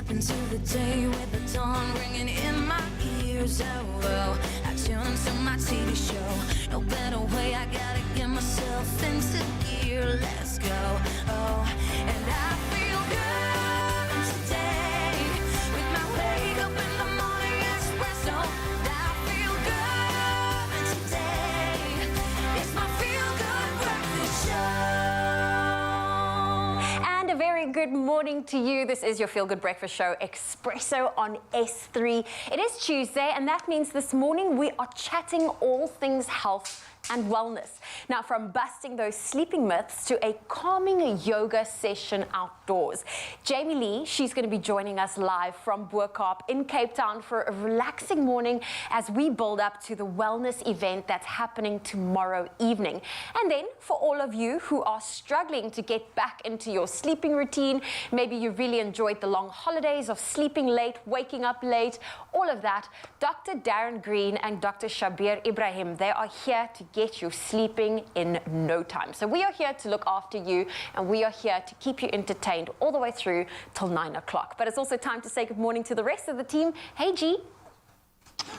step into the day with the dawn ringing in my ears. Oh, I tune into my TV show. No better way, I gotta get myself into gear. Let's go. Oh, and I feel good today with my wake up in the morning espresso. I feel good today. It's my feel good breakfast show. And a very good morning to you. This is your Feel Good Breakfast Show, Expresso on S3. It is Tuesday, and that means this morning we are chatting all things health and wellness. Now, from busting those sleeping myths to a calming yoga session outdoors. Jamie Lee, she's going to be joining us live from BoKaap in Cape Town for a relaxing morning as we build up to the wellness event that's happening tomorrow evening. And then for all of you who are struggling to get back into your sleeping routine, maybe you really enjoyed the long holidays of sleeping late, waking up late, all of that, Dr. Darren Green and Dr. Shabeer Ebrahim, they are here to get you sleeping in no time. So we are here to look after you, and we are here to keep you entertained all the way through till 9 o'clock. But it's also time to say good morning to the rest of the team. Hey, G.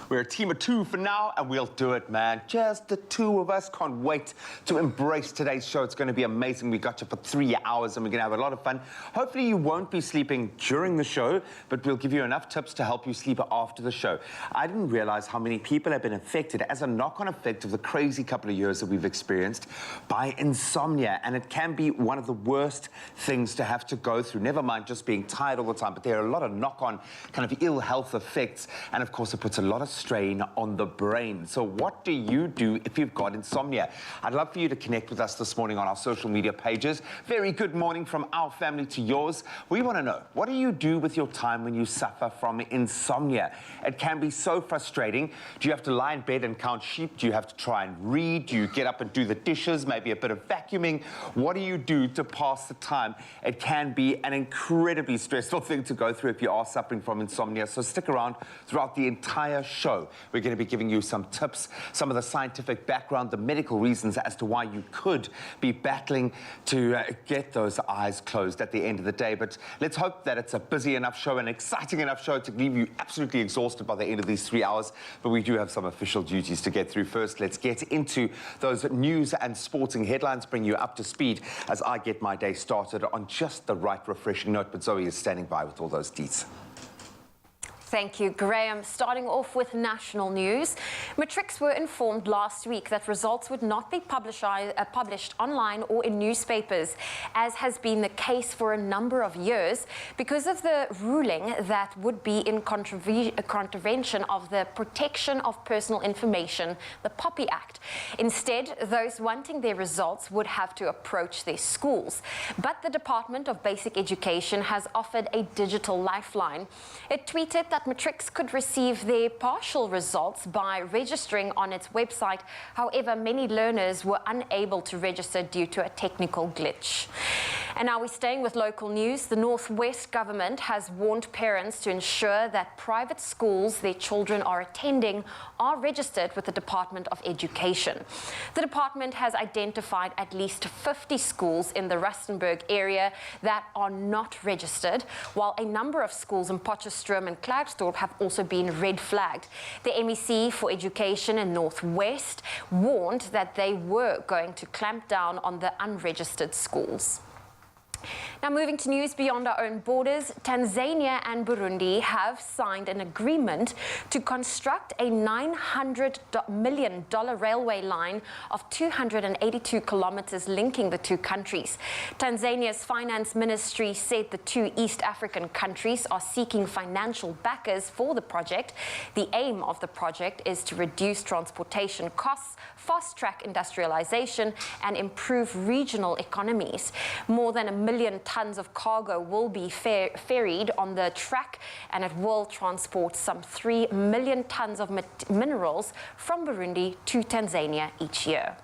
We're a team of two for now, and we'll do it, man. Just the two of us. Can't wait to embrace today's show. It's going to be amazing. We got you for 3 hours, and we're going to have a lot of fun. Hopefully, you won't be sleeping during the show, but we'll give you enough tips to help you sleep after the show. I didn't realize how many people have been affected as a knock-on effect of the crazy couple of years that we've experienced by insomnia, and it can be one of the worst things to have to go through. Never mind just being tired all the time, but there are a lot of knock-on kind of ill health effects, and of course, it puts a lot of strain on the brain. So what do you do if you've got insomnia? I'd love for you to connect with us this morning on our social media pages. Very good morning from our family to yours. We want to know, what do you do with your time when you suffer from insomnia? It can be so frustrating. Do you have to lie in bed and count sheep? Do you have to try and read? Do you get up and do the dishes? Maybe a bit of vacuuming? What do you do to pass the time? It can be an incredibly stressful thing to go through if you are suffering from insomnia. So stick around throughout the entire show. We're going to be giving you some tips, some of the scientific background, the medical reasons as to why you could be battling to get those eyes closed at the end of the day. But let's hope that it's a busy enough show, an exciting enough show to leave you absolutely exhausted by the end of these 3 hours. But we do have some official duties to get through first. Let's get into those news and sporting headlines, bring you up to speed as I get my day started on just the right refreshing note. But Zoe is standing by with all those deets. Thank you, Graham. Starting off with national news. Matrics were informed last week that results would not be published online or in newspapers, as has been the case for a number of years, because of the ruling that would be in contravention of the Protection of Personal Information, the POPI Act. Instead, those wanting their results would have to approach their schools. But the Department of Basic Education has offered a digital lifeline. It tweeted that matrics could receive their partial results by registering on its website. However, many learners were unable to register due to a technical glitch. And now we're staying with local news. The Northwest government has warned parents to ensure that private schools their children are attending are registered with the Department of Education. The department has identified at least 50 schools in the Rustenburg area that are not registered, while a number of schools in Potchefstroom and Klerksdorp have also been red flagged. The MEC for Education in Northwest warned that they were going to clamp down on the unregistered schools. Now, moving to news beyond our own borders, Tanzania and Burundi have signed an agreement to construct a $900 million railway line of 282 kilometers linking the two countries. Tanzania's finance ministry said the two East African countries are seeking financial backers for the project. The aim of the project is to reduce transportation costs, fast-track industrialization, and improve regional economies. More than 1 million tons of cargo will be ferried on the track, and it will transport some 3 million tons of minerals from Burundi to Tanzania each year.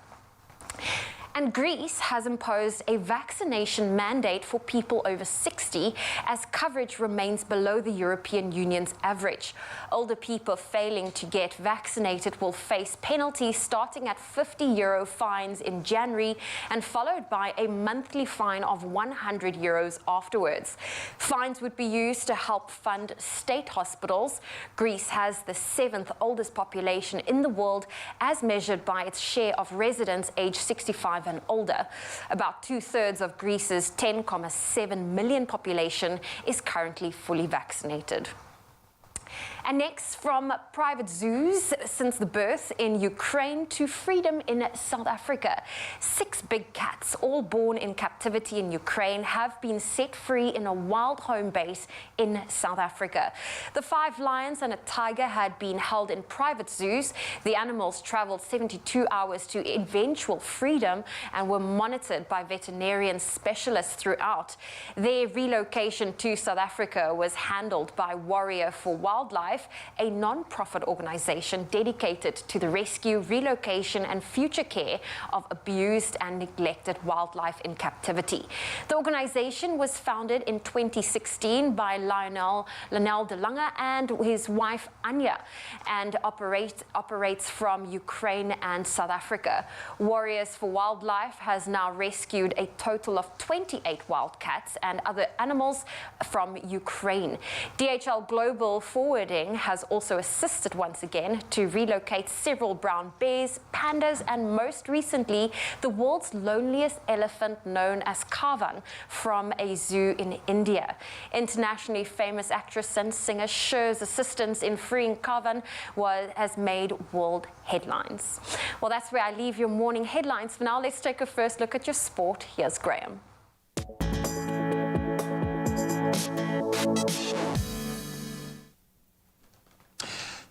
And Greece has imposed a vaccination mandate for people over 60 as coverage remains below the European Union's average. Older people failing to get vaccinated will face penalties starting at €50 fines in January and followed by a monthly fine of €100 afterwards. Fines would be used to help fund state hospitals. Greece has the 7th oldest population in the world as measured by its share of residents aged 65 and older. About 2/3 of Greece's 10.7 million population is currently fully vaccinated. And next, from private zoos since the birth in Ukraine to freedom in South Africa. 6 big cats, all born in captivity in Ukraine, have been set free in a wild home base in South Africa. The 5 lions and a tiger had been held in private zoos. The animals traveled 72 hours to eventual freedom and were monitored by veterinarian specialists throughout. Their relocation to South Africa was handled by Warrior for Wildlife, a non-profit organization dedicated to the rescue, relocation and future care of abused and neglected wildlife in captivity. The organization was founded in 2016 by Lionel de Lange and his wife Anya and operates from Ukraine and South Africa. Warriors for Wildlife has now rescued a total of 28 wild cats and other animals from Ukraine. DHL Global Forwarding has also assisted once again to relocate several brown bears, pandas, and most recently, the world's loneliest elephant known as Kavan from a zoo in India. Internationally famous actress and singer Cher's assistance in freeing Kavan has made world headlines. Well, that's where I leave your morning headlines. For now, let's take a first look at your sport. Here's Graham.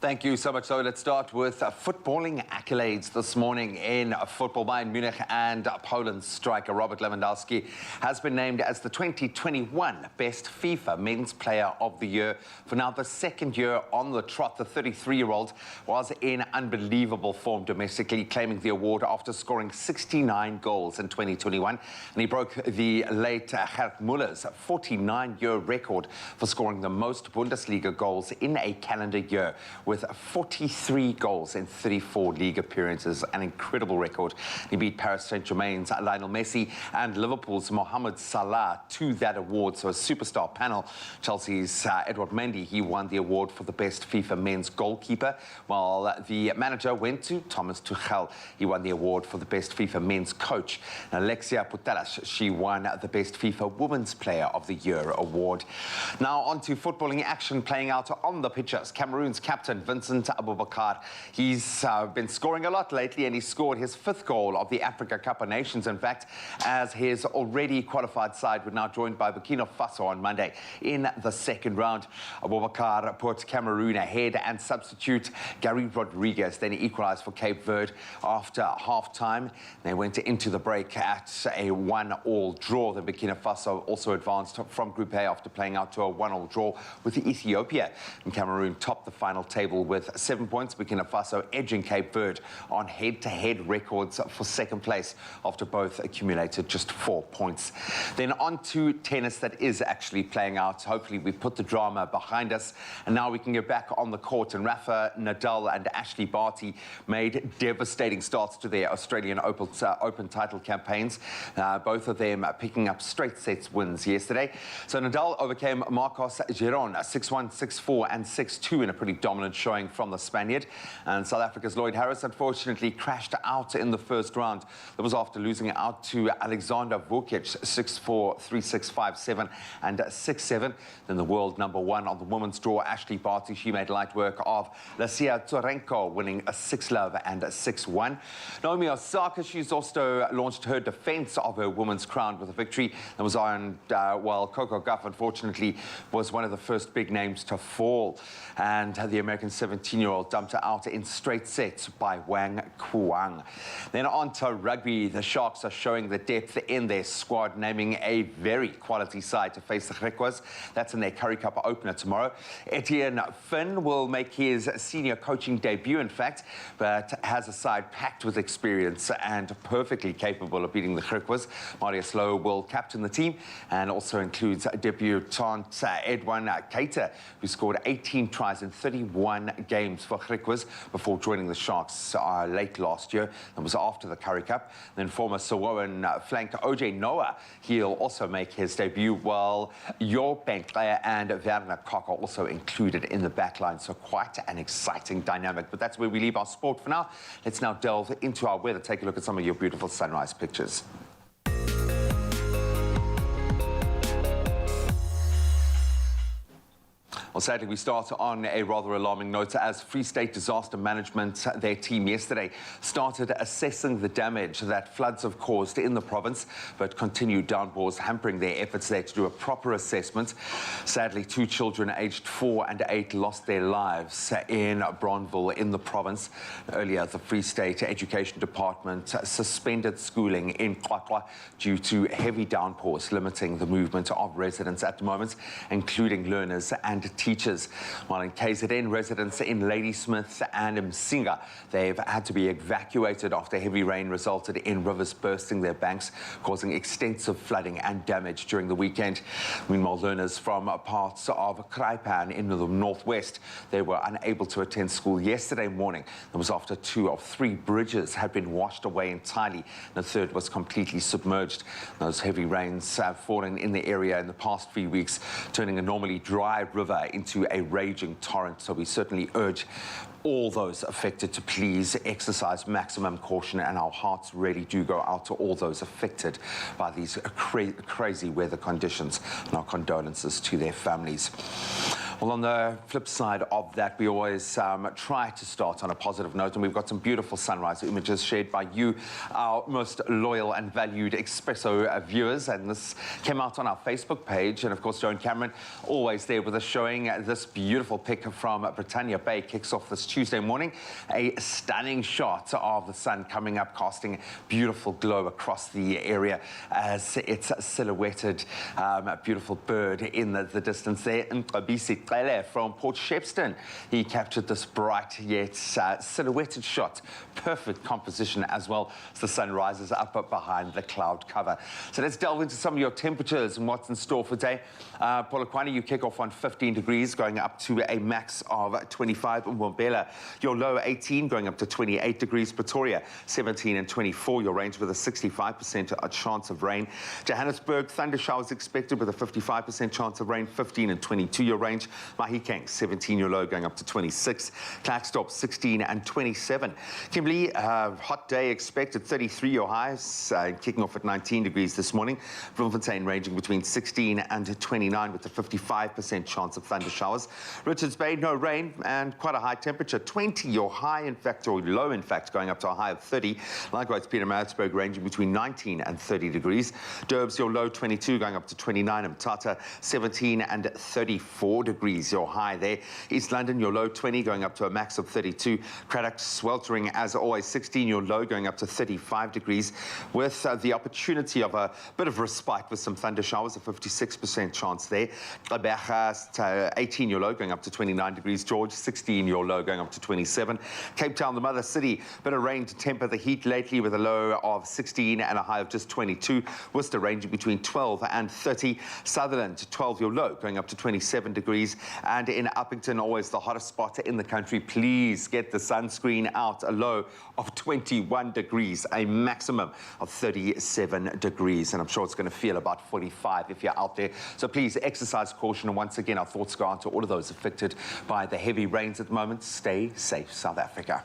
Thank you so much. So let's start with footballing accolades this morning in football. Bayern Munich and Poland striker Robert Lewandowski has been named as the 2021 Best FIFA Men's Player of the Year for now the 2nd year on the trot. The 33-year-old was in unbelievable form domestically, claiming the award after scoring 69 goals in 2021. And he broke the late Gerd Muller's 49-year record for scoring the most Bundesliga goals in a calendar year, with 43 goals in 34 league appearances, an incredible record. He beat Paris Saint-Germain's Lionel Messi and Liverpool's Mohamed Salah to that award, so a superstar panel. Chelsea's Edouard Mendy, he won the award for the best FIFA men's goalkeeper, while the manager went to Thomas Tuchel. He won the award for the best FIFA men's coach. And Alexia Putellas, she won the best FIFA Women's Player of the Year award. Now on to footballing action playing out on the pitches. Cameroon's captain Vincent BoKaap, he's been scoring a lot lately, and he scored his 5th goal of the Africa Cup of Nations, in fact, as his already qualified side were now joined by Burkina Faso on Monday in the 2nd round. BoKaap put Cameroon ahead, and substitute Gary Rodriguez then equalized for Cape Verde after half-time. They went into the break at a 1-1 draw. The Burkina Faso also advanced from Group A after playing out to a 1-1 draw with Ethiopia. And Cameroon topped the final table with 7 points. Burkina Faso edging Cape Verde on head-to-head records for 2nd place after both accumulated just 4 points. Then on to tennis that is actually playing out. Hopefully we put the drama behind us and now we can get back on the court. And Rafa Nadal and Ashley Barty made devastating starts to their Australian Open title campaigns. Both of them picking up straight sets wins yesterday. So Nadal overcame Marcos Giron 6-1, 6-4 and 6-2 in a pretty dominant showing from the Spaniard. And South Africa's Lloyd Harris unfortunately crashed out in the 1st round. That was after losing out to Alexander Vukic 6-4, 3-6, 5-7 and 6-7. Then the world #1 on the women's draw, Ashley Barty, she made light work of Lasia Turenko, winning a 6-love and a 6-1. Naomi Osaka, she's also launched her defense of her women's crown with a victory that was on, while Coco Gauff unfortunately was one of the first big names to fall. And the American American 17-year-old dumped her out in straight sets by Wang Kuang. Then on to rugby. The Sharks are showing the depth in their squad, naming a very quality side to face the Griquas. That's in their Currie Cup opener tomorrow. Etienne Finn will make his senior coaching debut, in fact, but has a side packed with experience and perfectly capable of beating the Griquas. Marius Lowe will captain the team and also includes debutant Edwin Keita, who scored 18 tries in 31 games for Griquas before joining the Sharks late last year. That was after the Currie Cup. Then former Samoan flank OJ Noah, he'll also make his debut, while Jo Bentley and Werner Kok are also included in the backline. So quite an exciting dynamic. But that's where we leave our sport for now. Let's now delve into our weather. Take a look at some of your beautiful sunrise pictures. Well, sadly, we start on a rather alarming note as Free State Disaster Management, their team yesterday, started assessing the damage that floods have caused in the province, but continued downpours hampering their efforts there to do a proper assessment. Sadly, 2 children aged 4 and 8 lost their lives in Bronville in the province. Earlier, the Free State Education Department suspended schooling in Qwaqwa due to heavy downpours, limiting the movement of residents at the moment, including learners and teachers. While in KZN, residents in Ladysmith and Msinga, they've had to be evacuated after heavy rain resulted in rivers bursting their banks, causing extensive flooding and damage during the weekend. Meanwhile, learners from parts of Kraipan in the northwest, they were unable to attend school yesterday morning. That was after 2 of 3 bridges had been washed away entirely, and a third was completely submerged. Those heavy rains have fallen in the area in the past few weeks, turning a normally dry river into a raging torrent. So we certainly urge all those affected to please exercise maximum caution, and our hearts really do go out to all those affected by these crazy weather conditions, and our condolences to their families. Well, on the flip side of that, we always try to start on a positive note, and we've got some beautiful sunrise images shared by you, our most loyal and valued Expresso viewers, and this came out on our Facebook page. And of course, Joan Cameron, always there with us, showing this beautiful pic from Britannia Bay. Kicks off this Tuesday morning, a stunning shot of the sun coming up, casting beautiful glow across the area as it's silhouetted, a beautiful bird in the distance there. And from Port Shepstone, he captured this bright yet silhouetted shot. Perfect composition as well as the sun rises up behind the cloud cover. So let's delve into some of your temperatures and what's in store for today. Polokwane, you kick off on 15 degrees, going up to a max of 25. Mbombela, your low 18, going up to 28 degrees. Pretoria, 17 and 24, your range with a 65% chance of rain. Johannesburg, thunder showers expected with a 55% chance of rain. 15 and 22, your range. Mahikeng, 17, your low, going up to 26. Klerksdorp, 16 and 27. Kimberley, hot day expected, 33 your highs, kicking off at 19 degrees this morning. Bloemfontein ranging between 16 and 29 with a 55% chance of thunder showers. Richards Bay, no rain and quite a high temperature, 20 your high, in fact, or low, in fact, going up to a high of 30. Likewise, Pietermaritzburg ranging between 19 and 30 degrees. Durbs, your low 22, going up to 29. Mthatha, 17 and 34 degrees, your high there. East London, your low 20, going up to a max of 32. Craddock, sweltering as always, 16, your low, going up to 35 degrees, with the opportunity of a bit of respite with some thunder showers, a 56% chance there. Gqeberha, 18, your low, going up to 29 degrees. George, 16, your low, going up to 27. Cape Town, the mother city, bit of rain to temper the heat lately with a low of 16 and a high of just 22. Worcester ranging between 12 and 30. Sutherland, 12, your low, going up to 27 degrees. And in Uppington, always the hottest spot in the country, please get the sunscreen out. A low of 21 degrees, a maximum of 37 degrees. And I'm sure it's going to feel about 45 if you're out there. So please exercise caution. And once again, our thoughts go out to all of those affected by the heavy rains at the moment. Stay safe, South Africa.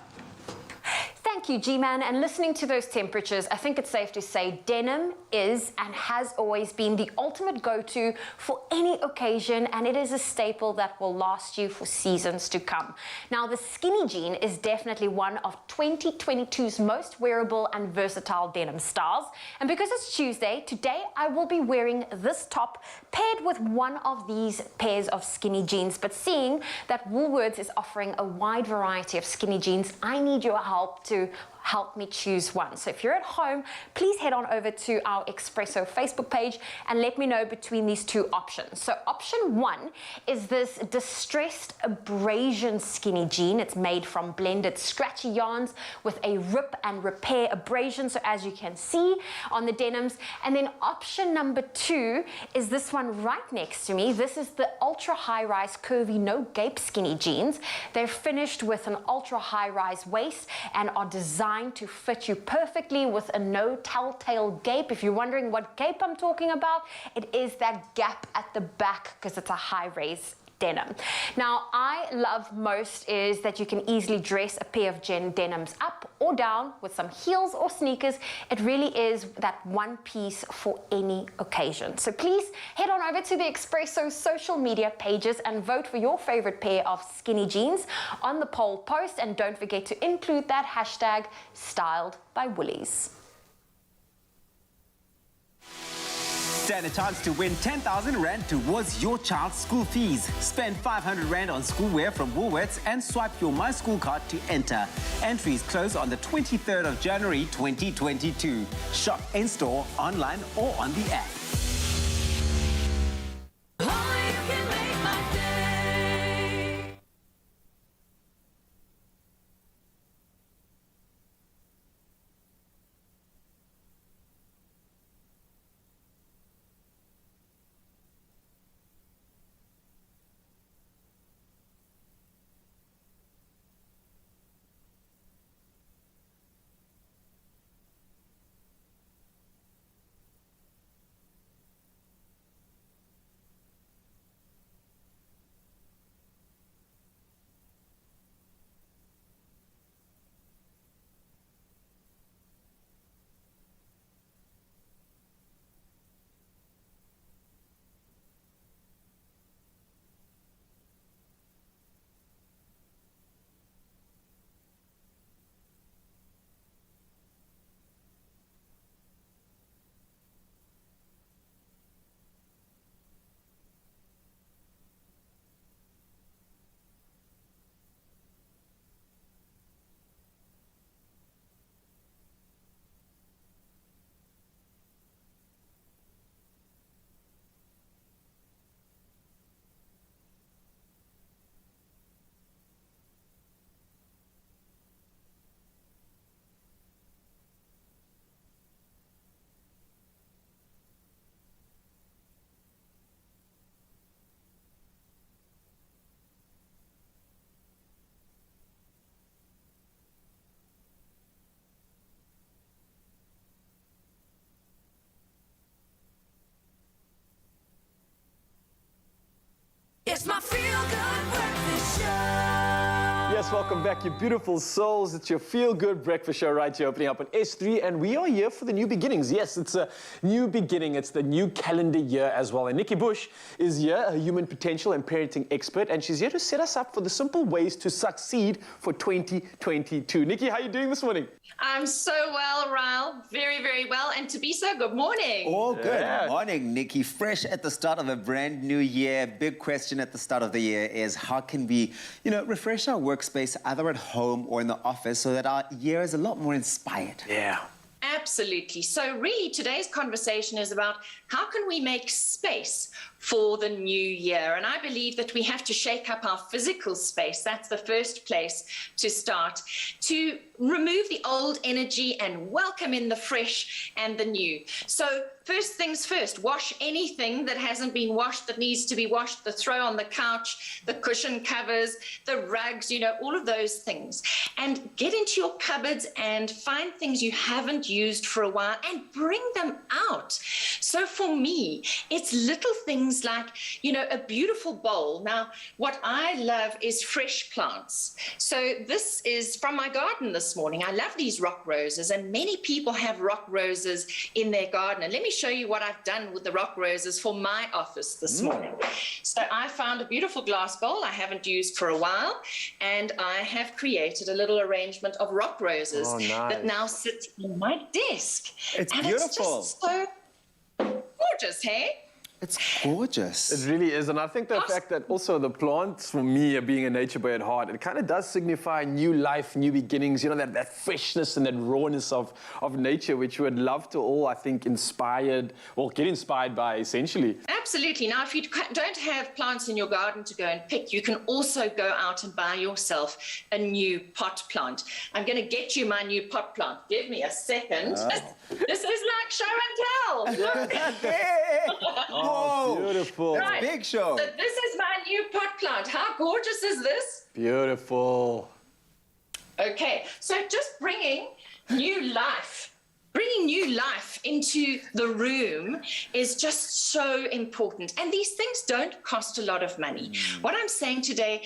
Thank you. Thank you, G-Man. And listening to those temperatures, I think it's safe to say denim is and has always been the ultimate go-to for any occasion, and it is a staple that will last you for seasons to come. Now, the skinny jean is definitely one of 2022's most wearable and versatile denim styles. And because it's Tuesday, today I will be wearing this top paired with one of these pairs of skinny jeans. But seeing that Woolworths is offering a wide variety of skinny jeans, I need your help to help me choose one. So if you're at home, please head on over to our Expresso Facebook page and let me know between these two options. So option one is this distressed abrasion skinny jean. It's made from blended scratchy yarns with a rip and repair abrasion, so as you can see on the denims. And then option number two is this one right next to me. This is the ultra high-rise curvy no gape skinny jeans. They're finished with an ultra high-rise waist and are designed to fit you perfectly with a no telltale gape. If you're wondering what gape I'm talking about, it is that gap at the back because it's a high-rise denim. Now, I love most is that you can easily dress a pair of denims up or down with some heels or sneakers. It really is that one piece for any occasion. So please head on over to the Expresso social media pages and vote for your favorite pair of skinny jeans on the poll post, and don't forget to include that hashtag styled by Woolies. Stand a chance to win 10,000 Rand towards your child's school fees. Spend 500 Rand on schoolwear from Woolworths and swipe your My School card to enter. Entries close on the 23rd of January 2022. Shop in-store, online or on the app. It's my feel-good breakfast show. Yes, welcome back, you beautiful souls. It's your feel-good breakfast show right here, opening up on S3, and we are here for the new beginnings. Yes, it's a new beginning. It's the new calendar year as well. And Nikki Bush is here, a human potential and parenting expert, and she's here to set us up for the simple ways to succeed for 2022. Nikki, how are you doing this morning? I'm so well, Ryle. Very, very well. And Tabisa, good morning. Oh, good Yeah. morning, Nikki. Fresh at the start of a brand new year. Big question at the start of the year is how can we, refresh our workspace either at home or in the office so that our year is a lot more inspired? Yeah. Absolutely. So really today's conversation is about how can we make space for the new year? And I believe that we have to shake up our physical space. That's the first place to start, to remove the old energy and welcome in the fresh and the new. So first things first, wash anything that hasn't been washed, that needs to be washed, the throw on the couch, the cushion covers, the rugs, all of those things. And get into your cupboards and find things you haven't used for a while and bring them out. So So for me, it's little things like, you know, a beautiful bowl. Now, what I love is fresh plants. So this is from my garden this morning. I love these rock roses, and many people have rock roses in their garden. And let me show you what I've done with the rock roses for my office this morning. So I found a beautiful glass bowl I haven't used for a while, and I have created a little arrangement of rock roses that now sit in my desk. It's and beautiful. It's just so gorgeous, hey? It's gorgeous. It really is, and I think the fact that also the plants, for me, being a nature boy at heart, it kind of does signify new life, new beginnings, you know, that freshness and that rawness of nature, which we would love to all, I think, get inspired by, essentially. Absolutely. Now, if you don't have plants in your garden to go and pick, you can also go out and buy yourself a new pot plant. I'm going to get you my new pot plant. Give me a second. This is like show and tell. Look. Oh, beautiful. Right. Big show. So this is my new pot plant. How gorgeous is this? Beautiful. Okay, so just bringing new life into the room is just so important. And these things don't cost a lot of money. What I'm saying today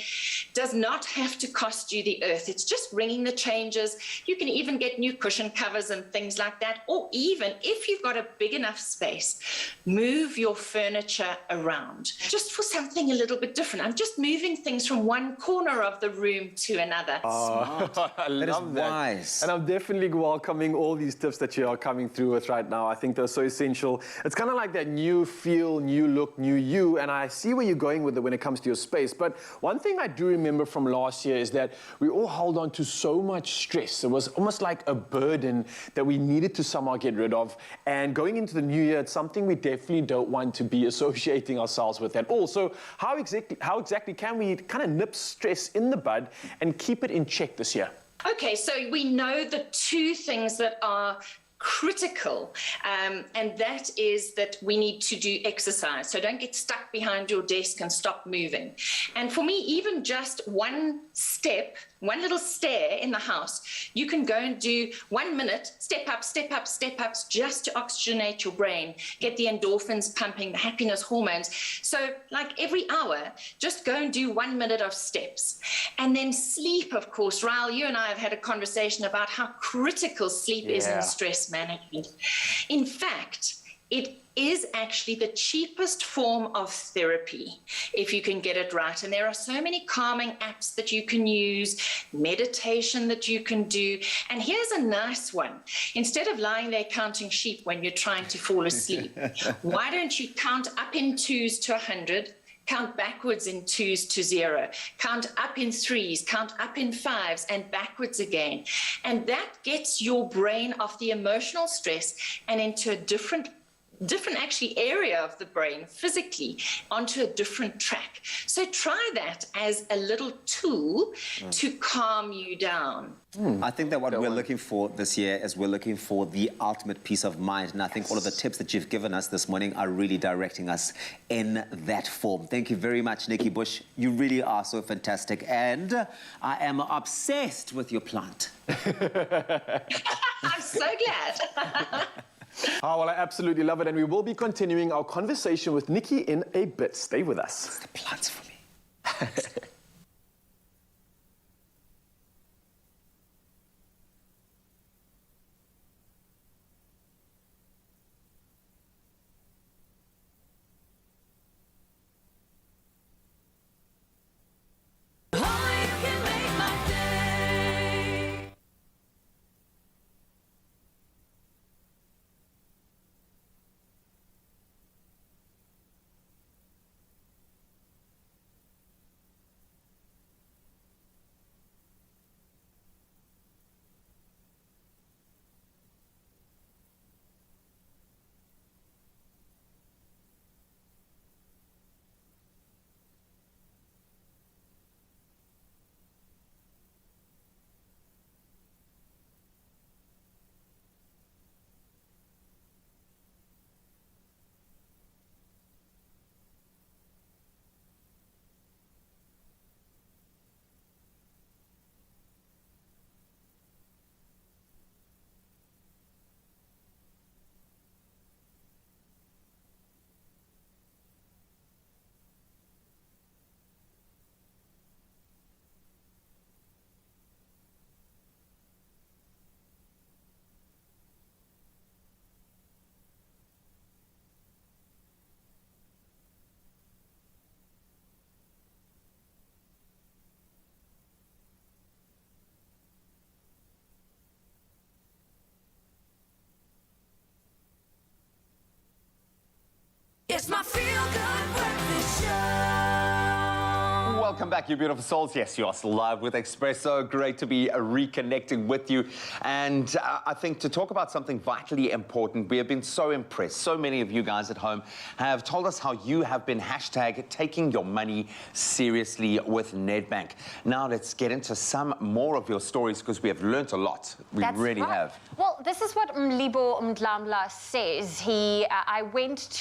does not have to cost you the earth. It's just bringing the changes. You can even get new cushion covers and things like that. Or even if you've got a big enough space, move your furniture around just for something a little bit different. I'm just moving things from one corner of the room to another. Smart. I love that. Wise. And I'm definitely welcoming all these tips that you are coming through with right now. I think they're so essential. It's kind of like that new feel, new look, new you, and I see where you're going with it when it comes to your space. But one thing I do remember from last year is that we all held on to so much stress. It was almost like a burden that we needed to somehow get rid of. And going into the new year, it's something we definitely don't want to be associating ourselves with at all. So how exactly can we kind of nip stress in the bud and keep it in check this year? Okay, so we know the two things that are critical, and that is that we need to do exercise. So don't get stuck behind your desk and stop moving. And for me, even just one step, one little stair in the house, you can go and do 1 minute, step up, step up, step ups, just to oxygenate your brain, get the endorphins pumping, the happiness hormones. So like every hour, just go and do 1 minute of steps. And then sleep, of course. Raul, you and I have had a conversation about how critical sleep is in stress management. In fact, it is actually the cheapest form of therapy if you can get it right. And there are so many calming apps that you can use, meditation that you can do. And here's a nice one. Instead of lying there counting sheep when you're trying to fall asleep, why don't you count up in 2s to 100, count backwards in 2s to 0, count up in 3s, count up in 5s, and backwards again. And that gets your brain off the emotional stress and into a different actually area of the brain physically, onto a different track. So try that as a little tool to calm you down. I think that what we're looking for this year is we're looking for the ultimate peace of mind. And I think all of the tips that you've given us this morning are really directing us in that form. Thank you very much, Nikki Bush. You really are so fantastic. And I am obsessed with your plant. I'm so glad. Oh, well, I absolutely love it. And we will be continuing our conversation with Nikki in a bit. Stay with us. The plant's for me. Oh, you can make my day. Welcome back, you beautiful souls. Yes, you are still live with Expresso. Great to be reconnecting with you. And I think to talk about something vitally important, we have been so impressed. So many of you guys at home have told us how you have been taking your money seriously with Nedbank. Now let's get into some more of your stories because we have learnt a lot. We really have. Well, this is what Mlibo Mdlamla says. I want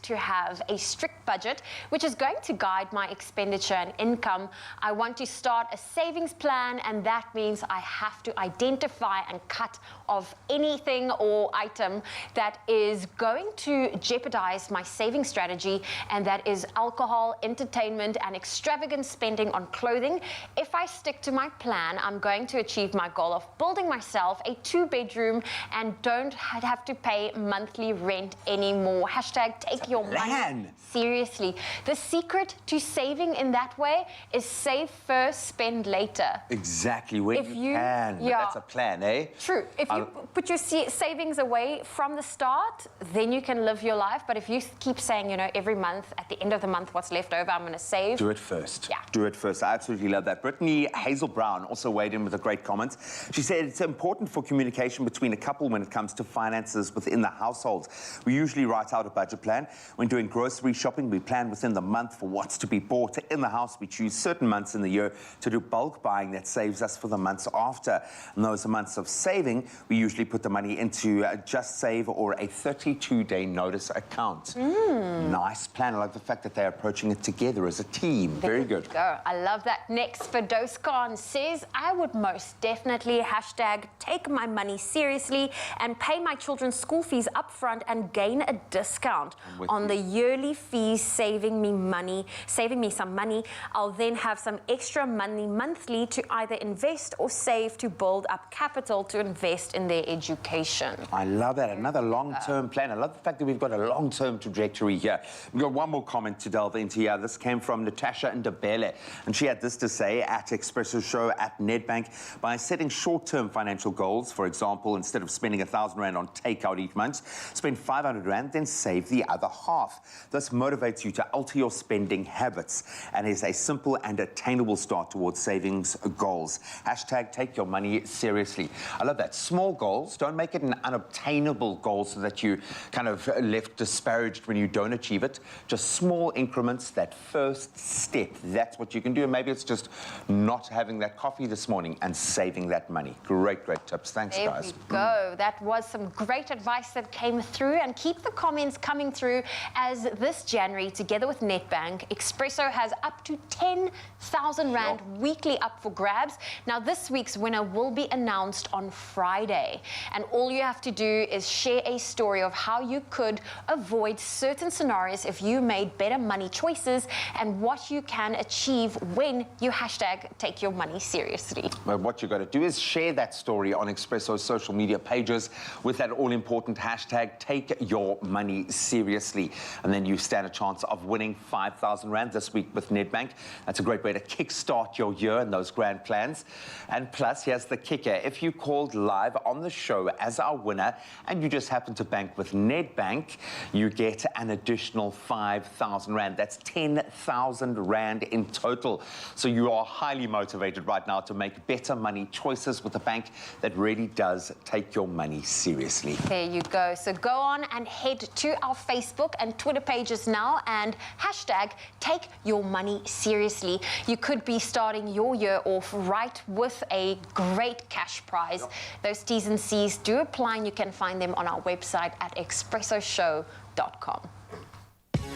to have a strict budget, which is going to guide my expenditure and income. I want to start a savings plan, and that means I have to identify and cut off anything or item that is going to jeopardize my saving strategy, and that is alcohol, entertainment, and extravagant spending on clothing. If I stick to my plan, I'm going to achieve my goal of building myself a 2-bedroom and don't have to pay monthly rent anymore. Hashtag take your money seriously. The secret to saving in that way is save first, spend later. Exactly, when you can. But that's a plan, eh? True. If you put your savings away from the start, then you can live your life. But if you keep saying, you know, every month, at the end of the month, what's left over, I'm going to save. Do it first. Yeah. Do it first. I absolutely love that. Brittany Hazel Brown also weighed in with a great comment. She said it's important for communication between a couple when it comes to finances within the household. We usually write out a budget plan. When doing grocery shopping, we plan within the month for what's to be bought in the house. We choose certain months in the year to do bulk buying that saves us for the months after. And those months of saving, we usually put the money into Just Save or a 32-day notice account. Nice plan. I like the fact that they're approaching it together as a team. Very good. Go. I love that. Next, Firdaus Khan says, I would most definitely hashtag take my money seriously and pay my children's school fees up front and gain a discount on the yearly fees, saving me some money. I'll then have some extra money monthly to either invest or save to build up capital to invest in their education. I love that. Another long-term plan. I love the fact that we've got a long-term trajectory here. We've got one more comment to delve into here. This came from Natasha Ndabele, and she had this to say at Expresso Show at Nedbank. By setting short-term financial goals, for example, instead of spending 1,000 Rand on takeout each month, spend 500 Rand, then save the other half. This motivates you to alter your spending habits and is a simple and attainable start towards savings goals. Hashtag take your money seriously. I love that. Small goals. Don't make it an unobtainable goal so that you kind of left disparaged when you don't achieve it. Just small increments, that first step. That's what you can do. And maybe it's just not having that coffee this morning and saving that money. Great, great tips. Thanks, guys. There we go. That was some great advice that came through. And keep the comments coming through, as this January, together with Nedbank, Expresso has up to 10,000 Rand weekly up for grabs. Now, this week's winner will be announced on Friday. And all you have to do is share a story of how you could avoid certain scenarios if you made better money choices and what you can achieve when you hashtag take your money seriously. Well, what you got to do is share that story on Expresso's social media pages with that all-important hashtag take your money seriously. And then you stand a chance of winning 5,000 Rand this week with Nedbank. That's a great way to kickstart your year and those grand plans. And plus, here's the kicker. If you called live on the show as our winner and you just happen to bank with Nedbank, you get an additional 5,000 Rand. That's 10,000 Rand in total. So you are highly motivated right now to make better money choices with a bank that really does take your money seriously. There you go. So go on and head to our Facebook and Twitter pages now and hashtag take your money seriously. You could be starting your year off right with a great cash prize. Those T's and C's do apply, and you can find them on our website at expressoshow.com.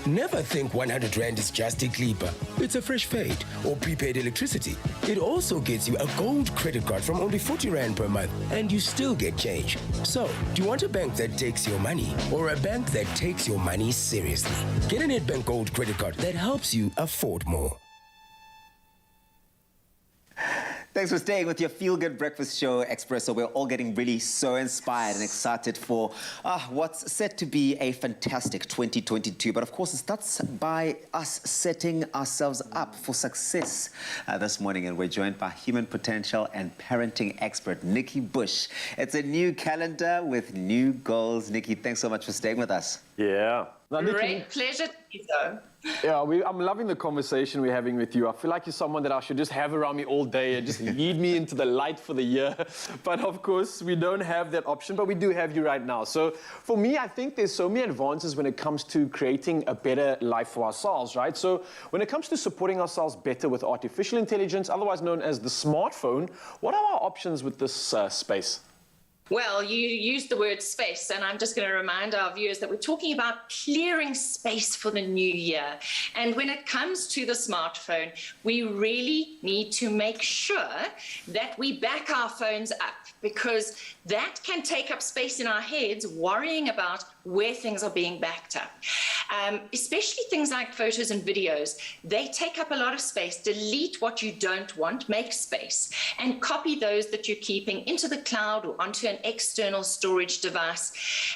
Never think 100 Rand is just a clipper. It's a fresh fade or prepaid electricity. It also gets you a gold credit card from only 40 Rand per month, and you still get change. So, do you want a bank that takes your money or a bank that takes your money seriously? Get a Nedbank Gold credit card that helps you afford more. Thanks for staying with your feel-good breakfast show, Expresso. We're all getting really so inspired and excited for what's set to be a fantastic 2022. But of course, it starts by us setting ourselves up for success this morning. And we're joined by human potential and parenting expert, Nikki Bush. It's a new calendar with new goals. Nikki, thanks so much for staying with us. Yeah, Now, Nikki, Great pleasure to be so. yeah, I'm loving the conversation we're having with you. I feel like you're someone that I should just have around me all day and just lead me into the light for the year. But of course, we don't have that option, but we do have you right now. So for me, I think there's so many advances when it comes to creating a better life for ourselves, right? So when it comes to supporting ourselves better with artificial intelligence, otherwise known as the smartphone, what are our options with this space? Well, you used the word space, and I'm just going to remind our viewers that we're talking about clearing space for the new year. And when it comes to the smartphone, we really need to make sure that we back our phones up, because that can take up space in our heads, worrying about where things are being backed up. Especially things like photos and videos, they take up a lot of space. Delete what you don't want, make space, and copy those that you're keeping into the cloud or onto an external storage device.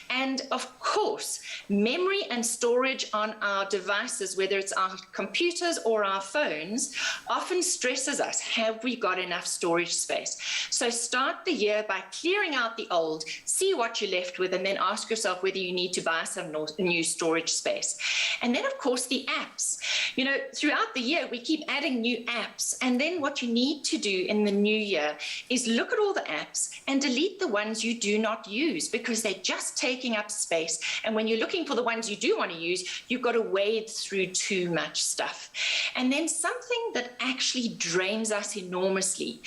And of course, memory and storage on our devices, whether it's our computers or our phones, often stresses us. Have we got enough storage space? So start the year by clearing out the old, see what you're left with, and then ask yourself whether you need to buy some new storage space. And then, of course, the apps. You know, throughout the year, we keep adding new apps. And then what you need to do in the new year is look at all the apps and delete the ones you do not use, because they're just taking up space. And when you're looking for the ones you do want to use, you've got to wade through too much stuff. And then something that actually drains us enormously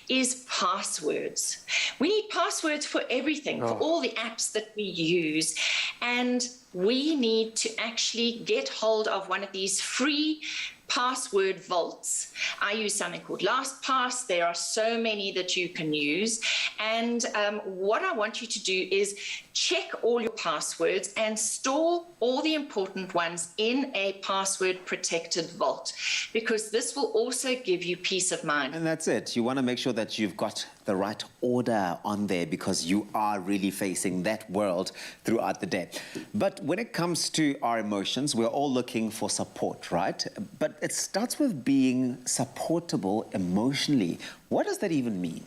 is passwords. We need passwords for everything, for all the apps that we use. And we need to actually get hold of one of these free password vaults. I use something called LastPass. There are so many that you can use. And what I want you to do is check all your passwords and store all the important ones in a password protected vault, because this will also give you peace of mind. And that's it. You want to make sure that you've got the right order on there, because you are really facing that world throughout the day. But when it comes to our emotions, we're all looking for support, right? But it starts with being supportable emotionally. What does that even mean?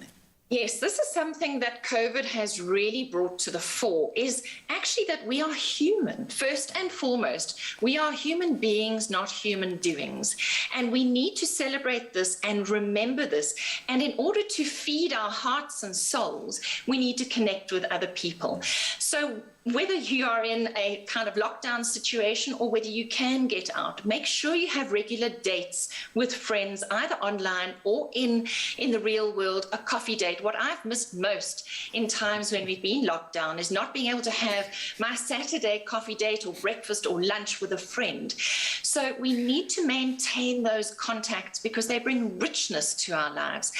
Yes, this is something that COVID has really brought to the fore, is actually that we are human. First and foremost, we are human beings, not human doings. And we need to celebrate this and remember this. And in order to feed our hearts and souls, we need to connect with other people. So whether you are in a kind of lockdown situation or whether you can get out, make sure you have regular dates with friends, either online or in the real world, a coffee date. What I've missed most in times when we've been locked down is not being able to have my Saturday coffee date or breakfast or lunch with a friend. So we need to maintain those contacts, because they bring richness to our lives.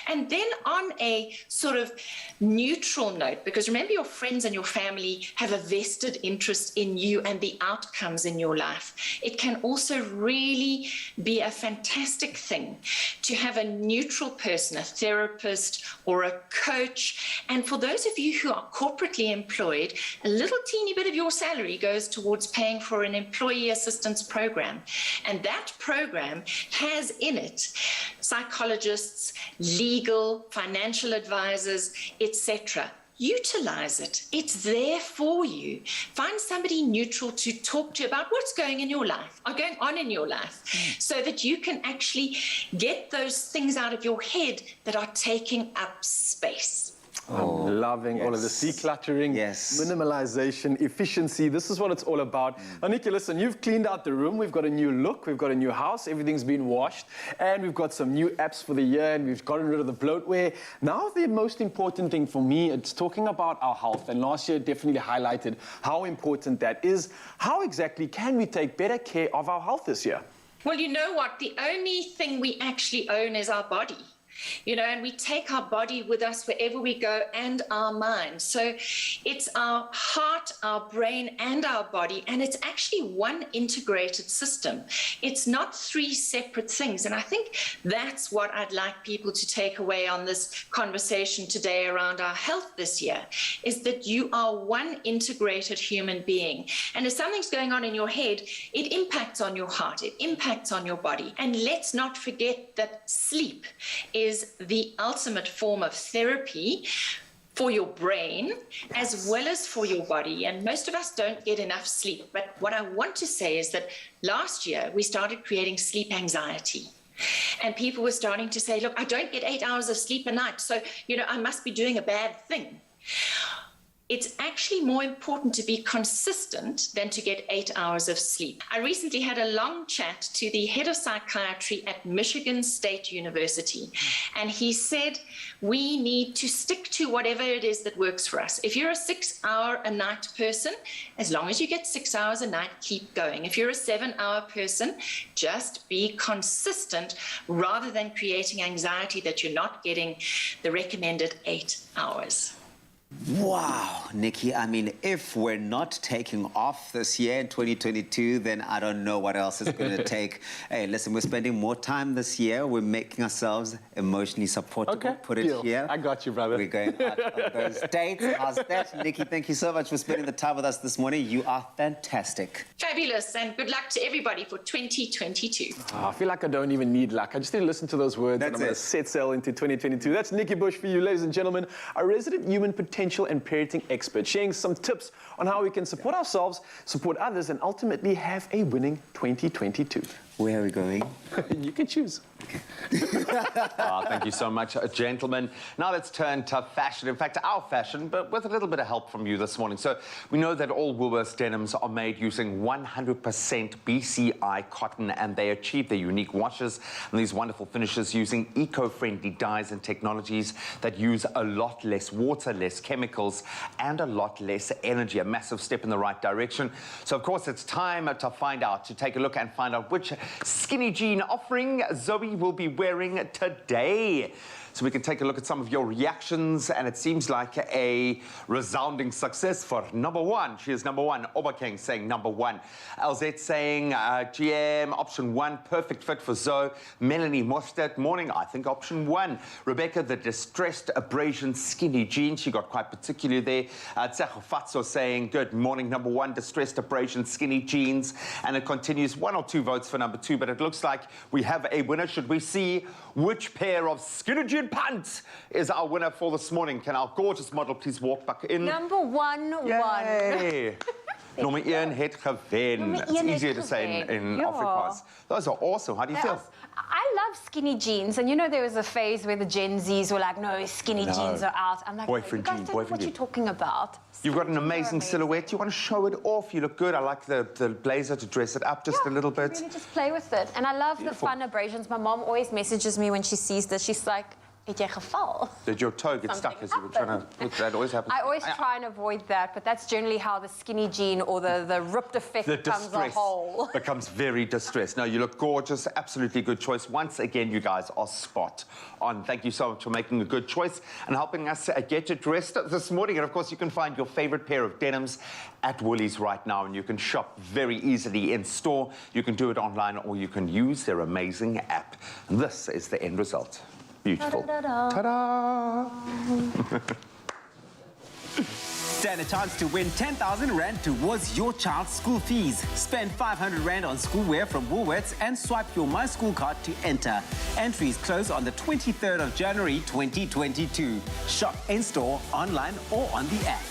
And then on a sort of neutral note, because remember, your friends and your family have a vested interest in you and the outcomes in your life. It can also really be a fantastic thing to have a neutral person, a therapist or a coach. And for those of you who are corporately employed, a little teeny bit of your salary goes towards paying for an employee assistance program. And that program has in it psychologists, legal, financial advisors, etc. Utilize it. It's there for you. Find somebody neutral to talk to about what's going on in your life, so that you can actually get those things out of your head that are taking up space. I'm loving all of this decluttering, minimalization, efficiency. This is what it's all about. Now, Nikki, listen, you've cleaned out the room. We've got a new look. We've got a new house. Everything's been washed. And we've got some new apps for the year. And we've gotten rid of the bloatware. Now, the most important thing for me, it's talking about our health. And last year definitely highlighted how important that is. How exactly can we take better care of our health this year? Well, you know what? The only thing we actually own is our body. You know, and we take our body with us wherever we go, and our mind. So it's our heart, our brain, and our body, and it's actually one integrated system. It's not three separate things. And I think that's what I'd like people to take away on this conversation today around our health this year, is that you are one integrated human being. And if something's going on in your head, it impacts on your heart, it impacts on your body. And let's not forget that sleep is the ultimate form of therapy for your brain as well as for your body. And most of us don't get enough sleep. But what I want to say is that last year we started creating sleep anxiety. And people were starting to say, look, I don't get 8 hours of sleep a night, so, I must be doing a bad thing. It's actually more important to be consistent than to get 8 hours of sleep. I recently had a long chat to the head of psychiatry at Michigan State University, and he said, we need to stick to whatever it is that works for us. If you're a 6 hour a night person, as long as you get 6 hours a night, keep going. If you're a 7 hour person, just be consistent rather than creating anxiety that you're not getting the recommended 8 hours. Wow, Nikki, I mean, if we're not taking off this year in 2022, then I don't know what else is going to take. Hey, listen, we're spending more time this year. We're making ourselves emotionally supportable. Okay, Put it deal. here. I got you, brother. We're going out on those dates. How's that? Nikki, thank you so much for spending the time with us this morning. You are fantastic. Fabulous, and good luck to everybody for 2022. I feel like I don't even need luck. I just need to listen to those words, and I'm going to set sail into 2022. That's Nikki Bush for you, ladies and gentlemen, a resident human potential and parenting expert, sharing some tips on how we can support ourselves, support others, and ultimately have a winning 2022. Where are we going? You can choose. Thank you so much, gentlemen. Now let's turn to fashion. In fact, our fashion, but with a little bit of help from you this morning. So we know that all Woolworths denims are made using 100% BCI cotton, and they achieve their unique washes and these wonderful finishes using eco-friendly dyes and technologies that use a lot less water, less chemicals, and a lot less energy. A massive step in the right direction. So, of course, it's time to take a look and find out which skinny jean offering Zoe will be wearing today. So we can take a look at some of your reactions, and it seems like a resounding success for number one. She is number one. Oberking saying number one. LZ saying GM, option one, perfect fit for Zoe. Melanie Mostert, morning, I think option one. Rebecca, the distressed abrasion skinny jean. She got quite particular there. Tsecho Fatso saying good morning, number one, distressed abrasion skinny jeans. And it continues, 1 or 2 votes for number two, but it looks like we have a winner. Should we see which pair of skinny jean pants is our winner for this morning? Can our gorgeous model please walk back in? Number one. Yay. Nummer 1 het gewen. It's easier to say in Afrikaans. Those are awesome. How do you feel? I love skinny jeans, and there was a phase where the Gen Zs were like, no, skinny jeans are out. I'm like, boyfriend you guys jean, don't know boyfriend what jean. you're talking about. You've got an Skinny jeans are amazing silhouette. You want to show it off. You look good. I like the blazer to dress it up just a little bit. Really just play with it. And I love the fun abrasions. My mom always messages me when she sees this. She's like, het jy geval? Did your toe get stuck as you were trying to... That always happens. I always try and avoid that, but that's generally how the skinny jean or the ripped effect becomes a whole. Becomes very distressed. No, you look gorgeous. Absolutely good choice. Once again, you guys are spot on. Thank you so much for making a good choice and helping us get you dressed this morning. And of course, you can find your favorite pair of denims at Woolies right now, and you can shop very easily in store. You can do it online, or you can use their amazing app. And this is the end result. Beautiful. Ta-da! Stand a chance to win 10,000 Rand towards your child's school fees. Spend 500 Rand on schoolwear from Woolworths and swipe your My School card to enter. Entries close on the 23rd of January 2022. Shop in-store, online, or on the app.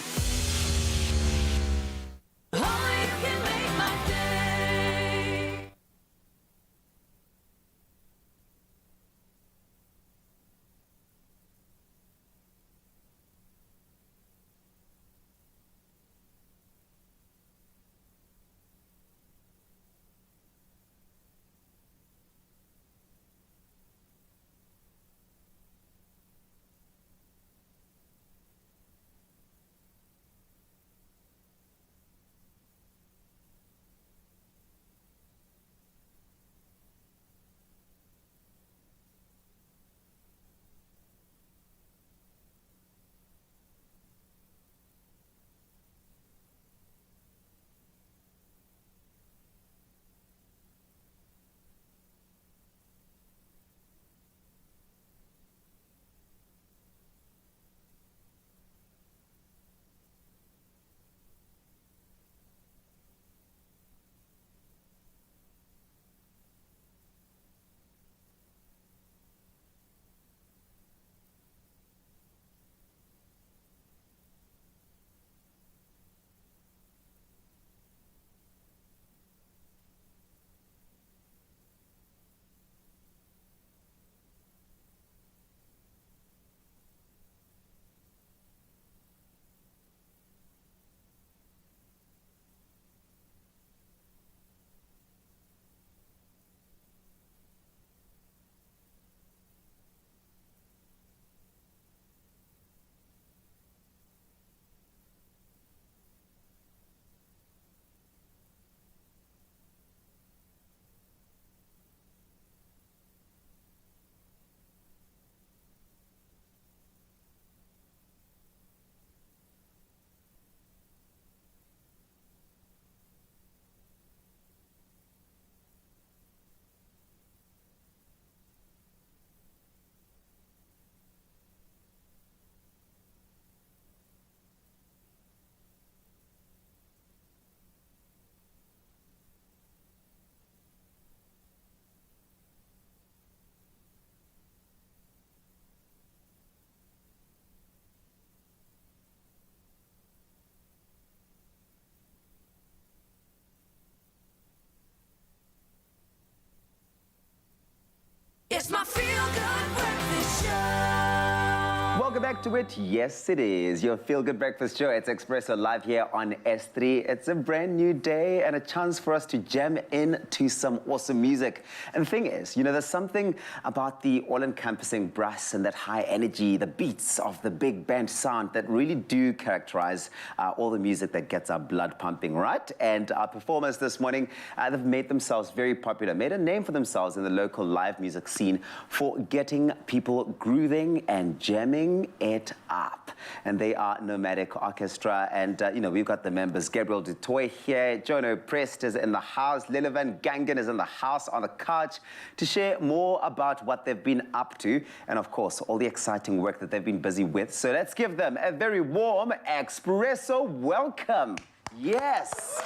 It's my feel-good breakfast show. Welcome back to it. Yes, it is your feel-good breakfast show. It's Expresso live here on S3. It's a brand new day and a chance for us to jam into some awesome music. And the thing is, you know, there's something about the all-encompassing brass and that high energy, the beats of the big band sound that really do characterize all the music that gets our blood pumping, right? And our performers this morning, they've made themselves very popular, made a name for themselves in the local live music scene for getting people grooving and jamming it up. And they are Nomadic Orchestra, and you know, we've got the members Gabriel Du Toit here, Jono Prest is in the house, Lilivan Gangan is in the house on the couch to share more about what they've been up to and of course all the exciting work that they've been busy with. So let's give them a very warm Expresso welcome. Yes.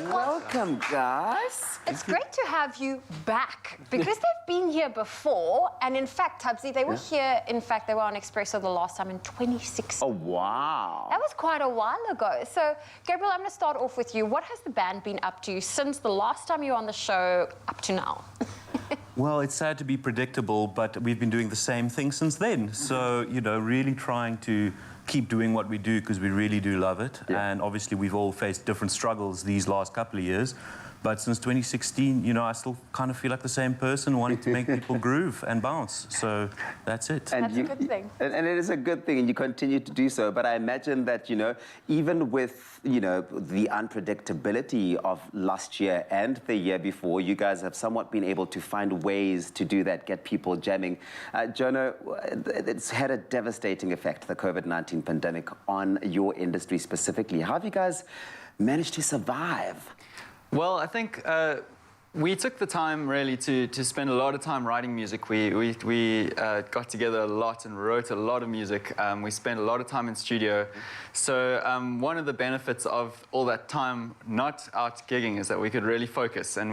Welcome, guys. It's great to have you back because they've been here before, and in fact, Tabzi, they were here. In fact, they were on Expresso the last time in 2016. Oh, wow. That was quite a while ago. So, Gabriel, I'm going to start off with you. What has the band been up to since the last time you were on the show up to now? Well, it's sad to be predictable, but we've been doing the same thing since then. So, you know, really trying to keep doing what we do because we really do love it. Yeah. And obviously we've all faced different struggles these last couple of years. But since 2016, you know, I still kind of feel like the same person wanting to make people groove and bounce. So that's it. And That's a good thing. And it is a good thing, and you continue to do so. But I imagine that, you know, even with, you know, the unpredictability of last year and the year before, you guys have somewhat been able to find ways to do that, get people jamming. Jono, it's had a devastating effect, the COVID-19 pandemic, on your industry specifically. How have you guys managed to survive? Well, I think we took the time really to spend a lot of time writing music. We got together a lot and wrote a lot of music. We spent a lot of time in studio. So one of the benefits of all that time not out gigging is that we could really focus. And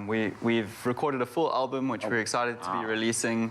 we've recorded a full album, which we're excited to be releasing.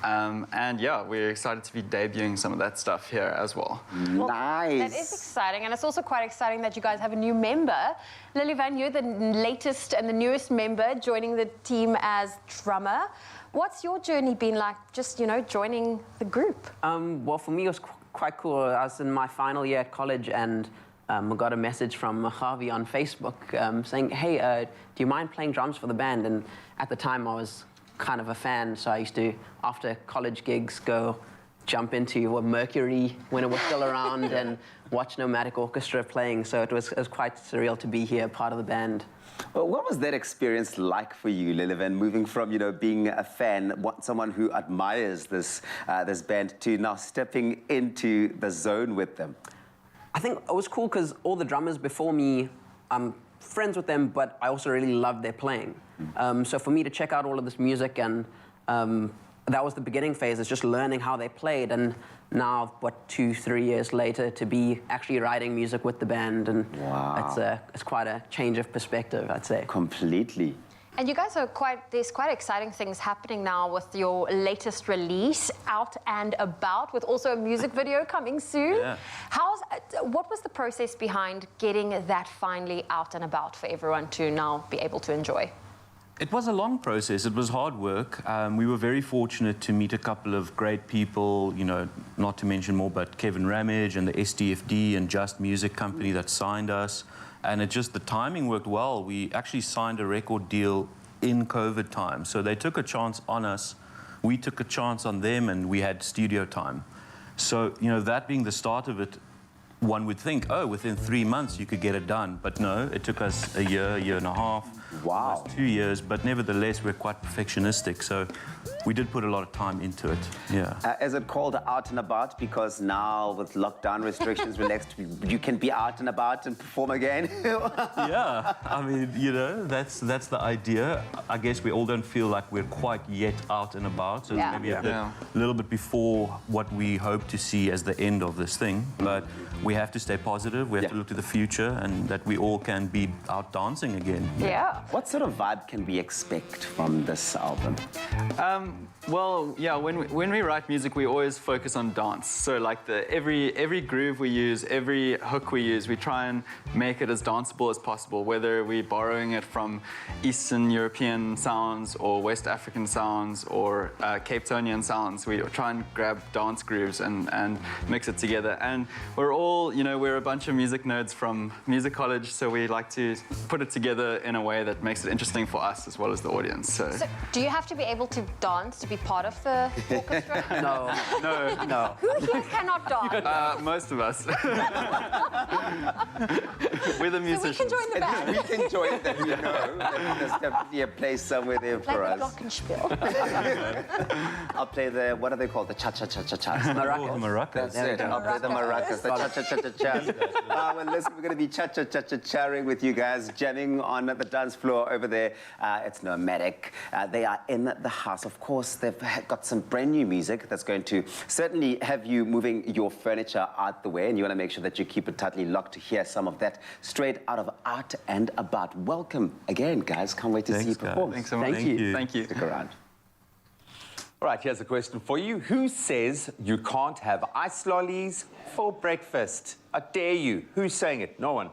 And yeah, we're excited to be debuting some of that stuff here as well. Nice. That is exciting, and it's also quite exciting that you guys have a new member. Lilivan, you're the latest and the newest member joining the team as drummer. What's your journey been like, just, you know, joining the group? Well, for me, it was quite cool. I was in my final year at college, and I got a message from Harvey on Facebook saying, hey, do you mind playing drums for the band? And at the time, I was kind of a fan, so I used to, after college gigs, go jump into a Mercury when it was still around and watch Nomadic Orchestra playing. So it was quite surreal to be here, part of the band. Well, what was that experience like for you, Lilivan, moving from, you know, being a fan, someone who admires this band, to now stepping into the zone with them? I think it was cool because all the drummers before me, I'm friends with them, but I also really loved their playing. So for me to check out all of this music, and that was the beginning phase, is just learning how they played. And now, 2-3 years later, to be actually writing music with the band, and wow. It's quite a change of perspective, I'd say. Completely. And you guys are there's quite exciting things happening now with your latest release, Out and About, with also a music video coming soon. Yeah. What was the process behind getting that finally out and about for everyone to now be able to enjoy? It was a long process. It was hard work. We were very fortunate to meet a couple of great people, you know, not to mention more, but Kevin Ramage and the SDFD and Just Music Company that signed us. And the timing worked well. We actually signed a record deal in COVID time. So they took a chance on us. We took a chance on them, and we had studio time. So, you know, that being the start of it, one would think, oh, within 3 months you could get it done. But no, it took us a year and a half. Wow. Almost 2 years, but nevertheless, we're quite perfectionistic. So we did put a lot of time into it, yeah. Is it called Out and About because now with lockdown restrictions relaxed, you can be out and about and perform again? Yeah, I mean, you know, that's the idea. I guess we all don't feel like we're quite yet out and about, so maybe a little bit before what we hope to see as the end of this thing. But we have to stay positive, we have to look to the future, and that we all can be out dancing again. Yeah. What sort of vibe can we expect from this album? Well, yeah, when we write music, we always focus on dance. So like every groove we use, every hook we use, we try and make it as danceable as possible, whether we're borrowing it from Eastern European sounds or West African sounds or Cape Townian sounds. We try and grab dance grooves and mix it together. And we're all, we're a bunch of music nerds from music college, so we like to put it together in a way that makes it interesting for us as well as the audience. So do you have to be able to dance to be part of the orchestra? No. Who here cannot dance? most of us. We're the musicians. So we can join the band. We can join them, There's definitely a place somewhere there for Like us. glockenspiel. I'll play the, what are they called? The cha-cha-cha-cha-cha. Oh, maracas. That's it. I'll play the maracas, the cha-cha-cha-cha-chas. Well, listen, we're going to be cha-cha-cha-cha-charing with you guys, jamming on the dance floor over there. It's nomadic. They are in the house. Of course, they've got some brand new music that's going to certainly have you moving your furniture out the way, and you want to make sure that you keep it tightly locked to hear some of that straight out of Out and About. Welcome again, guys. Can't wait to see you perform. Thanks so much. Thank you. Thank you. Stick around. All right, here's a question for you. Who says you can't have ice lollies for breakfast? I dare you. Who's saying it? No one.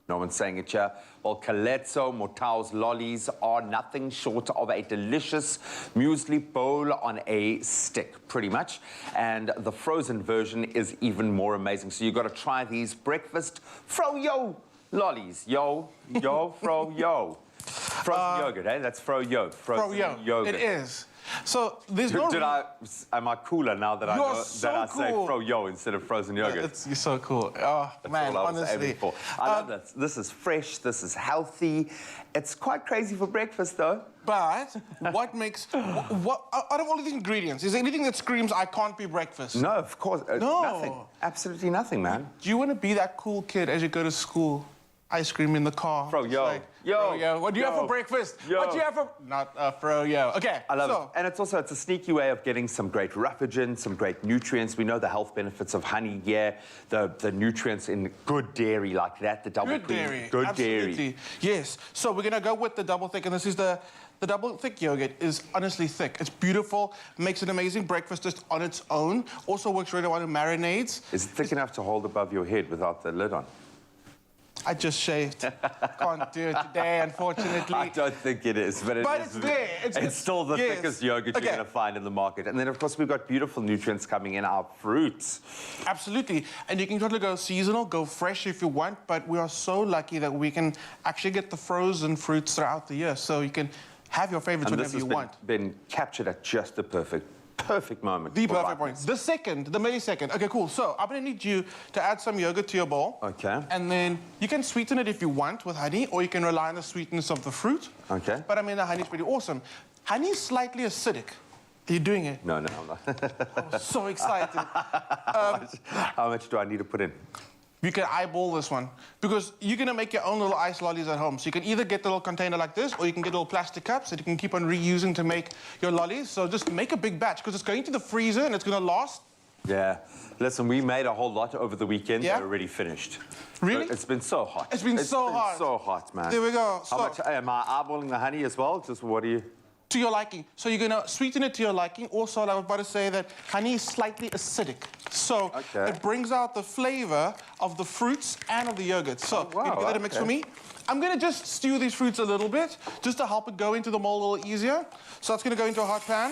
No one's saying it here. Well, Calypso Mortal's lollies are nothing short of a delicious muesli bowl on a stick, pretty much. And the frozen version is even more amazing. So you've got to try these breakfast fro-yo lollies. Yo, fro-yo. Frozen yogurt, eh? That's fro-yo. Frozen yogurt. It is. So there's no. Am I cooler now that You're so that I say cool. fro-yo instead of frozen yogurt? You're so cool. Oh, That's man, all I was honestly. aiming for. I love this. This is fresh. This is healthy. It's quite crazy for breakfast, though. But what makes what out of all of the ingredients, is there anything that screams I can't be breakfast? No, of course. No. Nothing. Absolutely nothing, man. Do you want to be that cool kid as you go to school? Ice cream in the car. Fro-yo. Fro-yo. What do you have Yo. for breakfast? Yo. What do you have for... Not fro-yo. Okay, I love it. And it's a sneaky way of getting some great roughage, some great nutrients. We know the health benefits of honey, the nutrients in good dairy like that, the double Good cream. dairy. Good Absolutely. dairy. Yes. So we're going to go with the double thick, and this is the double thick yogurt is honestly thick. It's beautiful, makes an amazing breakfast just on its own. Also works really well in marinades. Is it thick enough to hold above your head without the lid on? I just shaved. Can't do it today, unfortunately. I don't think it is, but it's there. It's still the yes. thickest yogurt you're going to find in the market. And then, of course, we've got beautiful nutrients coming in our fruits. Absolutely. And you can totally go seasonal, go fresh if you want, but we are so lucky that we can actually get the frozen fruits throughout the year, so you can have your favorites And whenever this you has want. been captured at just the perfect moment. The for perfect point. ripeness. The second, the millisecond. Okay, cool. So I'm going to need you to add some yogurt to your bowl. Okay. And then you can sweeten it if you want with honey, or you can rely on the sweetness of the fruit. Okay. But I mean, the honey's pretty awesome. Honey is slightly acidic. Are you doing it? No, I'm not. I'm so excited. How much do I need to put in? You can eyeball this one, because you're going to make your own little ice lollies at home. So you can either get a little container like this, or you can get little plastic cups that you can keep on reusing to make your lollies. So just make a big batch, because it's going to the freezer and it's going to last. Yeah. Listen, we made a whole lot over the weekend. Yeah? They're already finished. Really? It's been so hot. It's been so hot. so hot, man. There we go. How So- much, am I eyeballing the honey as well? Just what do you... To your liking. So you're going to sweeten it to your liking. Also, I was about to say that honey is slightly acidic. So it brings out the flavor of the fruits and of the yogurt. So you can get that a mix for me. I'm going to just stew these fruits a little bit, just to help it go into the mold a little easier. So it's going to go into a hot pan.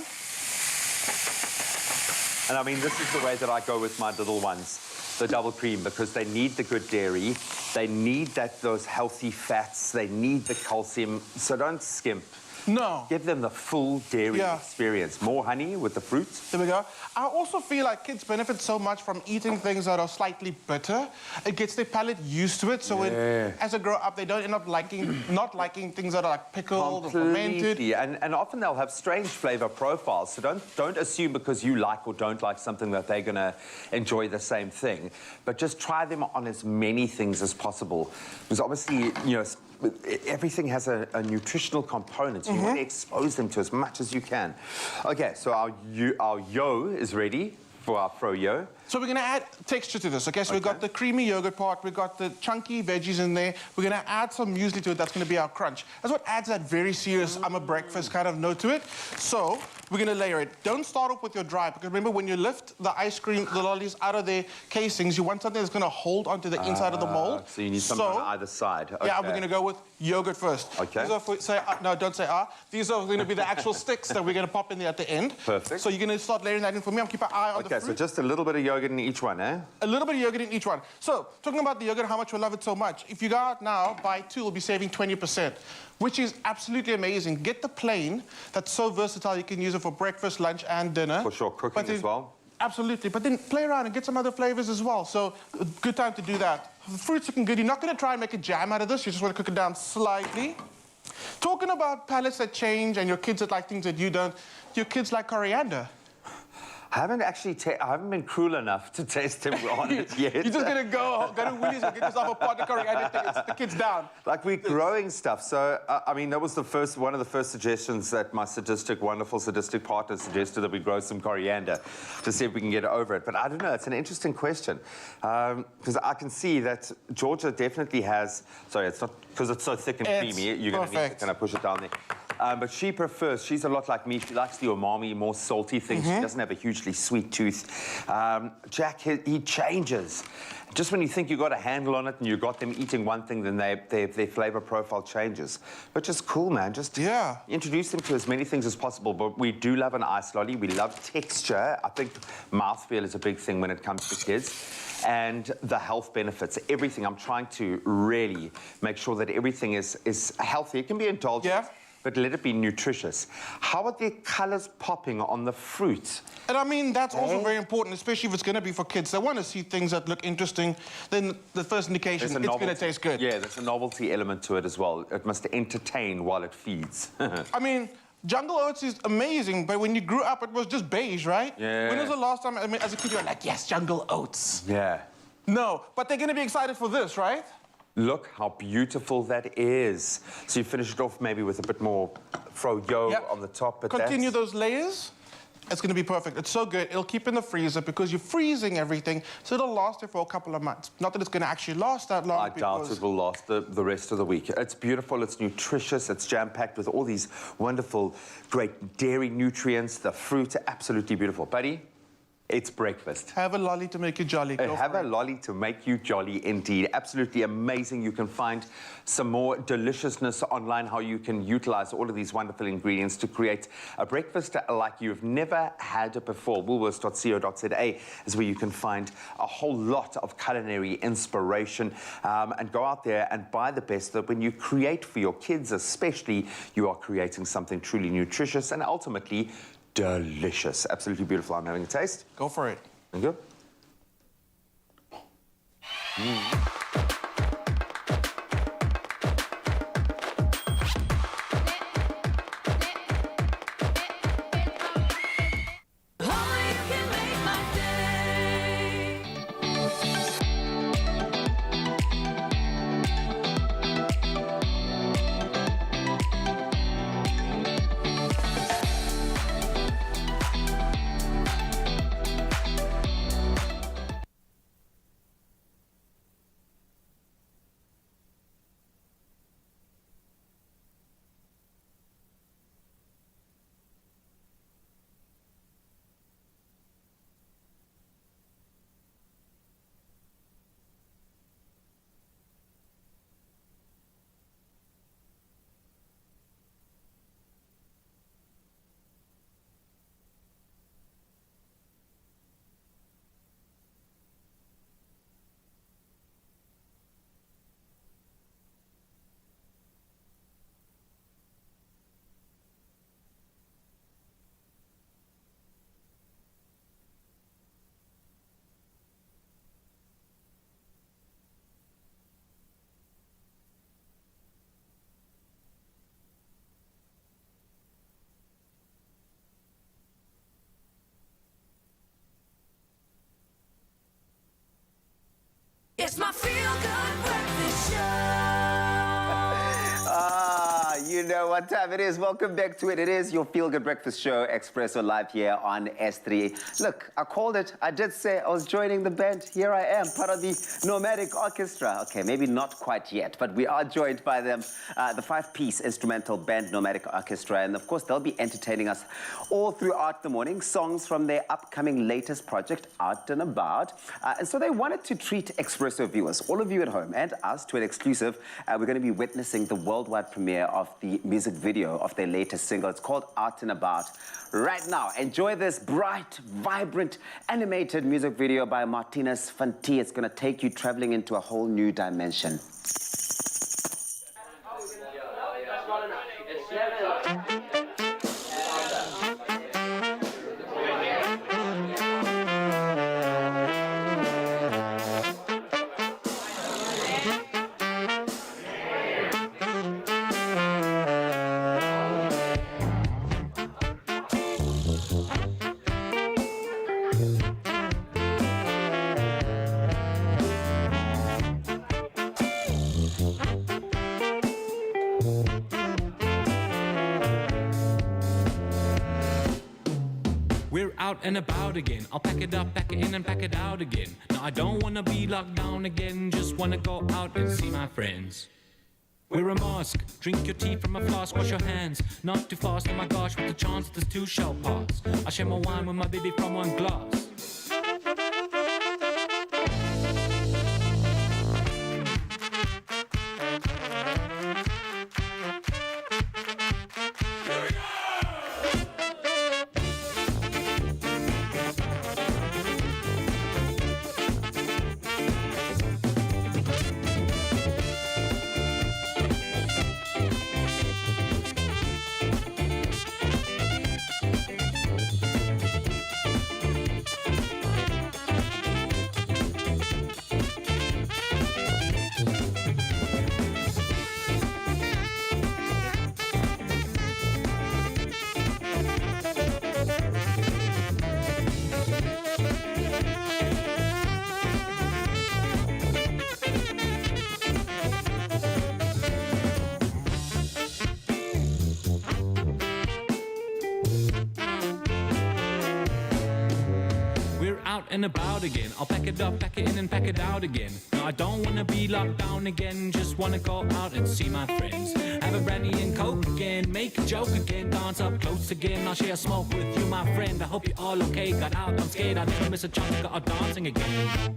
And I mean, this is the way that I go with my little ones, the double cream, because they need the good dairy. They need those healthy fats. They need the calcium. So don't skimp. No. Give them the full dairy experience. More honey with the fruits. There we go. I also feel like kids benefit so much from eating things that are slightly bitter. It gets their palate used to it, so when, as they grow up, they don't end up not liking things that are like pickled or fermented. And often they'll have strange flavor profiles, so don't assume because you like or don't like something that they're going to enjoy the same thing. But just try them on as many things as possible. Because obviously, everything has a nutritional component. So you want to expose them to as much as you can. Okay, so our yo is ready for our fro-yo. So we're gonna add texture to this, okay? So we've got the creamy yogurt part, we've got the chunky veggies in there. We're gonna add some muesli to it, that's gonna be our crunch. That's what adds that very serious, I'm a breakfast kind of note to it. So we're gonna layer it. Don't start off with your dry, because remember when you lift the ice cream, the lollies out of their casings, you want something that's gonna hold onto the inside of the mold. So you need something on either side. Okay. Yeah, we're gonna go with yogurt first. Okay. These are for, no, don't say These are gonna be the actual sticks that we're gonna pop in there at the end. Perfect. So you're gonna start layering that in for me. I'm keeping an eye on the fruit. Okay, so just a little bit of yogurt in each one, eh? A little bit of yogurt in each one. So, talking about the yogurt, how much we love it so much. If you go out now, buy 2, you'll be saving 20%, which is absolutely amazing. Get the plain, that's so versatile, you can use it for breakfast, lunch, and dinner. For sure, cooking as well. Absolutely, but then play around and get some other flavors as well. So, a good time to do that. The fruit's looking good. You're not gonna try and make a jam out of this. You just wanna cook it down slightly. Talking about palates that change and your kids that like things that you don't, your kids like coriander. I haven't been cruel enough to taste him on it yet. You're just gonna go to Woolies and get yourself a pot of coriander and take the kids down. Like, we're growing stuff. So, I mean, that was one of the first suggestions that my wonderful sadistic partner suggested, that we grow some coriander to see if we can get over it. But I don't know, it's an interesting question. Because I can see that Georgia definitely has, sorry, it's not, because it's so thick and creamy, you're gonna need to kind of push it down there. But she prefers, she's a lot like me, she likes the umami, more salty things. She doesn't have a hugely sweet tooth. Jack, he changes. Just when you think you got a handle on it and you got them eating one thing, then their flavor profile changes. Which is cool, man. Just introduce them to as many things as possible. But we do love an ice lolly. We love texture. I think mouthfeel is a big thing when it comes to kids. And the health benefits, everything. I'm trying to really make sure that everything is healthy. It can be indulgent. But let it be nutritious. How are the colors popping on the fruit? And I mean, that's also very important, especially if it's going to be for kids. They want to see things that look interesting. Then the first indication, it's going to taste good. Yeah, there's a novelty element to it as well. It must entertain while it feeds. I mean, jungle oats is amazing, but when you grew up, it was just beige, right? Yeah. When was the last time, I mean, as a kid, you were like, yes, jungle oats. Yeah. No, but they're going to be excited for this, right? Look how beautiful that is. So you finish it off maybe with a bit more froyo on the top. But continue those layers. It's going to be perfect. It's so good. It'll keep in the freezer because you're freezing everything, so it'll last you for a couple of months. Not that it's going to actually last that long. I doubt it will last the rest of the week. It's beautiful, it's nutritious, it's jam-packed with all these wonderful, great dairy nutrients. The fruit, absolutely beautiful. Buddy? It's breakfast. Have a lolly to make you jolly. Have a lolly to make you jolly indeed. Absolutely amazing. You can find some more deliciousness online, how you can utilize all of these wonderful ingredients to create a breakfast like you've never had it before. Woolworths.co.za is where you can find a whole lot of culinary inspiration. And go out there and buy the best, that when you create for your kids especially, you are creating something truly nutritious and ultimately delicious. Absolutely beautiful. I'm having a taste. Go for it. Thank you. know what time it is. Welcome back to it. It is your Feel Good Breakfast Show, Expresso, live here on S3. Look, I called it. I did say I was joining the band. Here I am, part of the Nomadic Orchestra. Okay, maybe not quite yet, but we are joined by them, the 5-piece instrumental band Nomadic Orchestra. And of course, they'll be entertaining us all throughout the morning. Songs from their upcoming latest project, Out and About. And so they wanted to treat Expresso viewers, all of you at home, and us to an exclusive. We're going to be witnessing the worldwide premiere of the music video of their latest single. It's called Out and About. Right now, enjoy this bright, vibrant, animated music video by Martinez Fanti. It's going to take you traveling into a whole new dimension. We're out and about again. I'll pack it up, pack it in and pack it out again. Now I don't wanna be locked down again, just wanna go out and see my friends. Wear a mask, drink your tea from a flask, wash your hands. Not too fast, oh my gosh, with the chance this too shall pass. I share my wine with my baby from one glass. Out and about again. I'll pack it up, pack it in and pack it out again. No, I don't wanna be locked down again, just wanna go out and see my friends. Have a brandy and coke again, make a joke again, dance up close again. I'll share a smoke with you, my friend. I hope you're all okay. Got out, I'm scared, I never miss a chance to go out dancing again.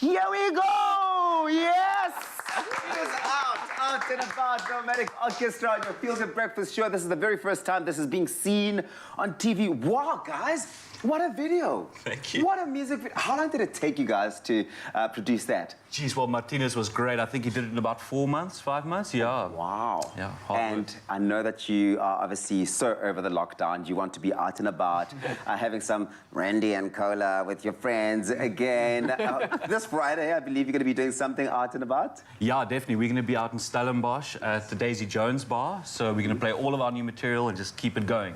Here we go! Yes! It is Out and About, Nomadic Orchestra on your Feel Good Breakfast Show. This is the very first time this is being seen on TV. Wow, guys, what a video. Thank you. What a music video. How long did it take you guys to produce that? Geez, well, Martinez was great. I think he did it in about 4 months, 5 months, yeah. Wow. Yeah, hard and work. I know that you are obviously so over the lockdown. You want to be out and about, having some brandy and cola with your friends again. This Friday, I believe you're going to be doing something out and about? Yeah, definitely. We're going to be out in Stellenbosch at the Daisy Jones bar. So we're going to play all of our new material and just keep it going.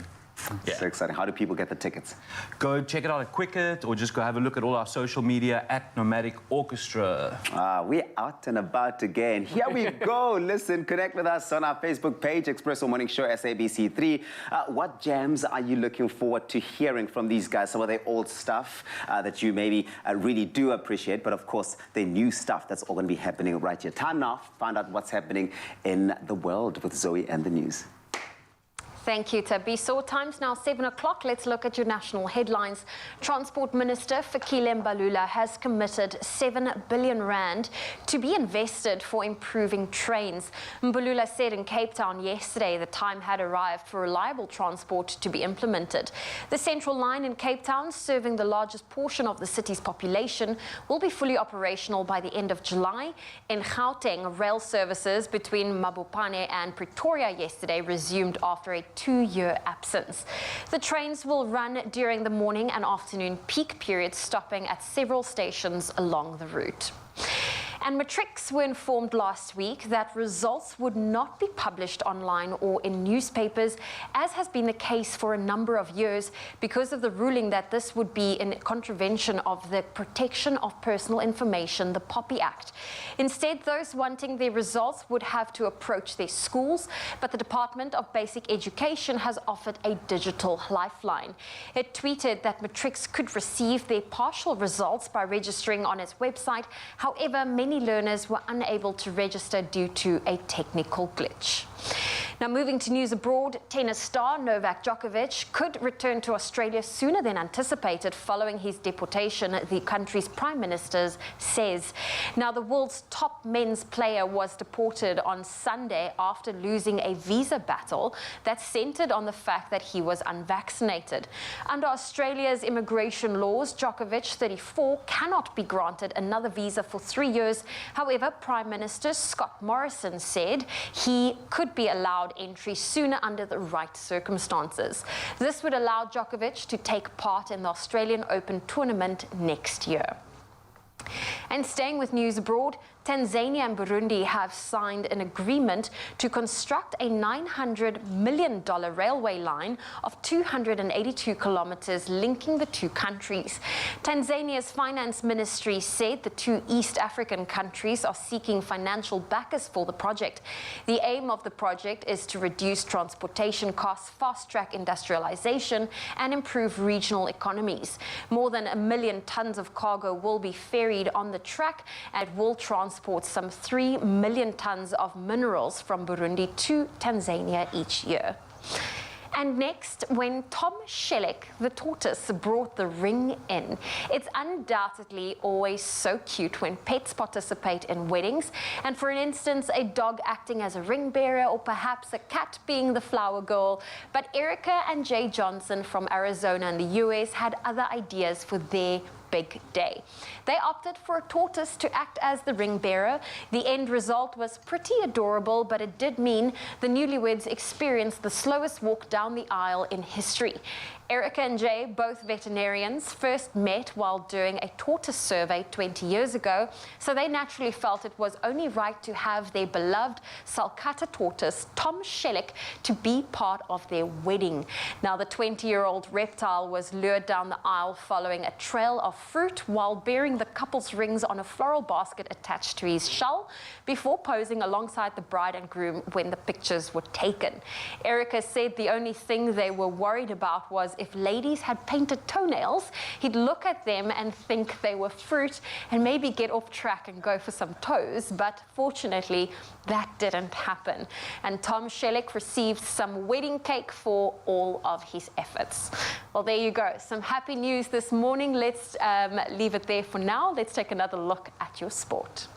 Yeah. So exciting. How do people get the tickets? Go check it out at Quicket or just go have a look at all our social media at Nomadic Orchestra. We're out and about again. Here we go. Listen, connect with us on our Facebook page, Expresso Morning Show, SABC3. What jams are you looking forward to hearing from these guys? Some of their old stuff that you maybe really do appreciate, but of course, the new stuff that's all going to be happening right here. Time now, find out what's happening in the world with Zoe and the news. Thank you, Tabiso. Time's now 7 o'clock. Let's look at your national headlines. Transport Minister Fikile Mbalula has committed 7 billion rand to be invested for improving trains. Mbalula said in Cape Town yesterday the time had arrived for reliable transport to be implemented. The Central Line in Cape Town, serving the largest portion of the city's population, will be fully operational by the end of July. In Gauteng, rail services between Mabopane and Pretoria yesterday resumed after a 2-year absence. The trains will run during the morning and afternoon peak periods, stopping at several stations along the route. And matrics were informed last week that results would not be published online or in newspapers, as has been the case for a number of years, because of the ruling that this would be in contravention of the Protection of Personal Information, the POPI Act. Instead, those wanting their results would have to approach their schools, but the Department of Basic Education has offered a digital lifeline. It tweeted that matrics could receive their partial results by registering on its website. However, many learners were unable to register due to a technical glitch. Now, moving to news abroad, tennis star Novak Djokovic could return to Australia sooner than anticipated following his deportation, the country's Prime Minister says. Now, the world's top men's player was deported on Sunday after losing a visa battle that centered on the fact that he was unvaccinated. Under Australia's immigration laws, Djokovic, 34, cannot be granted another visa for 3 years. However, Prime Minister Scott Morrison said he could be allowed entry sooner under the right circumstances. This would allow Djokovic to take part in the Australian Open tournament next year. And staying with news abroad, Tanzania and Burundi have signed an agreement to construct a $900 million railway line of 282 kilometers linking the two countries. Tanzania's finance ministry said the two East African countries are seeking financial backers for the project. The aim of the project is to reduce transportation costs, fast-track industrialization, and improve regional economies. More than 1 million tons of cargo will be ferried on the track and will transport some 3 million tons of minerals from Burundi to Tanzania each year. And next, when Tom Shellick, the tortoise, brought the ring in. It's undoubtedly always so cute when pets participate in weddings. And for instance, a dog acting as a ring bearer, or perhaps a cat being the flower girl. But Erica and Jay Johnson from Arizona and the US had other ideas for their big day. They opted for a tortoise to act as the ring bearer. The end result was pretty adorable, but it did mean the newlyweds experienced the slowest walk down the aisle in history. Erica and Jay, both veterinarians, first met while doing a tortoise survey 20 years ago, so they naturally felt it was only right to have their beloved Sulcata tortoise, Tom Shellick, to be part of their wedding. Now, the 20-year-old reptile was lured down the aisle following a trail of fruit while bearing the couple's rings on a floral basket attached to his shell before posing alongside the bride and groom when the pictures were taken. Erica said the only thing they were worried about was if ladies had painted toenails, he'd look at them and think they were fruit and maybe get off track and go for some toes. But fortunately, that didn't happen. And Tom Shellick received some wedding cake for all of his efforts. Well, there you go. Some happy news this morning. Let's leave it there for now. Let's take another look at your sport.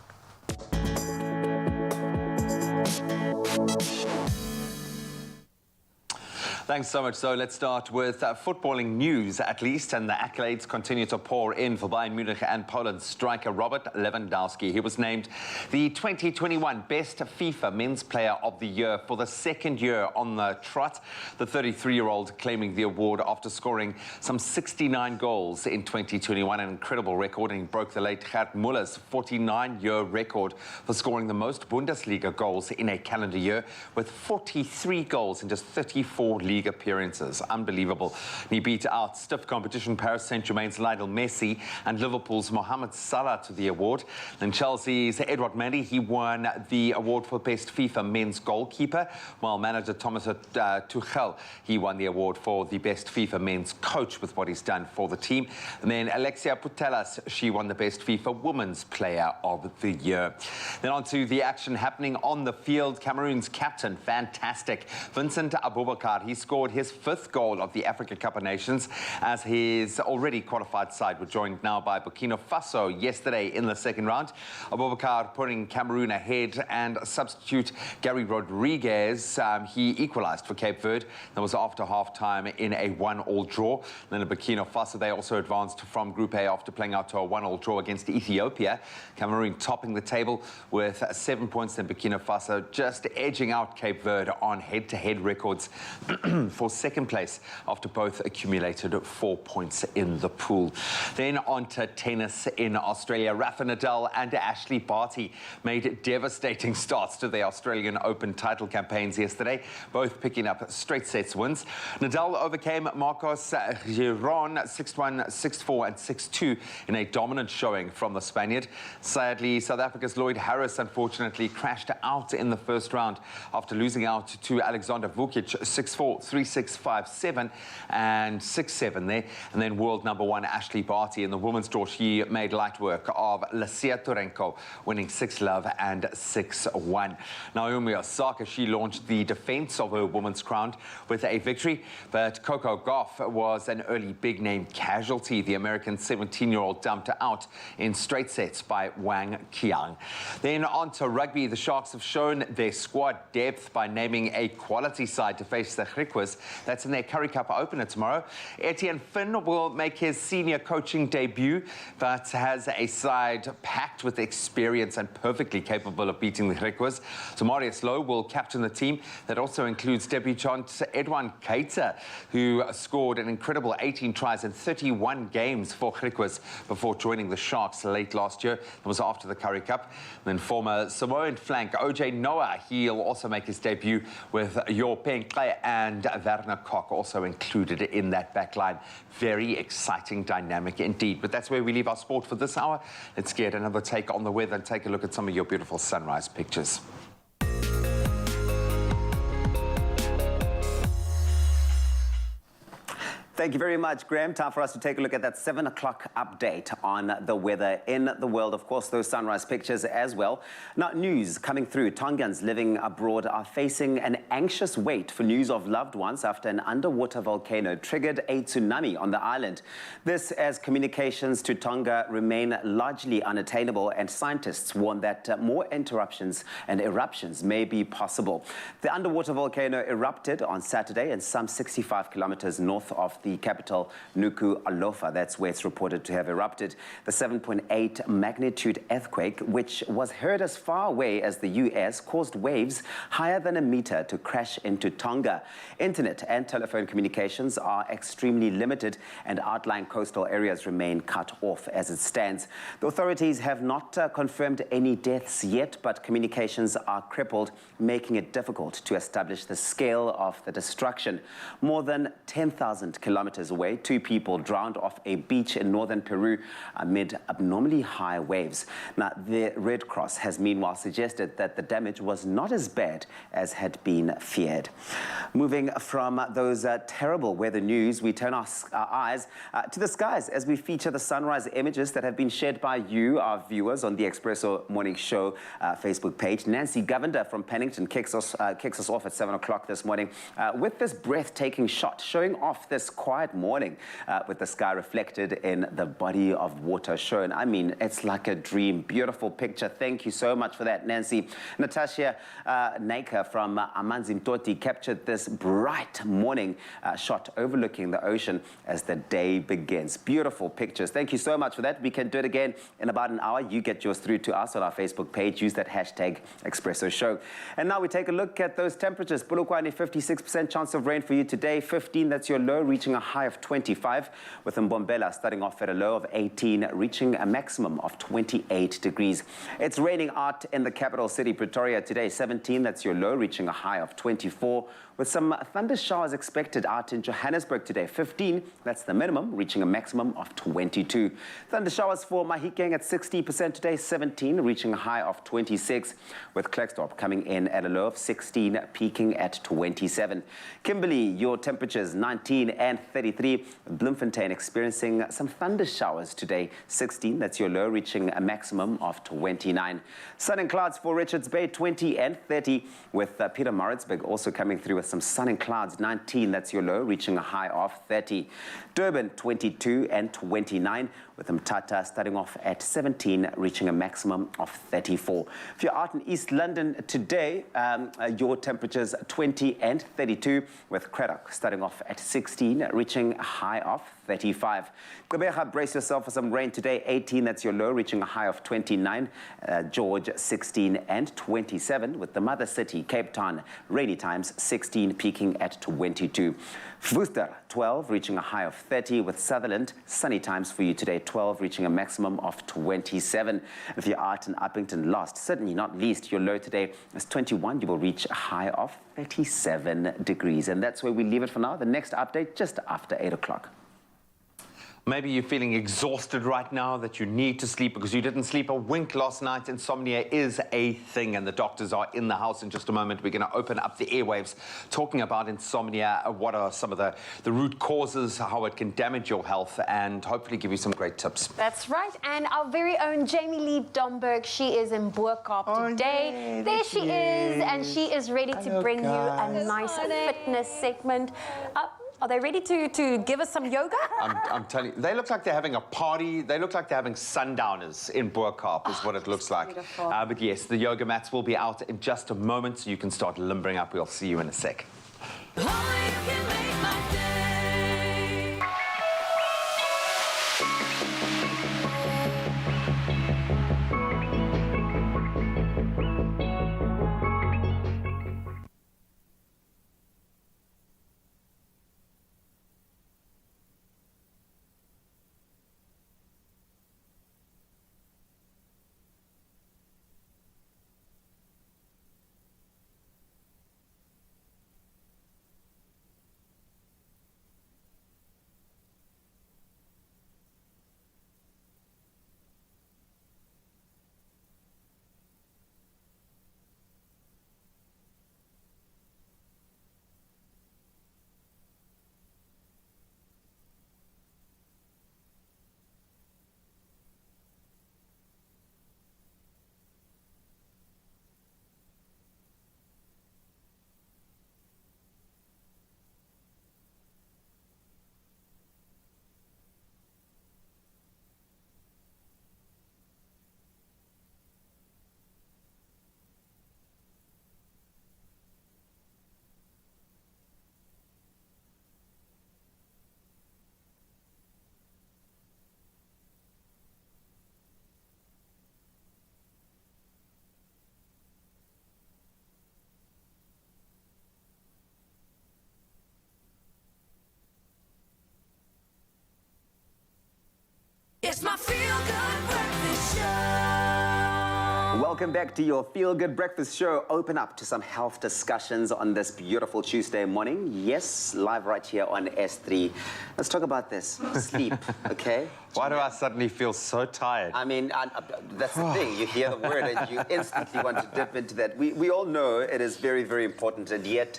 Thanks so much. So let's start with footballing news, at least, and the accolades continue to pour in for Bayern Munich and Poland striker Robert Lewandowski. He was named the 2021 Best FIFA Men's Player of the Year for the second year on the trot. The 33-year-old claiming the award after scoring some 69 goals in 2021, an incredible record, and he broke the late Gerd Muller's 49-year record for scoring the most Bundesliga goals in a calendar year, with 43 goals in just 34 league league appearances. Unbelievable. He beat out stiff competition Paris Saint-Germain's Lionel Messi and Liverpool's Mohamed Salah to the award. Then Chelsea's Edouard Mendy, he won the award for Best FIFA Men's Goalkeeper, while manager Thomas Tuchel, he won the award for the Best FIFA Men's Coach with what he's done for the team. And then Alexia Putellas, she won the Best FIFA Women's Player of the Year. Then on to the action happening on the field. Cameroon's captain, fantastic, Vincent Abubakar, he scored his 5th goal of the Africa Cup of Nations as his already qualified side were joined now by Burkina Faso yesterday in the second round. Abubakar putting Cameroon ahead, and substitute Gary Rodriguez, he equalized for Cape Verde. That was after half-time in a 1-1 draw. Then in Burkina Faso, they also advanced from Group A after playing out to a 1-1 draw against Ethiopia. Cameroon topping the table with 7 points, then Burkina Faso just edging out Cape Verde on head-to-head records for second place after both accumulated 4 points in the pool. Then on to tennis in Australia. Rafa Nadal and Ashley Barty made devastating starts to the Australian Open title campaigns yesterday, both picking up straight sets wins. Nadal overcame Marcos Giron 6-1, 6-4 and 6-2 in a dominant showing from the Spaniard. Sadly, South Africa's Lloyd Harris unfortunately crashed out in the first round after losing out to Alexander Vukic 6-4, 3-6, 5-7 and 6-7 there. And then world number 1 Ashley Barty in the women's draw, she made light work of Lasia Turenko, winning 6-love and 6-1. Naomi Osaka, she launched the defense of her women's crown with a victory, but Coco Gauff was an early big-name casualty. The American 17-year-old dumped her out in straight sets by Wang Qiang. Then on to rugby. The Sharks have shown their squad depth by naming a quality side to face the Griquas. That's in their Currie Cup opener tomorrow. Etienne Finn will make his senior coaching debut, but has a side packed with experience and perfectly capable of beating the Griquas. So Marius Lowe will captain the team. That also includes debutant Edwin Keita, who scored an incredible 18 tries in 31 games for Griquas before joining the Sharks late last year. That was after the Currie Cup. And then former Samoan flank OJ Noah, he'll also make his debut with Jo Penkle and Werner Kok also included in that back line. Very exciting dynamic indeed. But that's where we leave our sport for this hour. Let's get another take on the weather and take a look at some of your beautiful sunrise pictures. Thank you very much, Graham. Time for us to take a look at that 7 o'clock update on the weather in the world. Of course, those sunrise pictures as well. Now, news coming through. Tongans living abroad are facing an anxious wait for news of loved ones after an underwater volcano triggered a tsunami on the island. This as communications to Tonga remain largely unattainable, and scientists warn that more interruptions and eruptions may be possible. The underwater volcano erupted on Saturday and some 65 kilometers north of the capital, Nuku'alofa. That's where it's reported to have erupted. The 7.8 magnitude earthquake, which was heard as far away as the US, caused waves higher than a meter to crash into Tonga. Internet and telephone communications are extremely limited, and outlying coastal areas remain cut off as it stands. The authorities have not confirmed any deaths yet, but communications are crippled, making it difficult to establish the scale of the destruction. More than 10,000 kilometers away, 2 people drowned off a beach in northern Peru amid abnormally high waves. Now, the Red Cross has meanwhile suggested that the damage was not as bad as had been feared. Moving from those terrible weather news, we turn our eyes to the skies as we feature the sunrise images that have been shared by you, our viewers, on the Expresso Morning Show Facebook page. Nancy Govender from Pennington kicks us off at 7 o'clock this morning with this breathtaking shot showing off this quiet morning with the sky reflected in the body of water shown. I mean, it's like a dream. Beautiful picture. Thank you so much for that, Nancy. Natasha Naker from Amanzimtoti captured this bright morning shot overlooking the ocean as the day begins. Beautiful pictures. Thank you so much for that. We can do it again in about an hour. You get yours through to us on our Facebook page. Use that hashtag Expresso Show. And now we take a look at those temperatures. Polokwane, 56% chance of rain for you today. 15, that's your low, reaching a high of 25, with Mbombela starting off at a low of 18, reaching a maximum of 28 degrees. It's raining out in the capital city, Pretoria, today, 17. That's your low, reaching a high of 24, with some thunder showers expected out in Johannesburg today, 15. That's the minimum, reaching a maximum of 22. Thunder showers for Mahikeng at 60% today, 17, reaching a high of 26, with Klerksdorp coming in at a low of 16, peaking at 27. Kimberley, your temperatures 19 and 33. Bloemfontein experiencing some thunder showers today, 16. That's your low, reaching a maximum of 29. Sun and clouds for Richards Bay, 20 and 30, with Pietermaritzburg also coming through with some sun and clouds, 19. That's your low, reaching a high of 30. Durban, 22 and 29, with Mthatha starting off at 17, reaching a maximum of 34. If you're out in East London today, your temperatures 20 and 32, with Craddock starting off at 16, reaching a high of 35. Gqeberha, brace yourself for some rain today, 18. That's your low, reaching a high of 29. George, 16 and 27, with the mother city, Cape Town, rainy times, 16, peaking at 22. Worcester, 12, reaching a high of 30, with Sutherland, sunny times for you today, 12, reaching a maximum of 27. If you're out in Uppington, last, certainly not least, your low today is 21. You will reach a high of 37 degrees. And that's where we leave it for now. The next update just after 8 o'clock. Maybe you're feeling exhausted right now, that you need to sleep because you didn't sleep a wink last night. Insomnia is a thing, and the doctors are in the house in just a moment. We're going to open up the airwaves talking about insomnia, what are some of the root causes, how it can damage your health, and hopefully give you some great tips. That's right, and our very own Jamie Lee Domberg, she is in BoKaap today. There she is, and she is ready to bring you a nice fitness segment. Are they ready to give us some yoga? I'm telling you, they look like they're having a party. They look like they're having sundowners in BoKaap, is what it looks like. But yes, the yoga mats will be out in just a moment, so you can start limbering up. We'll see you in a sec. It's my feel-good breakfast show. Welcome back to your Feel Good Breakfast Show. Open up to some health discussions on this beautiful Tuesday morning. Yes, live right here on S3. Let's talk about this. Sleep, okay? Why do I suddenly feel so tired? I mean, that's the thing. You hear the word and you instantly want to dip into that. We all know it is very, very important, and yet,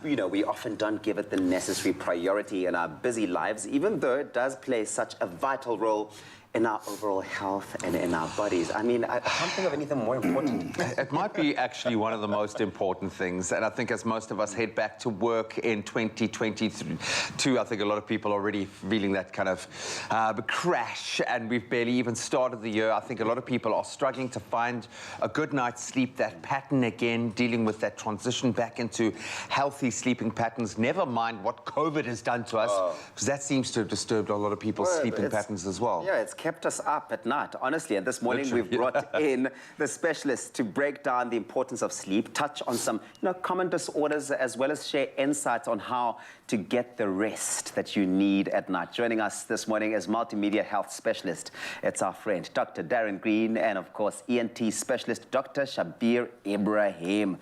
you know, we often don't give it the necessary priority in our busy lives, even though it does play such a vital role in our overall health and in our bodies. I mean, I can't think of anything more important. It might be actually one of the most important things, and I think as most of us head back to work in 2022, I think a lot of people are already feeling that kind of crash, and we've barely even started the year. I think a lot of people are struggling to find a good night's sleep, that pattern again, dealing with that transition back into healthy sleeping patterns, never mind what COVID has done to us, because that seems to have disturbed a lot of people's sleeping patterns as well. Yeah, it's kept us up at night, honestly. And this morning we've brought in the specialist to break down the importance of sleep, touch on some common disorders, as well as share insights on how to get the rest that you need at night. Joining us this morning is multimedia health specialist. It's our friend, Dr. Darren Green, and of course, ENT specialist, Dr. Shabeer Ebrahim.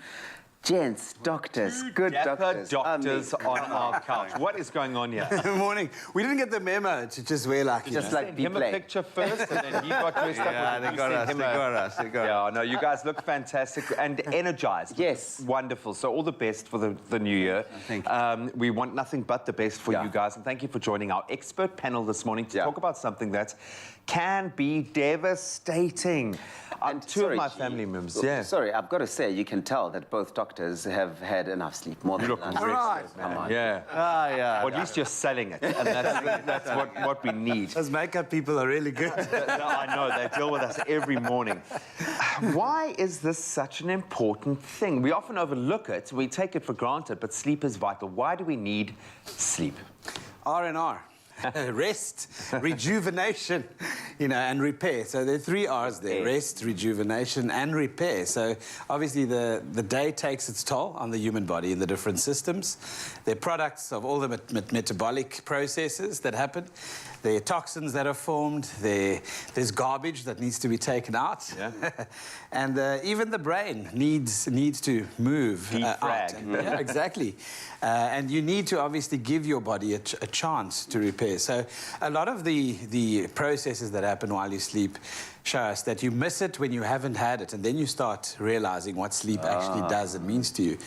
Gents, doctors, good doctors. Doctors on our couch. What is going on here? Good morning. We didn't get the memo to just wear like just like him a picture first, and then he got dressed up. Yeah, they got us. Yeah, no, you guys look fantastic and energized. Yes. Wonderful. So all the best for the new year. Thank you. We want nothing but the best for you guys, and thank you for joining our expert panel this morning to talk about something that can be devastating. Two of my family members. Sorry, I've got to say, you can tell that both doctors have had enough sleep. More than enough. Man. Yeah. Well, at least you're selling it, and that's what we need. Those makeup people are really good. I know, they deal with us every morning. Why is this such an important thing? We often overlook it, we take it for granted, but sleep is vital. Why do we need sleep? R&R. Rest, rejuvenation, and repair. So there are 3 R's there: rest, rejuvenation, and repair. So obviously the day takes its toll on the human body in the different systems. They're products of all the metabolic processes that happen. There are toxins that are formed. There's garbage that needs to be taken out. Yeah. And even the brain needs to move out. Yeah, exactly. And you need to obviously give your body a chance to repair. So a lot of the processes that happen while you sleep show us that you miss it when you haven't had it, and then you start realizing what sleep actually does and means to you.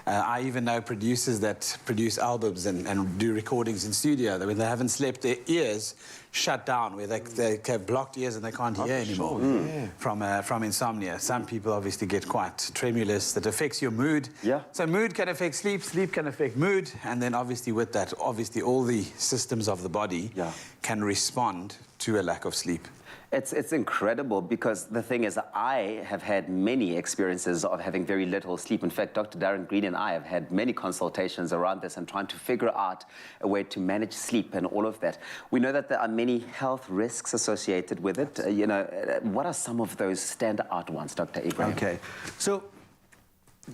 I even know producers that produce albums and do recordings in studio that when they haven't slept, their ears shut down, where they have blocked ears and they can't hear anymore from insomnia. Some people obviously get quite tremulous. That affects your mood. Yeah. So mood can affect sleep, sleep can affect mood, and then obviously with that, obviously all the systems of the body can respond to a lack of sleep. It's incredible, because the thing is, I have had many experiences of having very little sleep. In fact, Dr. Darren Green and I have had many consultations around this and trying to figure out a way to manage sleep and all of that. We know that there are many health risks associated with it. What are some of those standout ones, Dr. Ebrahim? Okay, so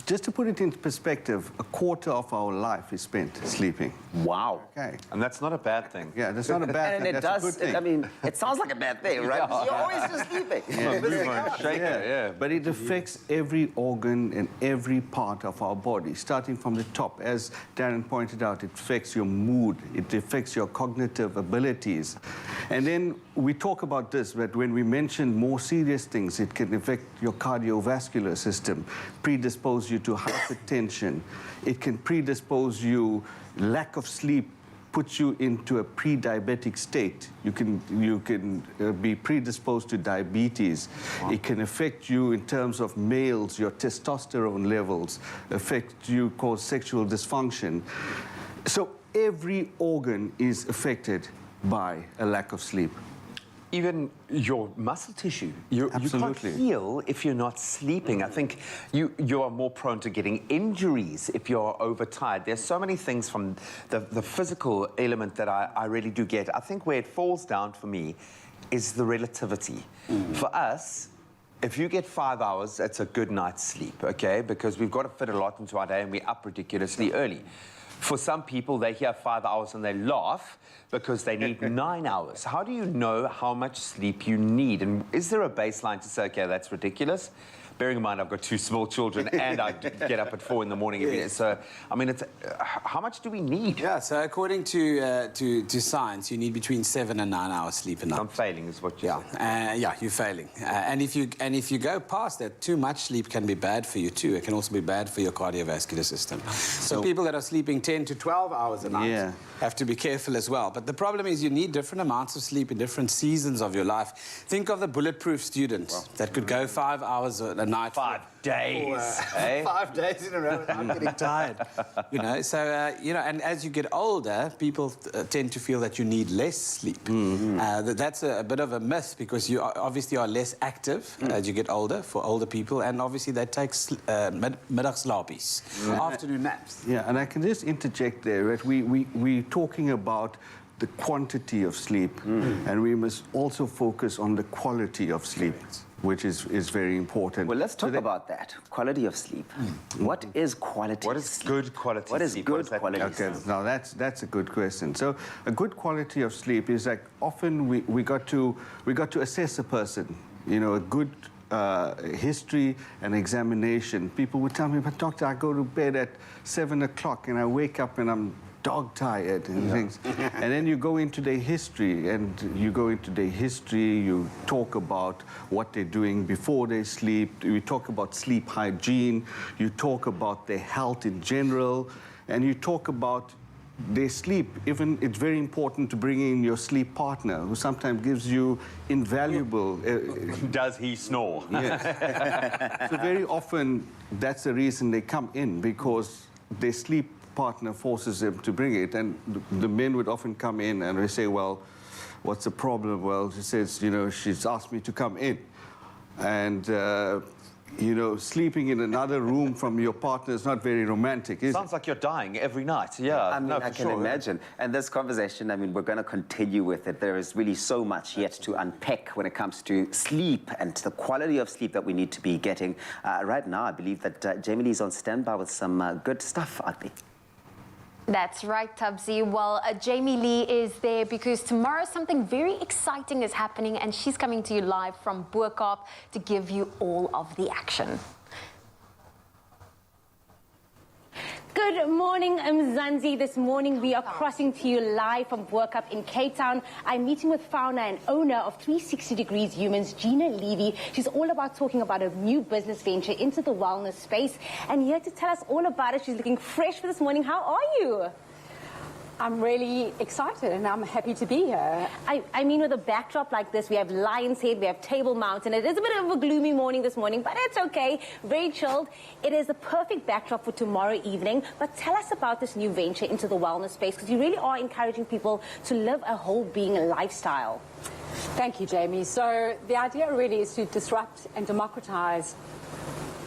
just to put it into perspective, a quarter of our life is spent sleeping. Wow. Okay. And that's not a bad thing. Yeah, that's not a bad thing. And that's a good thing. I mean, it sounds like a bad thing, right? You're always just sleeping. But it affects every organ and every part of our body, starting from the top. As Darren pointed out, it affects your mood, it affects your cognitive abilities. And then we talk about this, but when we mention more serious things, it can affect your cardiovascular system, predispose you to hypertension. It can predispose you, lack of sleep puts you into a pre-diabetic state. You can be predisposed to diabetes. Wow. It can affect you in terms of males, your testosterone levels, affect you, cause sexual dysfunction. So every organ is affected by a lack of sleep. Even your muscle tissue. You can't heal if you're not sleeping. I think you are more prone to getting injuries if you're overtired. There's so many things from the physical element that I really do get. I think where it falls down for me is the relativity. For us, if you get 5 hours, it's a good night's sleep, okay? Because we've got to fit a lot into our day and we're up ridiculously early. For some people, they hear 5 hours and they laugh because they need 9 hours. How do you know how much sleep you need? And is there a baseline to say, okay, that's ridiculous? Bearing in mind, I've got 2 small children and I get up at 4 in the morning every day. So, I mean, how much do we need? Yeah, so according to science, you need between 7 and 9 hours sleep a night. I'm failing is what you're saying. Yeah, you're failing. And if you go past that, too much sleep can be bad for you too. It can also be bad for your cardiovascular system. So people that are sleeping 10 to 12 hours a night have to be careful as well. But the problem is you need different amounts of sleep in different seasons of your life. Think of the bulletproof student that could go 5 hours a night. 5 days. 5 days in a row. I'm getting tired. So, and as you get older, people tend to feel that you need less sleep. That's a bit of a myth, because you obviously are less active as you get older, for older people, and obviously they take middagslapies, afternoon naps. Yeah, and I can just interject there, right? We're talking about the quantity of sleep, and we must also focus on the quality of sleep, which is very important. Well, let's talk about that, quality of sleep. What is quality What is good quality sleep? What is good quality Okay, sleep? now that's a good question. So a good quality of sleep is like often we got to assess a person. You know, a good history and examination. People would tell me, but doctor, I go to bed at 7 o'clock and I wake up and I'm dog tired and things. And then you go into their history you talk about what they're doing before they sleep, you talk about sleep hygiene, you talk about their health in general, and you talk about their sleep. Even it's very important to bring in your sleep partner, who sometimes gives you invaluable... Does he snore? Yes. So very often that's the reason they come in, because their sleep partner forces them to bring it. And the men would often come in and they say, well, what's the problem? Well, she says, you know, she's asked me to come in. And, you know, sleeping in another room from your partner is not very romantic, is Sounds like you're dying every night. Yeah, I mean, I can imagine. And this conversation, I mean, we're going to continue with it. There is really so much yet to unpack when it comes to sleep and the quality of sleep that we need to be getting. Right now, I believe that Jamie Lee's on standby with some good stuff out there. That's right, Tubbsy. Well, Jamie Lee is there because tomorrow something very exciting is happening, and she's coming to you live from BoKaap to give you all of the action. Good morning, Mzansi. This morning we are crossing to you live from BoKaap in Cape Town. I'm meeting with founder and owner of 360 Degrees Humans, Gina Levy. She's all about talking about a new business venture into the wellness space. And here to tell us all about it, she's looking fresh for this morning. How are you? I'm really excited and I'm happy to be here. I mean, with a backdrop like this, we have Lion's Head, we have Table Mountain. It is a bit of a gloomy morning this morning, but it's okay. Very chilled. It is the perfect backdrop for tomorrow evening. But tell us about this new venture into the wellness space, because you really are encouraging people to live a whole being lifestyle. Thank you, Jamie. So the idea really is to disrupt and democratize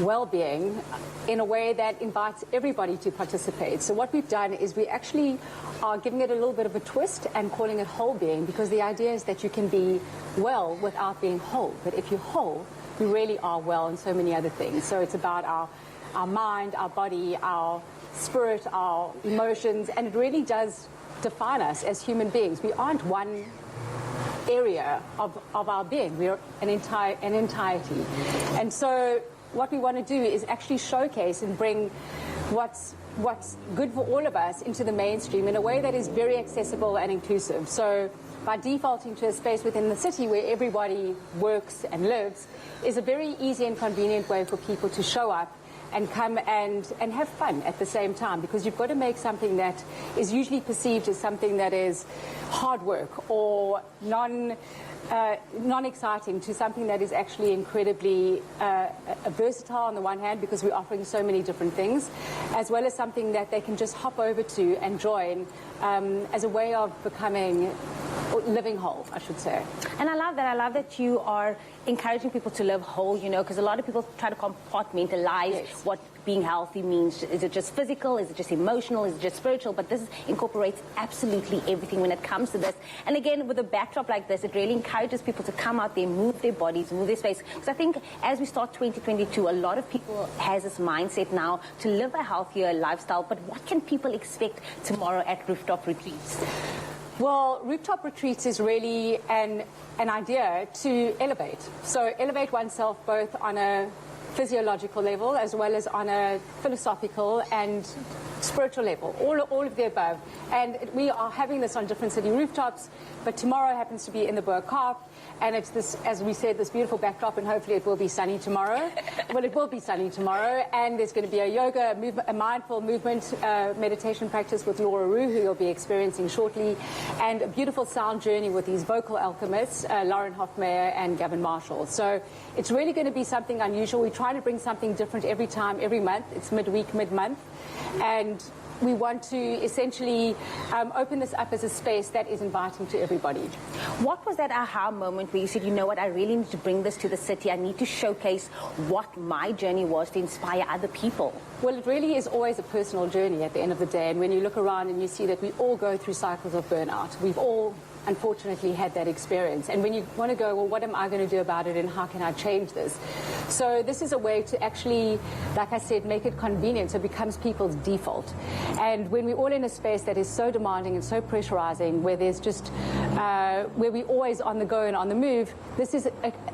well-being in a way that invites everybody to participate. So what we've done is we actually are giving it a little bit of a twist and calling it whole being, because the idea is that you can be well without being whole. But if you're whole, you really are well in so many other things. So it's about our mind, our body, our spirit, our emotions, and it really does define us as human beings. We aren't one area of our being. We're an entirety. And so what we want to do is actually showcase and bring what's good for all of us into the mainstream in a way that is very accessible and inclusive. So by defaulting to a space within the city where everybody works and lives is a very easy and convenient way for people to show up and come and have fun at the same time, because you've got to make something that is usually perceived as something that is hard work or non-exciting to something that is actually incredibly versatile on the one hand, because we're offering so many different things, as well as something that they can just hop over to and join as a way of living whole, I should say. And I love that. I love that you are encouraging people to live whole, you know, because a lot of people try to compartmentalize what being healthy means. Is it just physical? Is it just emotional? Is it just spiritual? But this incorporates absolutely everything when it comes to this. And again, with a backdrop like this, it really encourages people to come out there, move their bodies, move their space. Because I think as we start 2022, a lot of people has this mindset now to live a healthier lifestyle. But what can people expect tomorrow at Rooftop Retreats? Well, Rooftop Retreats is really an idea to elevate. So elevate oneself both on a physiological level as well as on a philosophical and spiritual level, all of the above. And we are having this on different city rooftops, but tomorrow happens to be in the BoKaap, and it's this, as we said, this beautiful backdrop, and hopefully it will be sunny tomorrow. Well, it will be sunny tomorrow, and there's going to be a yoga, a mindful movement meditation practice with Laura Roo, who you'll be experiencing shortly, and a beautiful sound journey with these vocal alchemists, Lauren Hofmeyer and Gavin Marshall. So it's really going to be something unusual. We try to bring something different every time, every month. It's midweek, mid-month. And we want to essentially open this up as a space that is inviting to everybody. What was that aha moment where you said, you know what, I really need to bring this to the city. I need to showcase what my journey was to inspire other people? Well, it really is always a personal journey at the end of the day. And when you look around and you see that we all go through cycles of burnout, we've all unfortunately had that experience. And when you want to go, well, what am I going to do about it and how can I change this? So this is a way to actually, like I said, make it convenient so it becomes people's default. And when we're all in a space that is so demanding and so pressurizing, where there's just, where we're always on the go and on the move, this is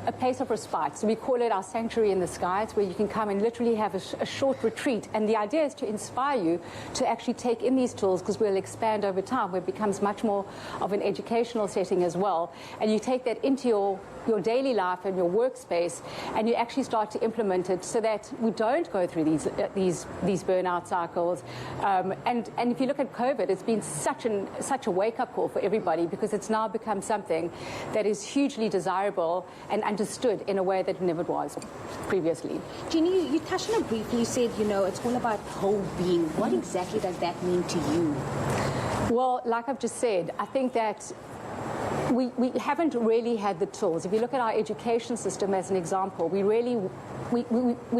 a place of respite. So we call it our sanctuary in the sky. It's where you can come and literally have a short retreat. And the idea is to inspire you to actually take in these tools, because we'll expand over time, where it becomes much more of an educational setting as well. And you take that into your daily life and your workspace, and you actually start to implement it so that we don't go through these burnout cycles. And if you look at COVID, it's been such a wake-up call for everybody, because it's now become something that is hugely desirable and understood in a way that it never was previously. Jeannie, you touched on it briefly. You said, you know, it's all about whole being. What exactly does that mean to you? Well, like I've just said, I think that we haven't really had the tools. If you look at our education system as an example, we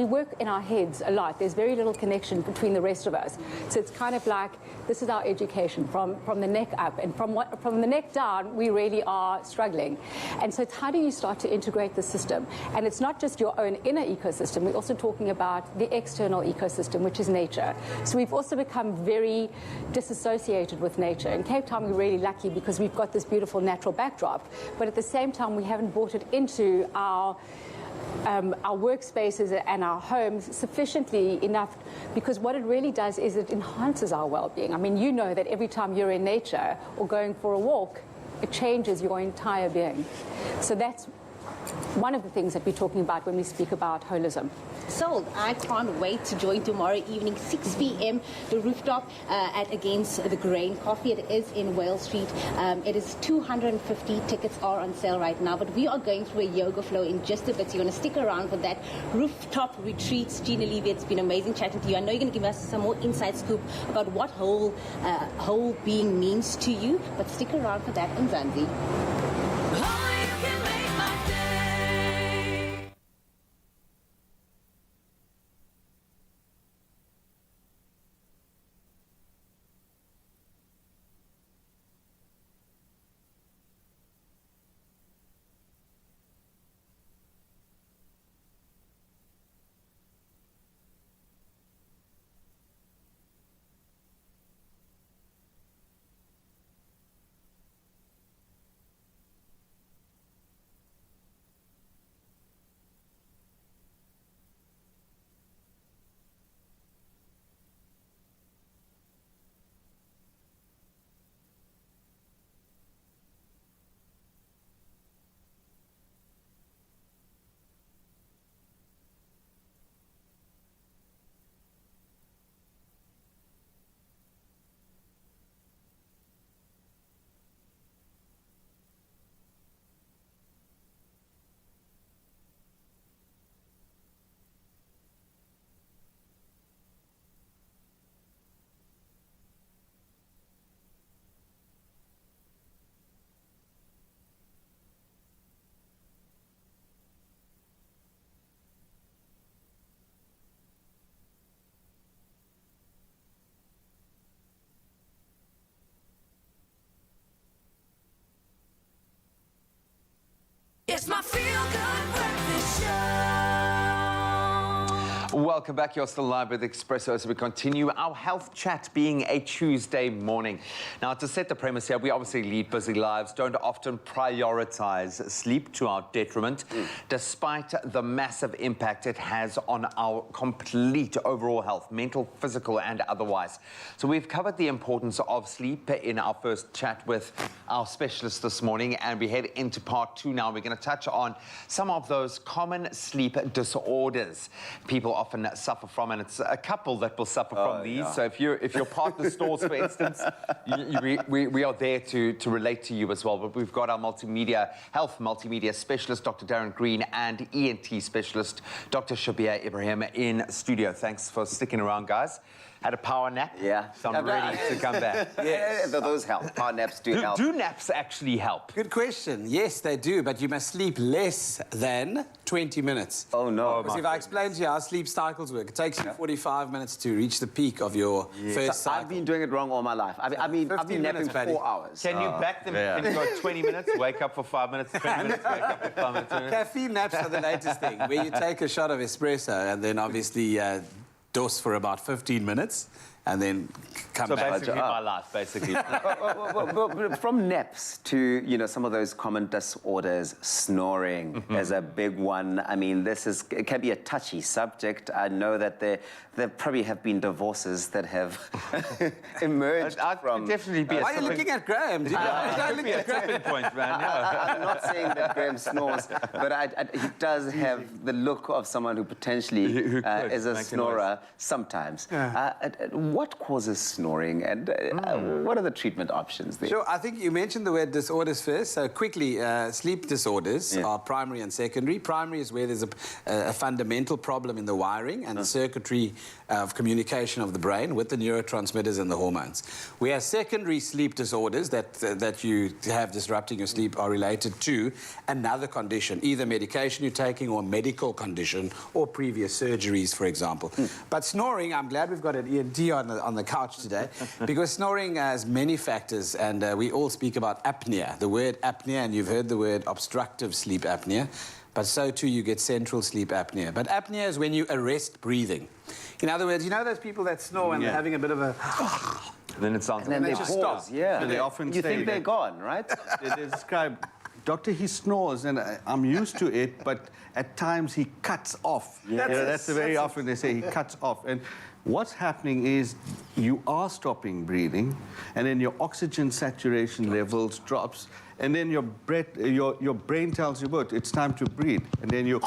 work in our heads a lot. There's very little connection between the rest of us. So it's kind of like, this is our education from the neck up, and from the neck down, we really are struggling. And so it's how do you start to integrate the system? And it's not just your own inner ecosystem. We're also talking about the external ecosystem, which is nature. So we've also become very disassociated with nature. In Cape Town, we're really lucky because we've got this beautiful natural backdrop, but at the same time, we haven't brought it into our workspaces and our homes sufficiently enough, because what it really does is it enhances our well-being. I mean, you know that every time you're in nature or going for a walk, it changes your entire being. So that's one of the things that we're talking about when we speak about holism. Sold. I can't wait to join tomorrow evening, 6 p.m., the rooftop at Against the Grain Coffee. It is in Wales Street. It is 250. Tickets are on sale right now, but we are going through a yoga flow in just a bit. So you want to stick around for that. Rooftop retreats. Gina Levy, it's been amazing chatting to you. I know you're going to give us some more inside scoop about what whole being means to you, but stick around for that in Zanzi. It's my feel-good breakfast show. Welcome back. You're still live with Expresso as we continue our health chat, being a Tuesday morning. Now, to set the premise here, we obviously lead busy lives, don't often prioritize sleep to our detriment, despite the massive impact it has on our complete overall health, mental, physical, and otherwise. So we've covered the importance of sleep in our first chat with our specialist this morning, and we head into part two now. We're going to touch on some of those common sleep disorders people often suffer from, and it's a couple that will suffer from these. Yeah. So if your partner snores, for instance, we are there to relate to you as well. But we've got our health multimedia specialist, Dr. Darren Green, and ENT specialist, Dr. Shabeer Ebrahim, in studio. Thanks for sticking around, guys. Had a power nap? Yeah. So I'm ready to come back. Yes. Those help. Power naps do help. Do naps actually help? Good question. Yes, they do, but you must sleep less than 20 minutes. Oh, no. Because if I explain to you how sleep cycles work, it takes you 45 minutes to reach the peak of your first So cycle. I've been doing it wrong all my life. I've been 15 napping minutes, buddy. 4 hours. Can you back them? Can you go 20 minutes, wake up for 5 minutes, 20 minutes, wake up for 5 minutes? Caffeine naps are the latest thing, where you take a shot of espresso and then obviously dose for about 15 minutes and then come back. So basically my life, basically. From naps to, you know, some of those common disorders, snoring is a big one. I mean, it can be a touchy subject. I know that there probably have been divorces that have emerged from... definitely be Why are you looking at Graham? Could be a tipping point, man. I'm not saying that Graham snores, but he does have the look of someone who potentially is a snorer sometimes. What causes snoring, and what are the treatment options there? Sure, I think you mentioned the word disorders first. So quickly, sleep disorders are primary and secondary. Primary is where there's a fundamental problem in the wiring and the circuitry of communication of the brain with the neurotransmitters and the hormones. Whereas secondary sleep disorders that you have disrupting your sleep are related to another condition, either medication you're taking or medical condition or previous surgeries, for example. But snoring, I'm glad we've got an ENT on the couch today, because snoring has many factors, and we all speak about apnea, the word apnea, and you've heard the word obstructive sleep apnea, but so too you get central sleep apnea. But apnea is when you arrest breathing. In other words, you know those people that snore and they're having a bit of a... Then it sounds... And then they just pause, stop. yeah. So they often you say think they're that- gone, right? They describe, Doctor, he snores, and I'm used to it, but at times he cuts off. Yeah. That's very often they say he cuts off. And what's happening is you are stopping breathing, and then your oxygen saturation levels drops, and then your brain tells you, "But it's time to breathe," and then you.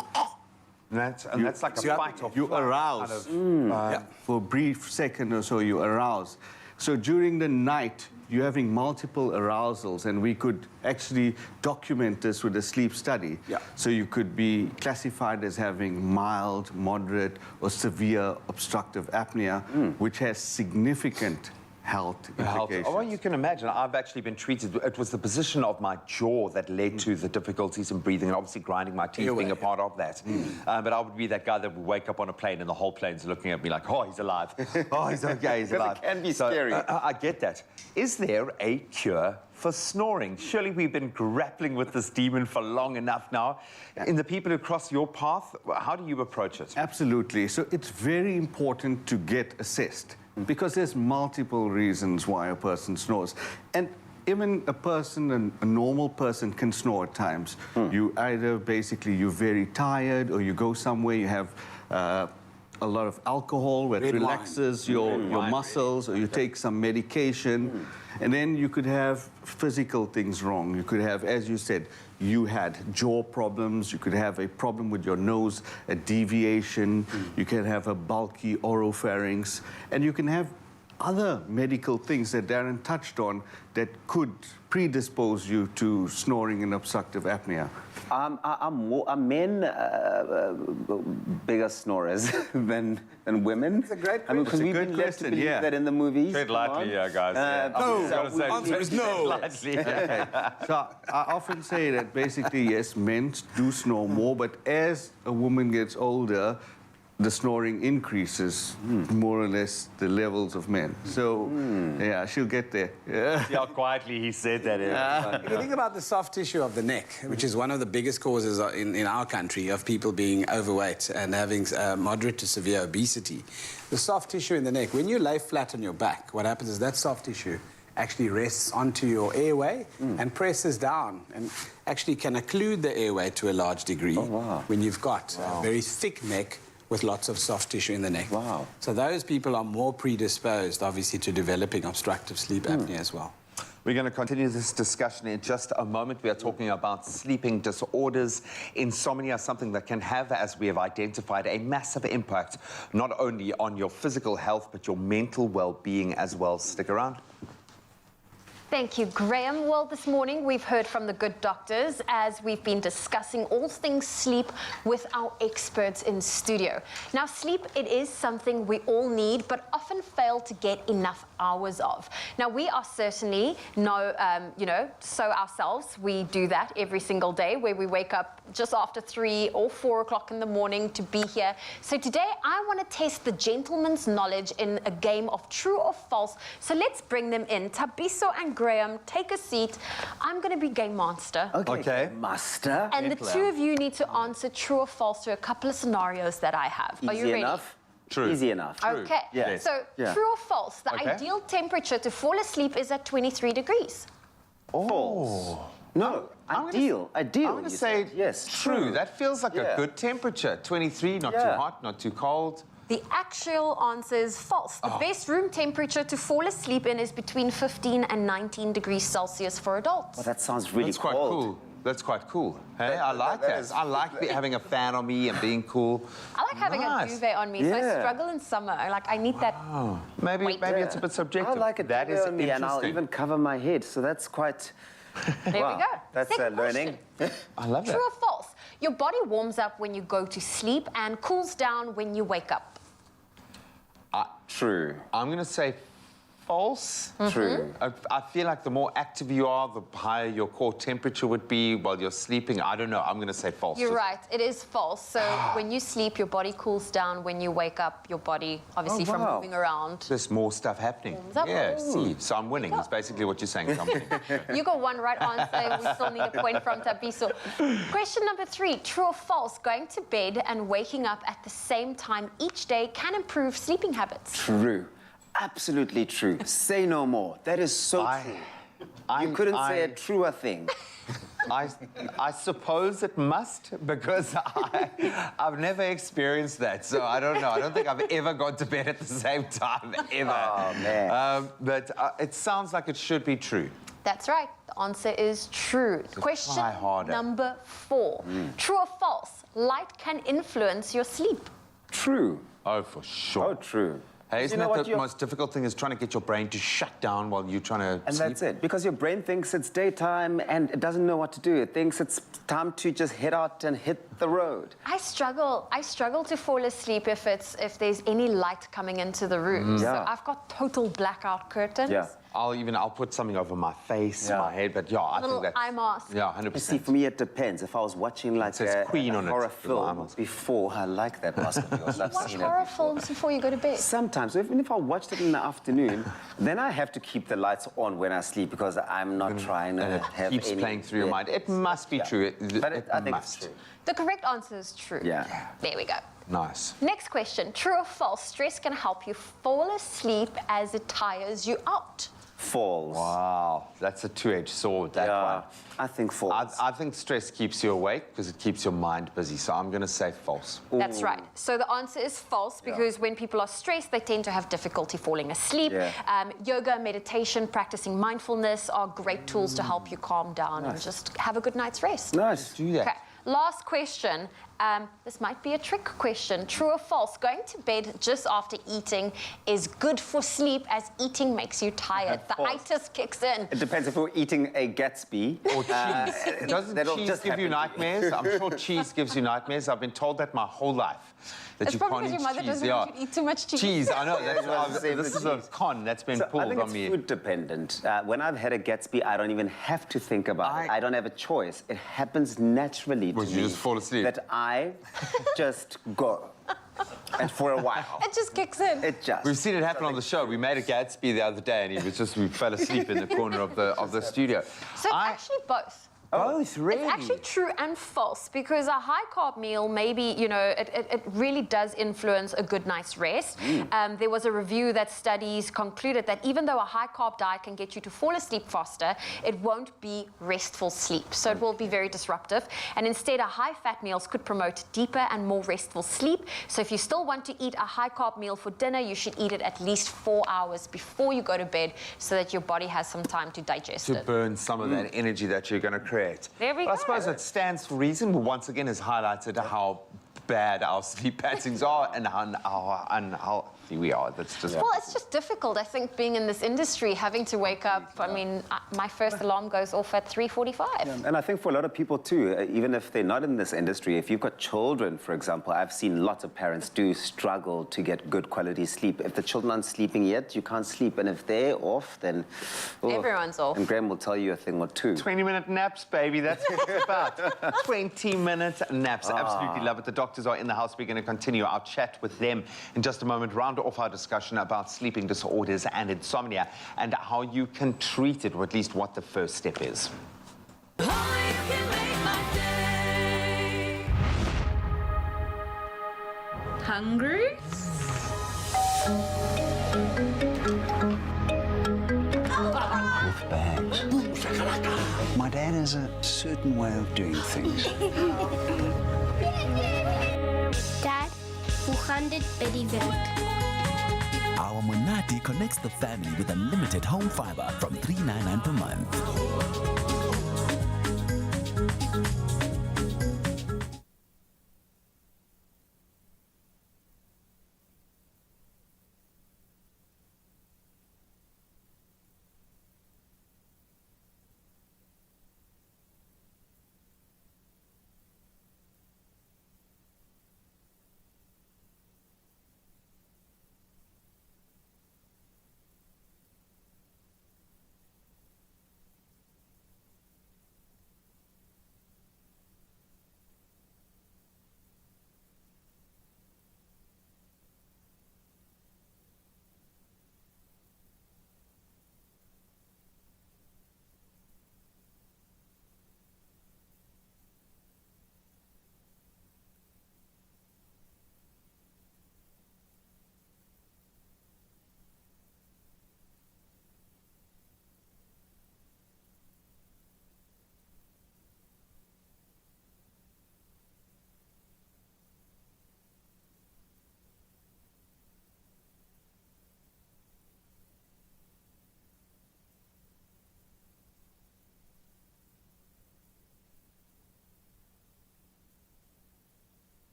That's like a fight or You flight arouse kind of, for a brief second or so. You arouse. So during the night, you're having multiple arousals, and we could actually document this with a sleep study. So you could be classified as having mild, moderate, or severe obstructive apnea, which has significant health implications. Oh, well, you can imagine. I've actually been treated. It was the position of my jaw that led to the difficulties in breathing, and obviously grinding my teeth being a part of that. But I would be that guy that would wake up on a plane and the whole plane's looking at me like, "Oh, he's alive. Oh, he's okay, he's alive." It can be scary. I get that. Is there a cure for snoring? Surely we've been grappling with this demon for long enough now. In the people who cross your path, how do you approach it? Absolutely. So it's very important to get assessed, because there's multiple reasons why a person snores. And even a normal person can snore at times. You either you're very tired, or you go somewhere, you have a lot of alcohol where it relaxes your muscles, or you take some medication. And then you could have physical things wrong. You could have, as you said, you had jaw problems, you could have a problem with your nose, a deviation, you can have a bulky oropharynx, and you can have other medical things that Darren touched on that could predispose you to snoring and obstructive apnea. Are men bigger snorers than women? It's a great question. I mean, because we've been led to believe that in the movies. Tread lightly, guys. No, the answer is no. Okay. So I often say that basically, yes, men do snore more, but as a woman gets older, the snoring increases more or less the levels of men. So, yeah, she'll get there. See how quietly he said that. If you think about the soft tissue of the neck, which is one of the biggest causes in our country of people being overweight and having moderate to severe obesity, the soft tissue in the neck, when you lay flat on your back, what happens is that soft tissue actually rests onto your airway and presses down and actually can occlude the airway to a large degree when you've got a very thick neck with lots of soft tissue in the neck. Wow. So those people are more predisposed, obviously, to developing obstructive sleep apnea as well. We're going to continue this discussion in just a moment. We are talking about sleeping disorders. Insomnia, something that can have, as we have identified, a massive impact, not only on your physical health, but your mental well-being as well. Stick around. Thank you, Graham. Well, this morning we've heard from the good doctors as we've been discussing all things sleep with our experts in studio. Now, sleep, it is something we all need, but often fail to get enough hours of. Now, we are certainly so ourselves. We do that every single day where we wake up just after 3 or 4 o'clock in the morning to be here. So today I want to test the gentleman's knowledge in a game of true or false. So let's bring them in. Tabiso and Graham, take a seat. I'm going to be game master. Okay. Master. And the two of you need to answer true or false to a couple of scenarios that I have. Are you ready? Enough? True. Easy enough. Okay. Yes. So, true or false? The ideal temperature to fall asleep is at 23 degrees. False. No, ideal. I'm going to say yes. True. That feels like a good temperature. 23, not too hot, not too cold. The actual answer is false. The best room temperature to fall asleep in is between 15 and 19 degrees Celsius for adults. Well, that sounds really That's quite cool. That's quite cool. Hey, I like that. I like having a fan on me and being cool. I like having a duvet on me, so I struggle in summer. Like, I need that. Maybe it's a bit subjective. I like a that duvet on me, and I'll interesting. even cover my head, so that's quite... There we go. That's learning. I love True or false? Your body warms up when you go to sleep and cools down when you wake up. True. I'm going to say false. True. I feel like the more active you are, the higher your core temperature would be while you're sleeping. I don't know. I'm going to say false. You're right. It is false. So when you sleep, your body cools down. When you wake up, your body, obviously from moving around. There's more stuff happening. Up. Yeah, see. So I'm winning. That's basically what you're saying. I'm winning. You got one right answer. We still need a point from Tabiso. Question number 3. True or false? Going to bed and waking up at the same time each day can improve sleeping habits. True. Absolutely true. Say no more. That is so true. You couldn't say a truer thing. I suppose it must, because I've never experienced that, so I don't know. I don't think I've ever gone to bed at the same time, ever. Oh, man. But it sounds like it should be true. That's right. The answer is true. Question number 4. True or false? Light can influence your sleep. True. Oh, for sure. Oh, true. Hey, isn't that the most difficult thing is trying to get your brain to shut down while you're trying to And sleep? that's it, because your brain thinks it's daytime and it doesn't know what to do. It thinks it's time to just head out and hit the road. I struggle to fall asleep if there's any light coming into the room. So I've got total blackout curtains. Yeah. I'll put something over my face, my head, but I think that's... eye mask. Yeah, 100%. See, for me, it depends. If I was watching like a horror film before, I like that mask of yours. I've Watch seen horror it before. films before you go to bed. Sometimes, even if I watched it in the afternoon, then I have to keep the lights on when I sleep because I'm not trying to have keeps any... playing through your mind. It must be true. But I think it's true. The correct answer is true. Yeah. There we go. Nice. Next question. True or false? Stress can help you fall asleep as it tires you out. False. Wow, that's a two-edged sword, that one. I think false. I think stress keeps you awake because it keeps your mind busy, so I'm going to say false. That's right. So the answer is false because when people are stressed, they tend to have difficulty falling asleep. Yoga, meditation, practicing mindfulness are great tools to help you calm down and just have a good night's rest. Nice. Do that. Okay. Last question. This might be a trick question. True or false? Going to bed just after eating is good for sleep as eating makes you tired. The itis kicks in. It depends if you're eating a Gatsby. Or cheese. Doesn't cheese give you nightmares? I'm sure cheese gives you nightmares. I've been told that my whole life. That It's you probably can't because your eat mother cheese. doesn't want you to eat too much cheese. Cheese, I know. This is a con that's been pulled I think on it's me. food dependent. When I've had a Gatsby, I don't even have to think about it. I don't have a choice. It happens naturally to me. You just fall asleep. That I just go. And for a while. It just kicks in. It just. We've seen it happen on the show. We made a Gatsby the other day, and we fell asleep in the corner of the studio. So it's actually both. Both, really? It's actually true and false because a high-carb meal, maybe, it really does influence a good night's rest. There was a review that studies concluded that even though a high-carb diet can get you to fall asleep faster, it won't be restful sleep. So it will be very disruptive. And instead, a high-fat meals could promote deeper and more restful sleep. So if you still want to eat a high-carb meal for dinner, you should eat it at least 4 hours before you go to bed so that your body has some time to digest it. To burn some of that energy that you're going to create. There we I go. suppose it stands to reason. Once again, has highlighted how bad our sleep patterns are and how unhealthy we are. That's just... Well, it's just difficult. I think being in this industry, having to wake up, I mean, my first alarm goes off at 3:45. And I think for a lot of people too, even if they're not in this industry, if you've got children, for example, I've seen lots of parents do struggle to get good quality sleep. If the children aren't sleeping yet, you can't sleep. And if they're off, then... Everyone's off. And Graham will tell you a thing or two. 20-minute naps, baby. That's what it's about. 20-minute naps. Absolutely love it. The doctors are in the house. We're going to continue our chat with them in just a moment. Round off our discussion about sleeping disorders and insomnia and how you can treat it, or at least what the first step is. Hungry? With bags. My dad has a certain way of doing things. Dad, hoe gaan dit by die werk? Our Monati connects the family with unlimited home fiber from $3.99 per month.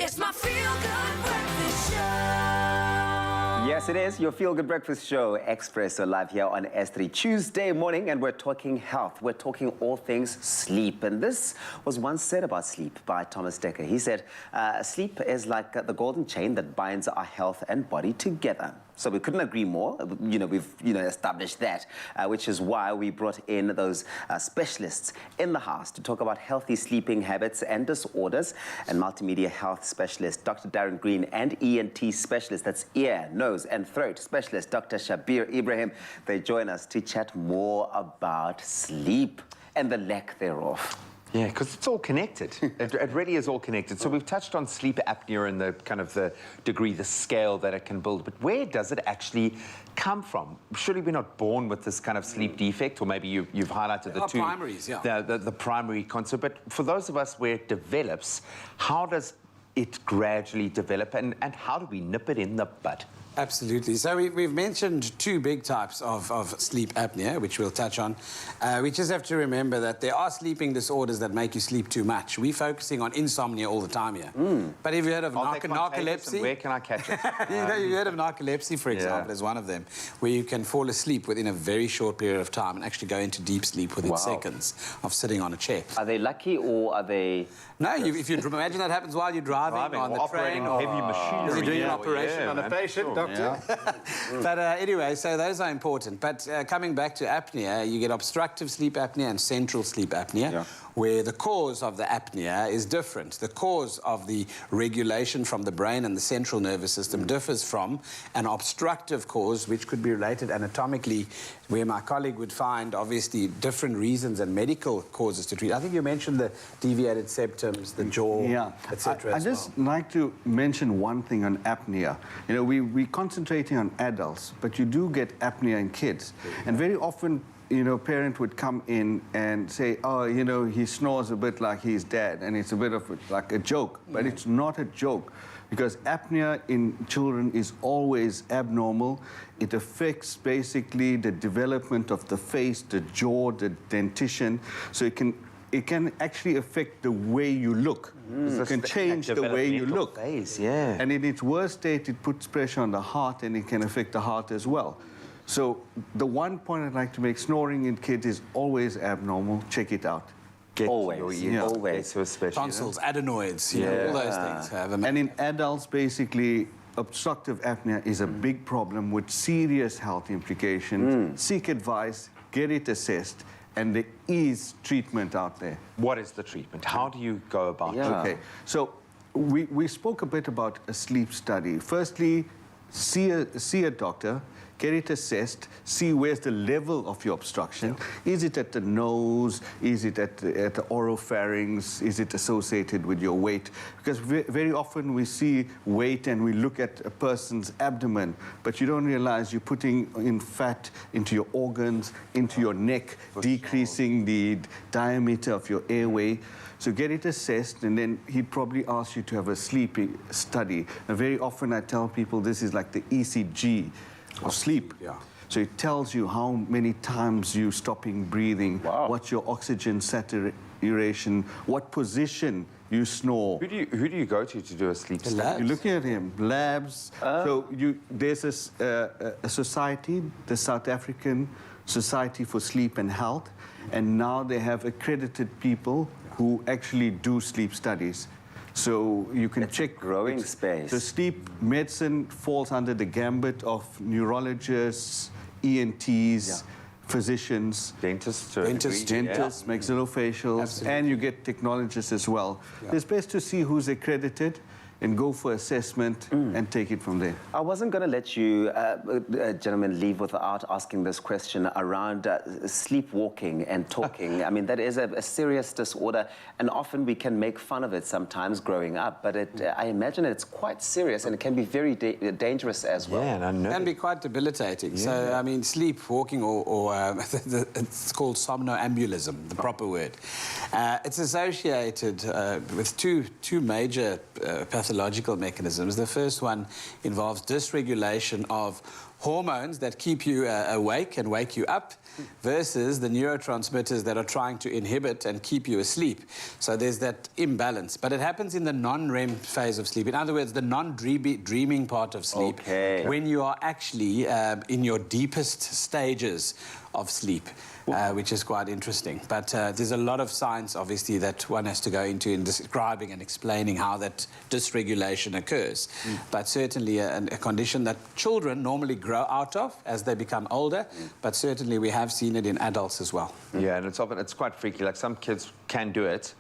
It's my feel-good breakfast show. Yes, it is your feel-good breakfast show, Expresso, live here on S3 Tuesday morning, and we're talking health. We're talking all things sleep, and this was once said about sleep by Thomas Dekker. He said, sleep is like the golden chain that binds our health and body together. So we couldn't agree more. We've established that, which is why we brought in those specialists in the house to talk about healthy sleeping habits and disorders, and multimedia health specialist Dr. Darren Green and ENT specialist, that's ear, nose and throat specialist Dr. Shabeer Ebrahim. They join us to chat more about sleep and the lack thereof. Yeah, because it's all connected. It really is all connected. So we've touched on sleep apnea and the kind of the degree, the scale that it can build, but where does it actually come from? Surely we're not born with this kind of sleep defect, or maybe you've highlighted the two primaries, yeah. the primary concept. But for those of us where it develops, how does it gradually develop, and how do we nip it in the bud? Absolutely. So we've mentioned two big types of sleep apnea, which we'll touch on. We just have to remember that there are sleeping disorders that make you sleep too much. We're focusing on insomnia all the time here. But have you heard of narcolepsy? Where can I catch it? You've heard of narcolepsy, for example, as one of them, where you can fall asleep within a very short period of time and actually go into deep sleep within seconds of sitting on a chair. Are they lucky, or are they... No, if you imagine that happens while you're driving on the train, or heavy machinery. You're doing an operation on a patient, doctor. But anyway, so those are important. But coming back to apnea, you get obstructive sleep apnea and central sleep apnea, where the cause of the apnea is different. The cause of the regulation from the brain and the central nervous system differs from an obstructive cause, which could be related anatomically, where my colleague would find, obviously, different reasons and medical causes to treat. I think you mentioned the deviated septums, the jaw, etc. I just like to mention one thing on apnea. We're concentrating on adults, but you do get apnea in kids. And very often, a parent would come in and say, oh, he snores a bit like his dad, and it's a bit of like a joke, but it's not a joke. because apnea in children is always abnormal. It affects basically the development of the face, the jaw, the dentition. So it can actually affect the way you look. It can change the way you look. And in its worst state, it puts pressure on the heart, and it can affect the heart as well. So the one point I'd like to make, snoring in kids is always abnormal. Check it out. Always. Get to a specialist. Tonsils, adenoids, you know, all those things have And in adults, basically, obstructive apnea is a big problem with serious health implications. Seek advice, get it assessed, and there is treatment out there. What is the treatment? How do you go about it? Okay, so we spoke a bit about a sleep study. Firstly, see a doctor, get it assessed, see where's the level of your obstruction. Is it at the nose? Is it at the oropharynx? Is it associated with your weight? Because very often we see weight and we look at a person's abdomen, but you don't realize you're putting in fat into your organs, into your neck, decreasing the diameter of your airway. So get it assessed, and then he'd probably ask you to have a sleep study. And very often I tell people this is like the ECG of sleep. So it tells you how many times you're stopping breathing, what's your oxygen saturation, what position you snore. Who do you go to do a sleep study? You're looking at him, labs. So there's a society, the South African Society for Sleep and Health, and now they have accredited people who actually do sleep studies. So you can check. Growing space. The sleep medicine falls under the gambit of neurologists, ENTs, physicians, dentists, maxillofacials, and you get technologists as well. It's best to see who's accredited and go for assessment and take it from there. I wasn't going to let you, gentlemen, leave without asking this question around sleepwalking and talking. I mean, that is a serious disorder, and often we can make fun of it sometimes growing up, but I imagine it's quite serious, and it can be very dangerous as well. Yeah, and I know. It can be quite debilitating. So, I mean, sleepwalking, or it's called somnambulism, the proper word. It's associated with two major pathological mechanisms. The first one involves dysregulation of hormones that keep you awake and wake you up versus the neurotransmitters that are trying to inhibit and keep you asleep. So there's that imbalance. But it happens in the non-REM phase of sleep. In other words, the non-dreaming part of sleep, when you are actually in your deepest stages of sleep. Which is quite interesting. But there's a lot of science, obviously, that one has to go into in describing and explaining how that dysregulation occurs. But certainly a condition that children normally grow out of as they become older, but certainly we have seen it in adults as well. Yeah, and it's quite freaky. Like, some kids can do it,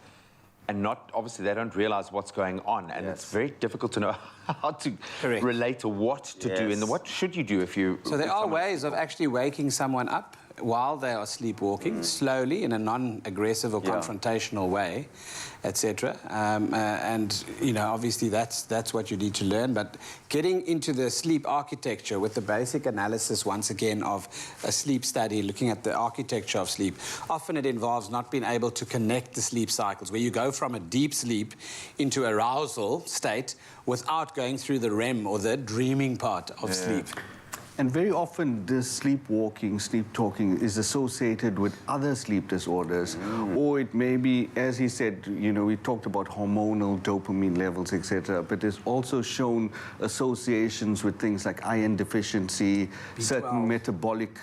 and obviously they don't realize what's going on, and it's very difficult to know how to relate to what to do and what should you do if you... So there are ways of actually waking someone up while they are sleepwalking, slowly, in a non-aggressive or confrontational way, etc. And, you know, obviously that's what you need to learn. But getting into the sleep architecture with the basic analysis, once again, of a sleep study, looking at the architecture of sleep, often it involves not being able to connect the sleep cycles, where you go from a deep sleep into arousal state without going through the REM or the dreaming part of sleep. And very often this sleepwalking, sleep talking is associated with other sleep disorders. Or it may be, as he said, you know, we talked about hormonal dopamine levels, etc. But it's also shown associations with things like iron deficiency, B12, certain metabolic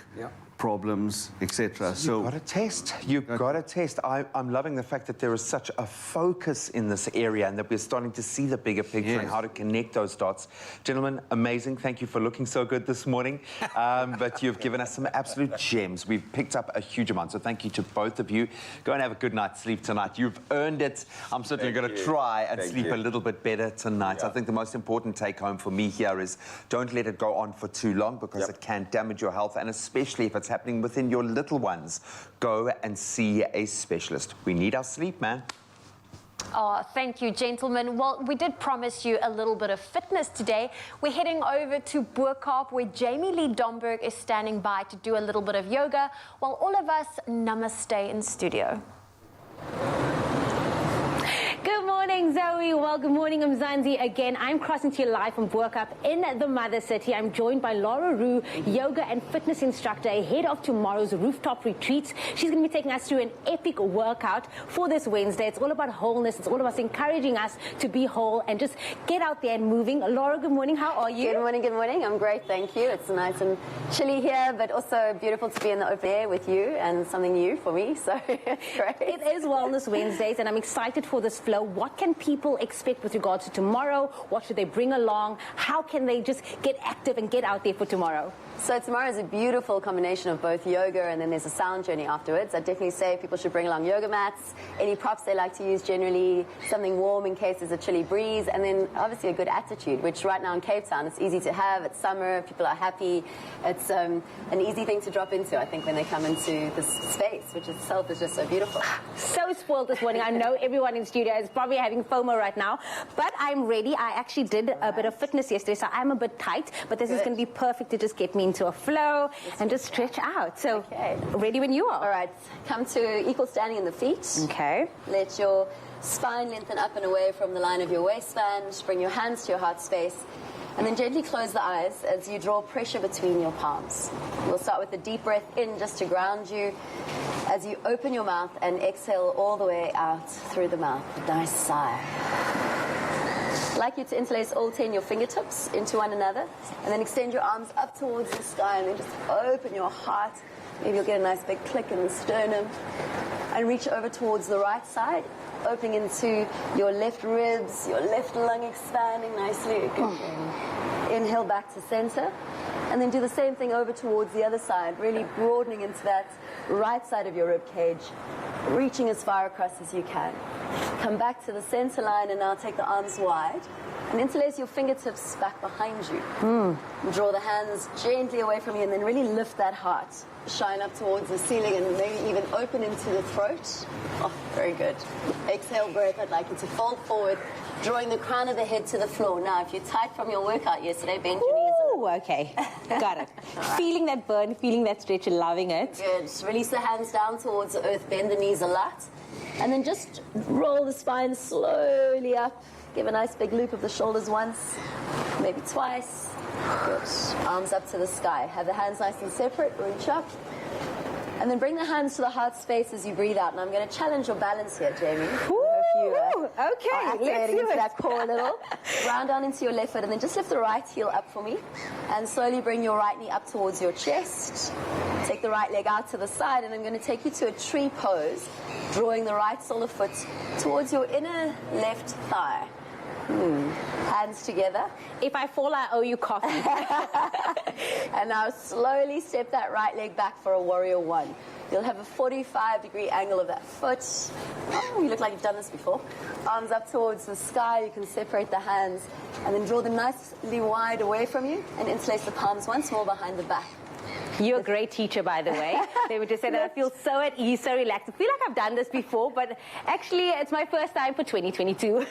problems, etc. So you've got to test. You've got to test. I'm loving the fact that there is such a focus in this area, and that we're starting to see the bigger picture and how to connect those dots. Gentlemen, amazing. Thank you for looking so good this morning. But you've given us some absolute gems. We've picked up a huge amount. So thank you to both of you. Go and have a good night's sleep tonight. You've earned it. I'm certainly going to try and sleep a little bit better tonight. I think the most important take home for me here is don't let it go on for too long, because it can damage your health, and especially if it's happening within your little ones. Go and see a specialist. We need our sleep, man. Oh, thank you, gentlemen. Well, we did promise you a little bit of fitness today. We're heading over to BoKaap, where Jamie Lee Domberg is standing by to do a little bit of yoga, while all of us namaste in studio. Good morning, Zoe. Well, good morning, Mzansi. Again, I'm crossing to you live from BoKaap in the Mother City. I'm joined by Laura Roo, yoga and fitness instructor ahead of tomorrow's rooftop retreats. She's going to be taking us through an epic workout for this Wednesday. It's all about wholeness. It's all about encouraging us to be whole and just get out there and moving. Laura, good morning. How are you? Good morning, good morning. I'm great, thank you. It's nice and chilly here, but also beautiful to be in the open air with you and something new for me, so great. It is Wellness Wednesdays, and I'm excited for this flow. What can people expect with regards to tomorrow? What should they bring along? How can they just get active and get out there for tomorrow? So tomorrow is a beautiful combination of both yoga and then there's a sound journey afterwards. I'd definitely say people should bring along yoga mats, any props they like to use generally, something warm in case there's a chilly breeze, and then obviously a good attitude, which right now in Cape Town it's easy to have. It's summer, people are happy. It's an easy thing to drop into, I think, when they come into this space, which itself is just so beautiful. So spoiled this morning. I know everyone in studio is probably having FOMO right now, but I'm ready. I actually did a bit of fitness yesterday, so I'm a bit tight, but this is going to be perfect to just get me into a flow and just stretch out. So, ready when you are. All right, come to equal standing in the feet. Okay. Let your spine lengthen up and away from the line of your waistband. Bring your hands to your heart space. And then gently close the eyes as you draw pressure between your palms. We'll start with a deep breath in just to ground you. As you open your mouth and exhale all the way out through the mouth. Nice sigh. I'd like you to interlace all 10 your fingertips into one another and then extend your arms up towards the sky and then just open your heart. Maybe you'll get a nice big click in the sternum and reach over towards the right side, opening into your left ribs, your left lung expanding nicely. Inhale back to center and then do the same thing over towards the other side, really broadening into that right side of your rib cage, reaching as far across as you can. Come back to the center line and now take the arms wide and interlace your fingertips back behind you. Draw the hands gently away from you and then really lift that heart. Shine up towards the ceiling and maybe even open into the throat. Oh, very good. Exhale breath. I'd like you to fold forward, drawing the crown of the head to the floor. Now, if you're tight from your workout yesterday, bend your knees. Oh, okay. Got it. Feeling that burn, feeling that stretch, and loving it. Good. Release the hands down towards the earth. Bend the knees a lot. And then just roll the spine slowly up. Give a nice big loop of the shoulders once, maybe twice. Good. Arms up to the sky. Have the hands nice and separate. Reach up. And then bring the hands to the heart space as you breathe out. And I'm going to challenge your balance here, Jamie. Okay, let's do into it. that core a little. Round down into your left foot and then just lift the right heel up for me. And slowly bring your right knee up towards your chest. Take the right leg out to the side and I'm going to take you to a tree pose, drawing the right sole of foot towards your inner left thigh. Hands together. If I fall, I owe you coffee. And now slowly step that right leg back for a warrior one. You'll have a 45-degree angle of that foot. Oh, you look like you've done this before. Arms up towards the sky. You can separate the hands and then draw them nicely wide away from you and interlace the palms once more behind the back. You're a great teacher, by the way. They would just say that I feel so at ease, so relaxed. I feel like I've done this before, but actually it's my first time for 2022.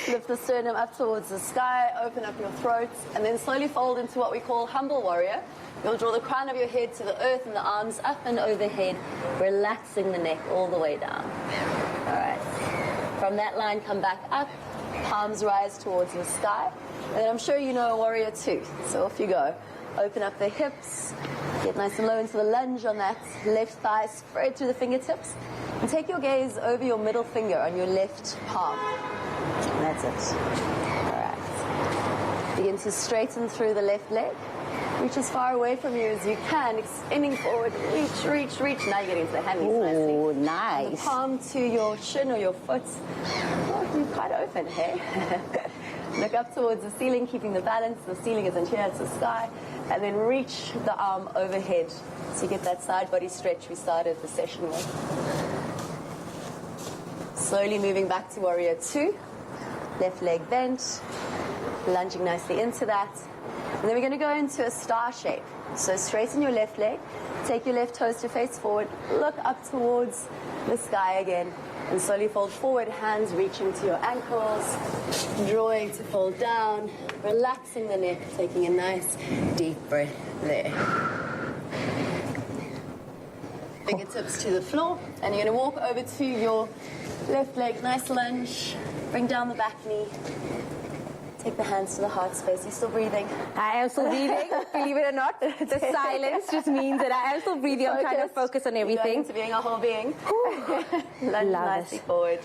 Lift the sternum up towards the sky, open up your throat, and then slowly fold into what we call humble warrior. You'll draw the crown of your head to the earth and the arms up and overhead, relaxing the neck all the way down. All right. From that line, come back up, palms rise towards the sky. And then I'm sure you know a warrior two, so off you go. Open up the hips, get nice and low into the lunge on that left thigh, spread through the fingertips, and take your gaze over your middle finger on your left palm. And that's it. All right. Begin to straighten through the left leg. Reach as far away from you as you can, extending forward. Reach, reach, reach. Now you're getting into the hammies nicely. Oh, nice. And the palm to your shin or your foot. Oh, you're quite open, hey? Look up towards the ceiling, keeping the balance. The ceiling isn't here, it's the sky. And then reach the arm overhead so you get that side body stretch we started the session with. Slowly moving back to warrior two. Left leg bent, lunging nicely into that. And then we're going to go into a star shape. So straighten your left leg, take your left toes to face forward, look up towards the sky again, and slowly fold forward, hands reaching to your ankles, drawing to fold down, relaxing the neck, taking a nice deep breath there. Fingertips to the floor, and you're going to walk over to your left leg, nice lunge, Bring down the back knee. Take the hands to the heart space. You're still breathing? I am still breathing, believe it or not. The silence just means that I am still breathing. I'm trying to focus on everything. Into being a whole being. Lunge nicely forward.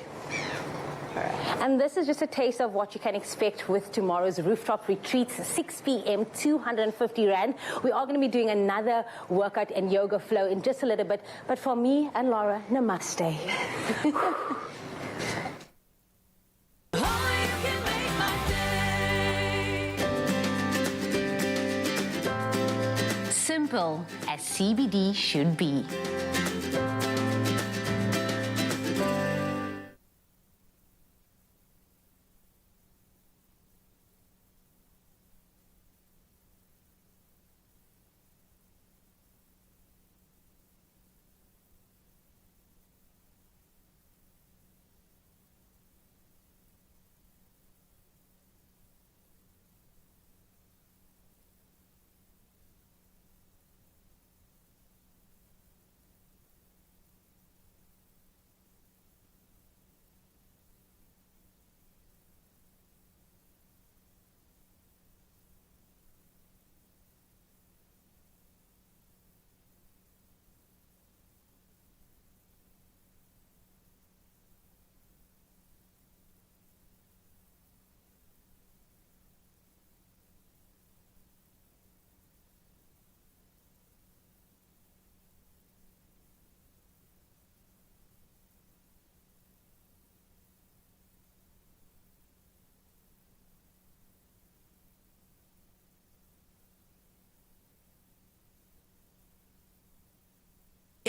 And this is just a taste of what you can expect with tomorrow's rooftop retreats, 6 p.m., 250 Rand. We are going to be doing another workout and yoga flow in just a little bit. But for me and Laura, namaste. Simple as CBD should be.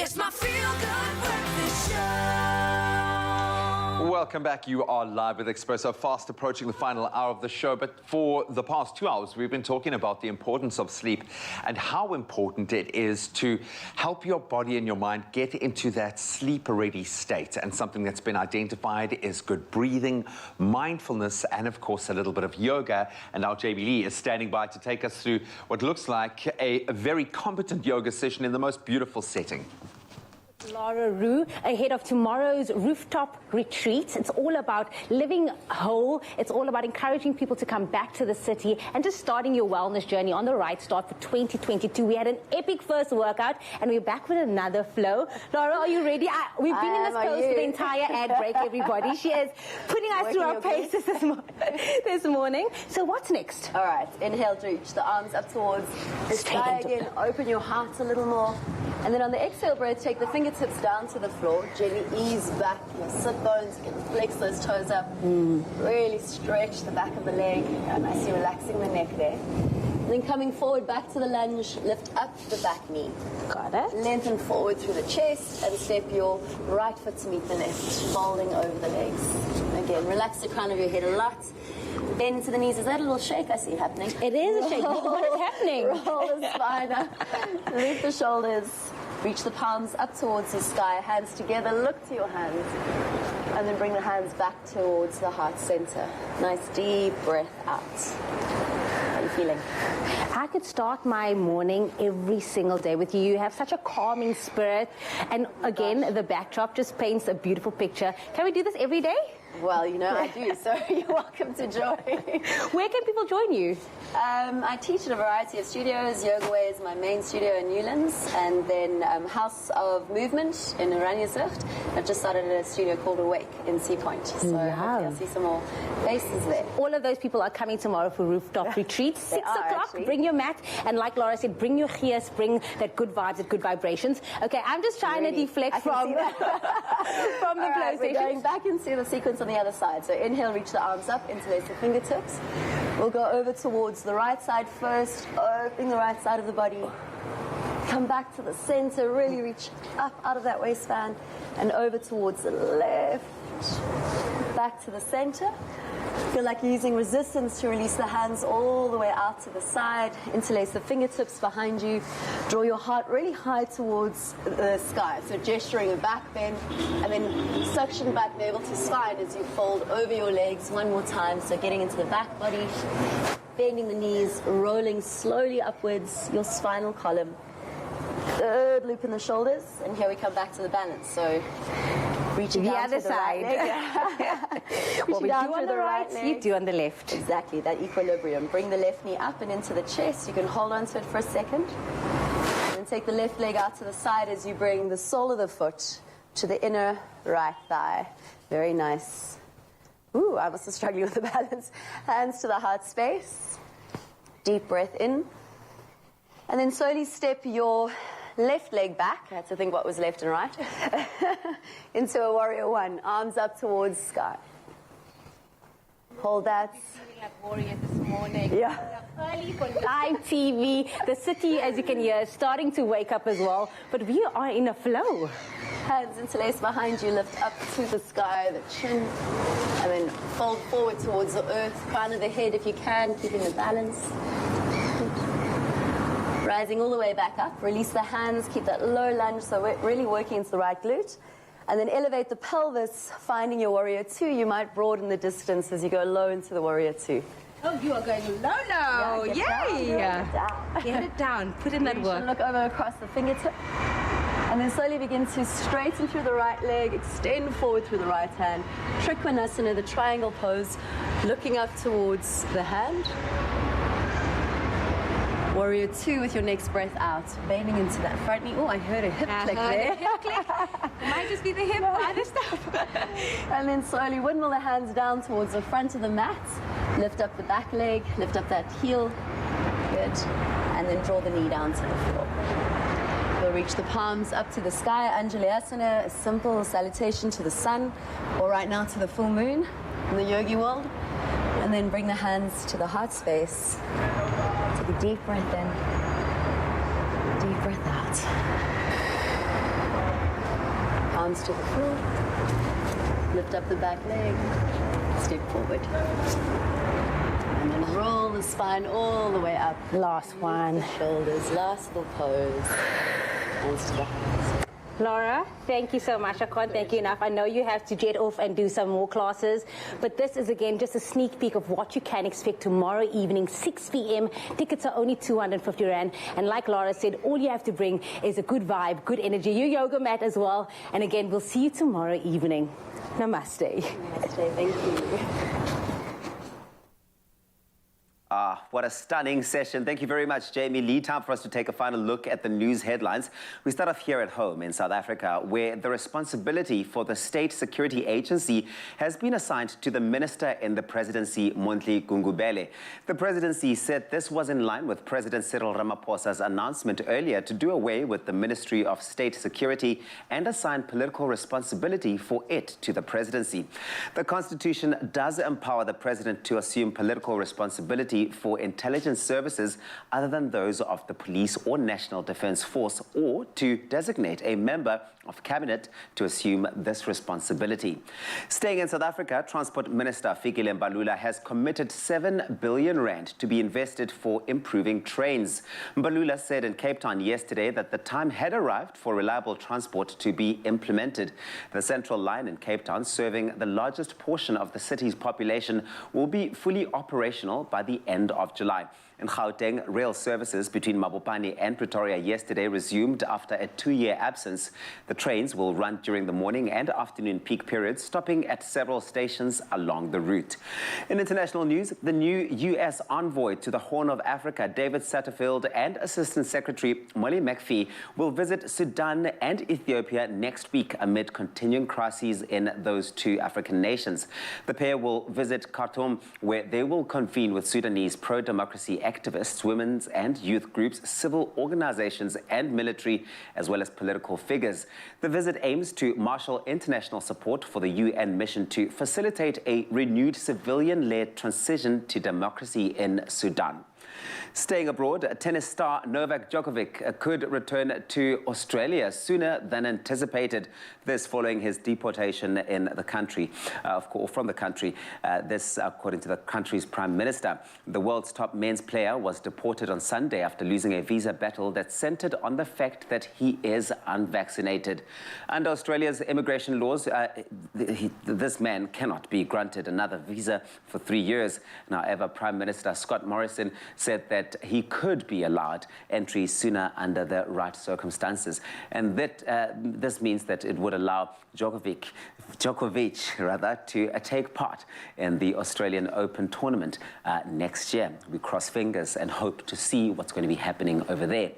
It's my feel-good breakfast show. Welcome back. You are live with Expresso, fast approaching the final hour of the show. But for the past 2 hours, we've been talking about the importance of sleep and how important it is to help your body and your mind get into that sleep-ready state. And something that's been identified is good breathing, mindfulness, and of course, a little bit of yoga. And our JB Lee is standing by to take us through what looks like a very competent yoga session in the most beautiful setting. Laura Rue, ahead of tomorrow's rooftop retreat. It's all about living whole. It's all about encouraging people to come back to the city and just starting your wellness journey on the right start for 2022. We had an epic first workout and we're back with another flow. Laura, are you ready? We've been in this pose for the entire ad break, everybody. She is putting us through our paces this morning. So what's next? All right, inhale to reach the arms up towards the sky again. Open your heart a little more. And then on the exhale breath, take the fingertips down to the floor. Gently ease back your sit bones. You can flex those toes up. Really stretch the back of the leg. Nicely relaxing the neck there. And then coming forward back to the lunge, lift up the back knee. Got it. Lengthen forward through the chest and step your right foot to meet the left, folding over the legs. Again, relax the crown of your head a lot. Bend into the knees. Is that a little shake I see happening? It is a shake. What is happening? Roll the spine up. Lift the shoulders. Reach the palms up towards the sky. Hands together. Look to your hands. And then bring the hands back towards the heart center. Nice deep breath out. How are you feeling? I could start my morning every single day with you. You have such a calming spirit. And again, the backdrop just paints a beautiful picture. Can we do this every day? Well, you know I do, so you're welcome to join. Where can people join you? I teach at a variety of studios. Yoga Way is my main studio in Newlands, and then House of Movement in Oranjezicht. I've just started a studio called Awake in Sea Point, so hopefully I'll see some more faces there. All of those people are coming tomorrow for rooftop retreats. 6 o'clock, actually. Bring your mat, and like Laura said, bring your gears, bring that good vibes, that good vibrations. Okay, I'm just trying to deflect from the flow station. We're going back into the sequence on the other side. So inhale, reach the arms up, interlace the fingertips. We'll go over towards the right side first, opening the right side of the body. Come back to the center, really reach up out of that waistband and over towards the left. Back to the center. Feel like you're using resistance to release the hands all the way out to the side. Interlace the fingertips behind you. Draw your heart really high towards the sky. So gesturing a back bend and then suction back navel to spine as you fold over your legs one more time. So getting into the back body, bending the knees, rolling slowly upwards your spinal column. Third loop in the shoulders. And here we come back to the balance. So reaching the down other to the side. right leg. We're Reaching we down do through on the right, leg. you do on the left. Exactly, that equilibrium. Bring the left knee up and into the chest. You can hold on to it for a second. And then take the left leg out to the side as you bring the sole of the foot to the inner right thigh. Very nice. Ooh, I was struggling with the balance. Hands to the heart space. Deep breath in. And then slowly step your left leg back. I had to think what was left and right. Into a warrior one. Arms up towards sky. Hold that. Like warrior this morning. Yeah. Early for live TV. The city, as you can hear, is starting to wake up as well. But we are in a flow. Hands interlaced behind you, lift up to the sky, the chin, and then fold forward towards the earth, crown of the head if you can, keeping the balance. Rising all the way back up, release the hands, keep that low lunge, so we're really working into the right glute. And then elevate the pelvis, finding your warrior two. You might broaden the distance as you go low into the warrior two. Oh, you are going low now. Yeah, Yay! get down. Get it down. Put in that Reach work. and look over across the fingertip. And then slowly begin to straighten through the right leg, extend forward through the right hand. Trikvanasana, the triangle pose, looking up towards the hand. Warrior two with your next breath out, bending into that front knee. Oh, I heard a hip click there. Hip click. It might just be the hip, other stuff. And then slowly windmill the hands down towards the front of the mat. Lift up the back leg, lift up that heel. Good. And then draw the knee down to the floor. We'll reach the palms up to the sky. Anjalayasana, a simple salutation to the sun, or right now to the full moon in the yogi world. And then bring the hands to the heart space. Take a deep breath in. Deep breath out. Palms to the floor. Lift up the back leg. Step forward. And then roll the spine all the way up. Last one. Shoulders, last little pose. Hands to the heart. Laura, thank you so much. I can't thank you enough. I know you have to jet off and do some more classes, but this is, again, just a sneak peek of what you can expect tomorrow evening, 6 p.m. Tickets are only 250 Rand. And like Laura said, all you have to bring is a good vibe, good energy, your yoga mat as well. And again, we'll see you tomorrow evening. Namaste. Namaste. Thank you. What a stunning session. Thank you very much, Jamie Lee. Time for us to take a final look at the news headlines. We start off here at home in South Africa, where the responsibility for the State Security Agency has been assigned to the Minister in the Presidency, Mondli Gungubele. The Presidency said this was in line with President Cyril Ramaphosa's announcement earlier to do away with the Ministry of State Security and assign political responsibility for it to the Presidency. The Constitution does empower the President to assume political responsibility for intelligence services other than those of the police or National Defence Force, or to designate a member of cabinet to assume this responsibility. Staying in South Africa, Transport Minister Fikile Mbalula has committed 7 billion rand to be invested for improving trains. Mbalula said in Cape Town yesterday that the time had arrived for reliable transport to be implemented. The Central Line in Cape Town, serving the largest portion of the city's population, will be fully operational by the end of July. In Gauteng, rail services between Mabopane and Pretoria yesterday resumed after a 2-year absence. The trains will run during the morning and afternoon peak periods, stopping at several stations along the route. In international news, the new U.S. envoy to the Horn of Africa, David Satterfield, and Assistant Secretary Molly McPhee will visit Sudan and Ethiopia next week amid continuing crises in those two African nations. The pair will visit Khartoum, where they will convene with Sudanese pro-democracy activists, women's and youth groups, civil organizations and military, as well as political figures. The visit aims to marshal international support for the UN mission to facilitate a renewed civilian-led transition to democracy in Sudan. Staying abroad, tennis star Novak Djokovic could return to Australia sooner than anticipated. This following his deportation in the country, from the country. This according to the country's prime minister. The world's top men's player was deported on Sunday after losing a visa battle that centered on the fact that he is unvaccinated. Under Australia's immigration laws, this man cannot be granted another visa for 3 years. However, Prime Minister Scott Morrison said that he could be allowed entry sooner under the right circumstances. And that this means that it would allow Djokovic to take part in the Australian Open tournament next year. We cross fingers and hope to see what's going to be happening over there.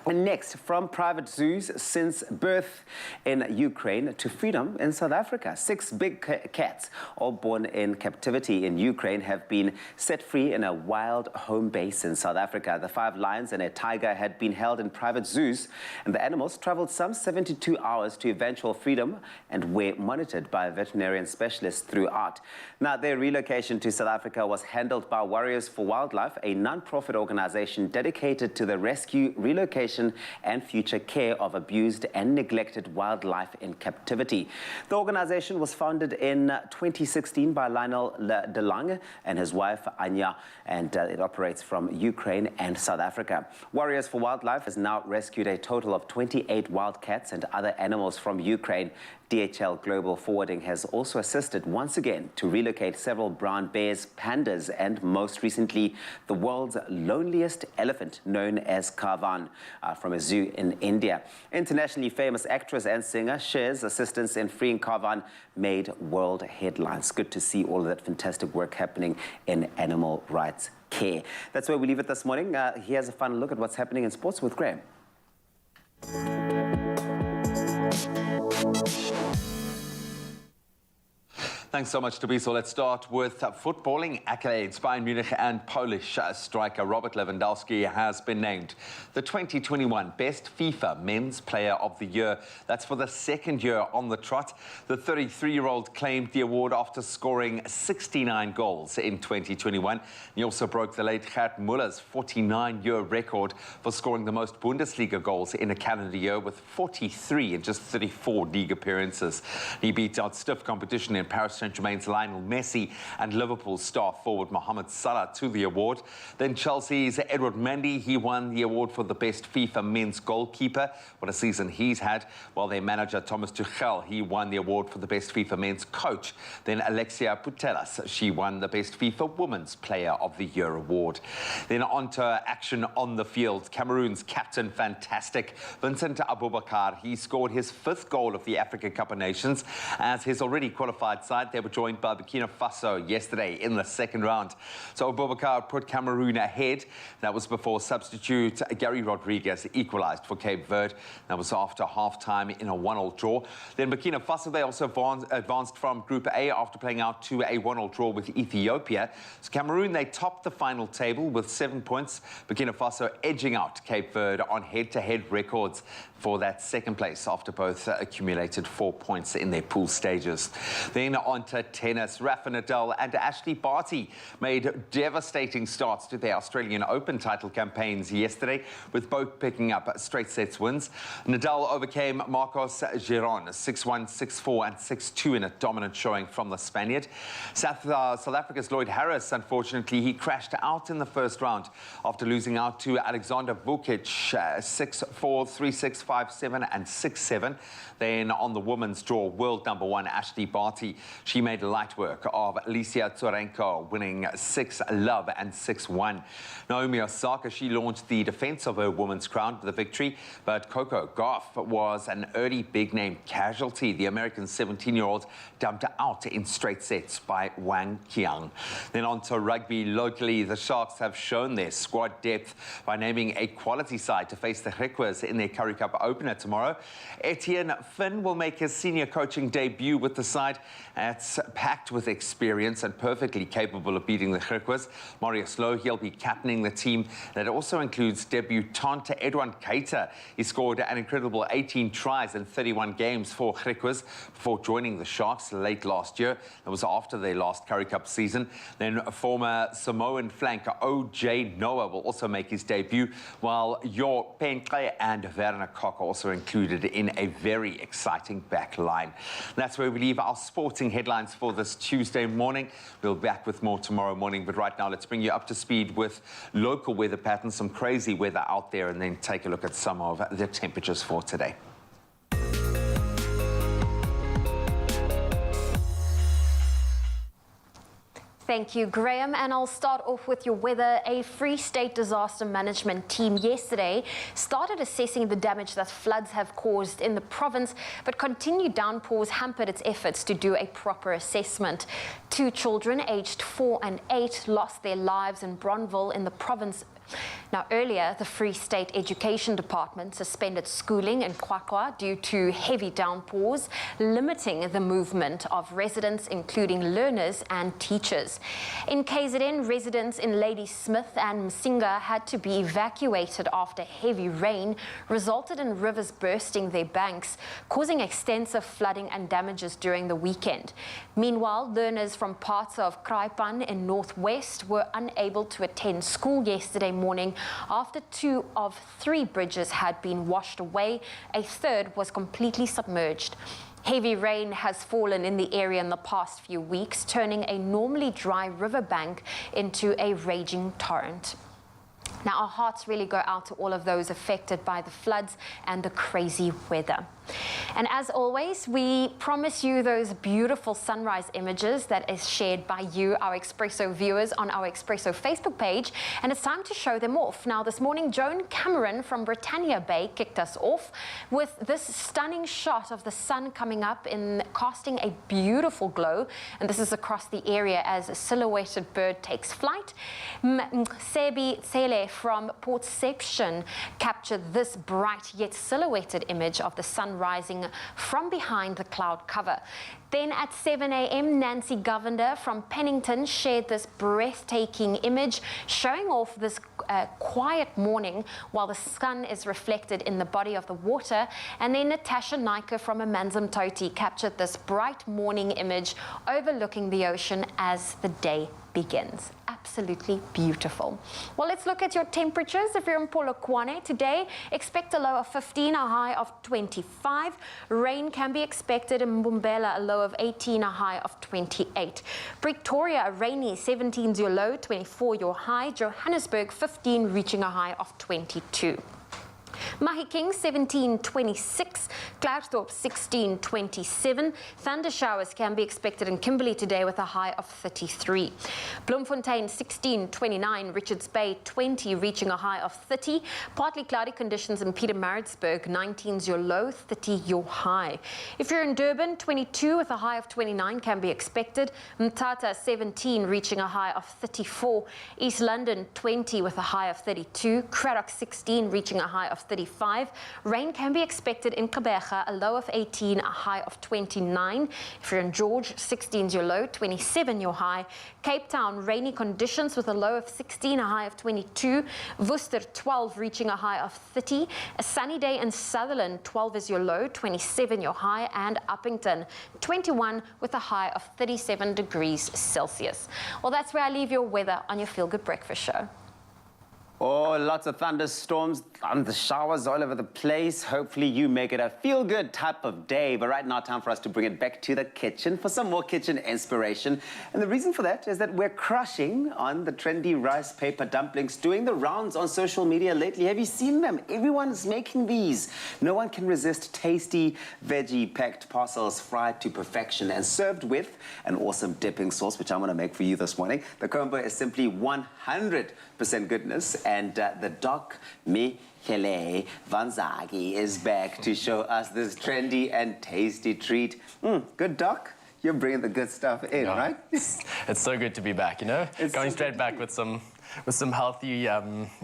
And next, from private zoos since birth in Ukraine to freedom in South Africa. 6 big cats, all born in captivity in Ukraine, have been set free in a wild home base in South Africa. The 5 lions and a tiger had been held in private zoos, and the animals traveled some 72 hours to eventual freedom and were monitored by veterinarian specialists throughout. Now, their relocation to South Africa was handled by Warriors for Wildlife, a non-profit organization dedicated to the rescue, relocation, and future care of abused and neglected wildlife in captivity. The organization was founded in 2016 by Lionel de Lange and his wife Anya, and it operates from Ukraine and South Africa. Warriors for Wildlife has now rescued a total of 28 wild cats and other animals from Ukraine. DHL Global Forwarding has also assisted once again to relocate several brown bears, pandas, and most recently the world's loneliest elephant known as Karvan from a zoo in India. Internationally famous actress and singer shares assistance in freeing Karvan made world headlines. Good to see all of that fantastic work happening in animal rights care. That's where we leave it this morning. Here's a final look at what's happening in sports with Graham. Thanks so much, Tobiso. Let's start with footballing accolades. Bayern Munich and Polish striker Robert Lewandowski has been named the 2021 Best FIFA Men's Player of the Year. That's for the 2nd year on the trot. The 33-year-old claimed the award after scoring 69 goals in 2021. He also broke the late Gerd Muller's 49-year record for scoring the most Bundesliga goals in a calendar year with 43 in just 34 league appearances. He beat out stiff competition in Paris Saint-Germain's Lionel Messi and Liverpool's star forward Mohamed Salah to the award. Then Chelsea's Edward Mendy, he won the award for the best FIFA men's goalkeeper. What a season he's had. While their manager Thomas Tuchel, he won the award for the best FIFA men's coach. Then Alexia Putellas, she won the best FIFA women's player of the year award. Then on to action on the field. Cameroon's captain, fantastic Vincent Aboubakar, he scored his 5th goal of the Africa Cup of Nations as his already qualified side. They were joined by Burkina Faso yesterday in the 2nd round. So Aboubakar put Cameroon ahead. That was before substitute Gary Rodriguez equalized for Cape Verde. That was after half-time in a 1-1 draw. Then Burkina Faso, they also advanced from Group A after playing out to a 1-1 draw with Ethiopia. So Cameroon, they topped the final table with 7 points. Burkina Faso edging out Cape Verde on head-to-head records for that 2nd place after both accumulated 4 points in their pool stages. Then on to tennis. Rafa Nadal and Ashley Barty made devastating starts to their Australian Open title campaigns yesterday, with both picking up straight sets wins. Nadal overcame Marcos Giron 6-1, 6-4 and 6-2 in a dominant showing from the Spaniard. South Africa's Lloyd Harris, unfortunately, he crashed out in the 1st round after losing out to Alexander Vukic 6-4, 3-6, 5-7 and 6-7. Then on the women's draw, world number 1 Ashley Barty, she made light work of Alicia Tsurenko, winning 6-love and 6-1. Naomi Osaka, she launched the defense of her women's crown with a victory, but Coco Gauff was an early big-name casualty. The American 17-year-old dumped out in straight sets by Wang Qiang. Then on to rugby. Locally, the Sharks have shown their squad depth by naming a quality side to face the Griquas in their Currie Cup opener tomorrow. Etienne Finn will make his senior coaching debut with the side. It's packed with experience and perfectly capable of beating the Griquas. Marius Lowe, he'll be captaining the team. That also includes debutant Edouard Keita. He scored an incredible 18 tries in 31 games for Griquas before joining the Sharks late last year. That was after their last Currie Cup season. Then former Samoan flanker O.J. Noah will also make his debut, while Jo Pentle and Werner Kok also included in a very exciting back line. That's where we leave our sporting headlines for this Tuesday morning. We'll be back with more tomorrow morning, but right now let's bring you up to speed with local weather patterns, some crazy weather out there, and then take a look at some of the temperatures for today. Thank you, Graham. And I'll start off with your weather. A Free State disaster management team yesterday started assessing the damage that floods have caused in the province, but continued downpours hampered its efforts to do a proper assessment. 2 children aged 4 and 8 lost their lives in Bronville in the province. Now, earlier, the Free State Education Department suspended schooling in Kwakwa due to heavy downpours, limiting the movement of residents, including learners and teachers. In KZN, residents in Ladysmith and Msinga had to be evacuated after heavy rain resulted in rivers bursting their banks, causing extensive flooding and damages during the weekend. Meanwhile, learners from parts of Kraipan in Northwest were unable to attend school yesterday morning after 2 of 3 bridges had been washed away. A third was completely submerged. Heavy rain has fallen in the area in the past few weeks, turning a normally dry riverbank into a raging torrent. Now, our hearts really go out to all of those affected by the floods and the crazy weather. And as always, we promise you those beautiful sunrise images that is shared by you, our Expresso viewers, on our Expresso Facebook page. And it's time to show them off. Now, this morning, Joan Cameron from Britannia Bay kicked us off with this stunning shot of the sun coming up in casting a beautiful glow. And this is across the area as a silhouetted bird takes flight. Sebi Tsele from Portception captured this bright yet silhouetted image of the sun rising from behind the cloud cover. Then at 7 a.m., Nancy Govender from Pennington shared this breathtaking image showing off this quiet morning while the sun is reflected in the body of the water. And then Natasha Nike from Amanzimtoti captured this bright morning image overlooking the ocean as the day begins. Absolutely beautiful. Well, let's look at your temperatures. If you're in Polokwane today, expect a low of 15, a high of 25. Rain can be expected in Mbombela, a low of 18, a high of 28. Pretoria, rainy, 17 is your low, 24 your high. Johannesburg, 15, reaching a high of 22. Mahikeng 1726, Klerksdorp 1627. Thunder showers can be expected in Kimberley today with a high of 33. Bloemfontein 1629, Richards Bay 20, reaching a high of 30. Partly cloudy conditions in Pietermaritzburg, 19 is your low, 30 your high. If you're in Durban, 22 with a high of 29 can be expected. Mthatha 17, reaching a high of 34. East London 20 with a high of 32. Cradock 16, reaching a high of 35. Rain can be expected in Gqeberha, a low of 18, a high of 29. If you're in George, 16 is your low, 27 your high. Cape Town, rainy conditions with a low of 16, a high of 22. Worcester, 12, reaching a high of 30. A sunny day in Sutherland, 12 is your low, 27 your high. And Uppington, 21 with a high of 37 degrees Celsius. Well, that's where I leave your weather on your Feel Good Breakfast Show. Oh, lots of thunderstorms and the showers all over the place. Hopefully you make it a feel-good type of day. But right now, time for us to bring it back to the kitchen for some more kitchen inspiration. And the reason for that is that we're crushing on the trendy rice paper dumplings, doing the rounds on social media lately. Have you seen them? Everyone's making these. No one can resist tasty, veggie-packed parcels fried to perfection and served with an awesome dipping sauce, which I'm going to make for you this morning. The combo is simply 100% goodness. And the Doc Michele Vanzaghi is back to show us this trendy and tasty treat. Good, Doc? You're bringing the good stuff in, right? It's so good to be back, you know? Going straight back with some healthy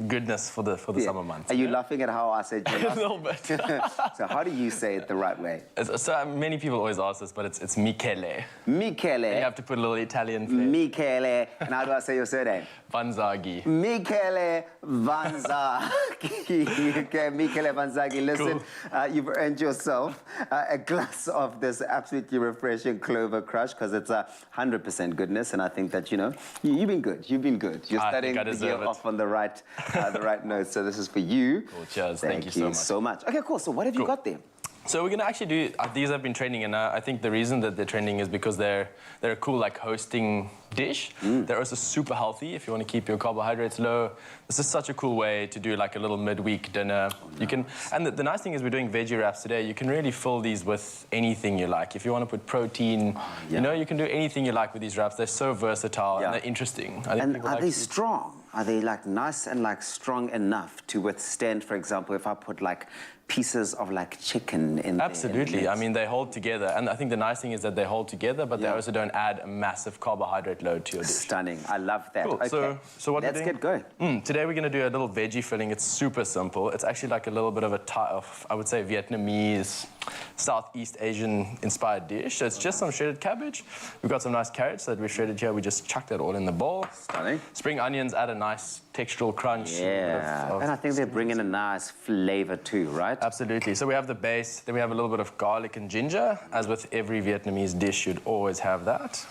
goodness for the summer months. Are you laughing at how I said you? A little bit. So how do you say it the right way? So many people always ask this, but it's Michele. Michele. And you have to put a little Italian flavor. Michele. And how do I say your surname? Vanzaghi. Michele Vanzaghi. Okay, Michele Vanzaghi, listen, cool. You've earned yourself a glass of this absolutely refreshing clover crush because it's 100% goodness, and I think that, you know, you've been good. You've been good. You're starting the year off on the right note, so this is for you. Cool, cheers. Thank you so much. Okay, cool. So what have you got there? So we're going to actually do, these have been trending, and I think the reason that they're trending is because they're a cool, like, hosting dish. They're also super healthy if you want to keep your carbohydrates low. This is such a cool way to do like a little midweek dinner. You can, and the nice thing is we're doing veggie wraps today. You can really fill these with anything you like. If you want to put protein, you know, you can do anything you like with these wraps. They're so versatile and they're interesting. I think And people are like they these. strong? Are they like nice and like strong enough to withstand, for example, if I put like pieces of like chicken in there? Absolutely. I mean, they hold together. And I think the nice thing is that they hold together, but they also don't add a massive carbohydrate load to your dish. Stunning. I love that. Cool. Okay. So what Let's we're doing? get going. Today we're going to do a little veggie filling. It's super simple. It's actually like a little bit of a I would say, Vietnamese, Southeast Asian inspired dish. So it's just some shredded cabbage. We've got some nice carrots that we shredded here. We just chucked that all in the bowl. Stunning. Spring onions add a nice textural crunch. Yeah. And I think they bring in a nice flavor too, right? Absolutely. So we have the base, then we have a little bit of garlic and ginger. As with every Vietnamese dish, you'd always have that.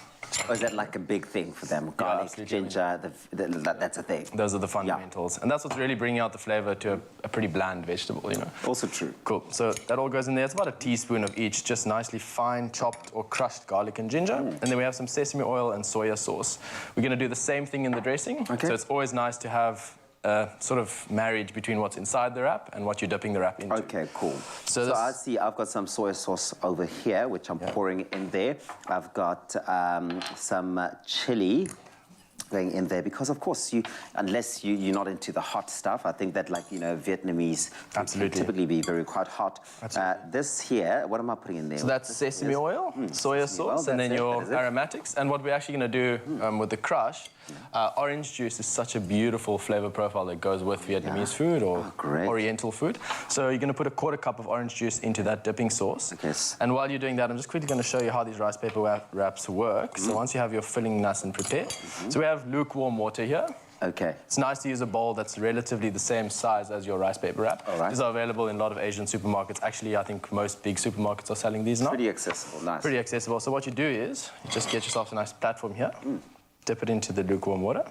Or is that like a big thing for them? Garlic, ginger, that's a thing. Those are the fundamentals. And that's what's really bringing out the flavor to a pretty bland vegetable, you know. Also true. Cool. So that all goes in there. It's about a teaspoon of each, just nicely fine chopped or crushed garlic and ginger. And then we have some sesame oil and soya sauce. We're going to do the same thing in the dressing. Okay. So it's always nice to have a sort of marriage between what's inside the wrap and what you're dipping the wrap into. Okay, cool. So I see I've got some soy sauce over here, which I'm pouring in there. I've got some chili going in there because, of course, unless you're not into the hot stuff, I think that, like, you know, Vietnamese can typically be quite hot. This here, what am I putting in there? So that's sesame oil, soya sauce, and then your aromatics. And what we're actually going to do with the crush, orange juice is such a beautiful flavor profile that goes with Vietnamese food or Oriental food. So you're going to put a 1/4 cup of orange juice into that dipping sauce. Yes. And while you're doing that, I'm just quickly going to show you how these rice paper wraps work. So once you have your filling nice and prepared, so we have lukewarm water here. Okay. It's nice to use a bowl that's relatively the same size as your rice paper wrap. All right. These are available in a lot of Asian supermarkets. Actually, I think most big supermarkets are selling these now. Pretty accessible, nice. Pretty accessible. So what you do is you just get yourself a nice platform here. Dip it into the lukewarm water.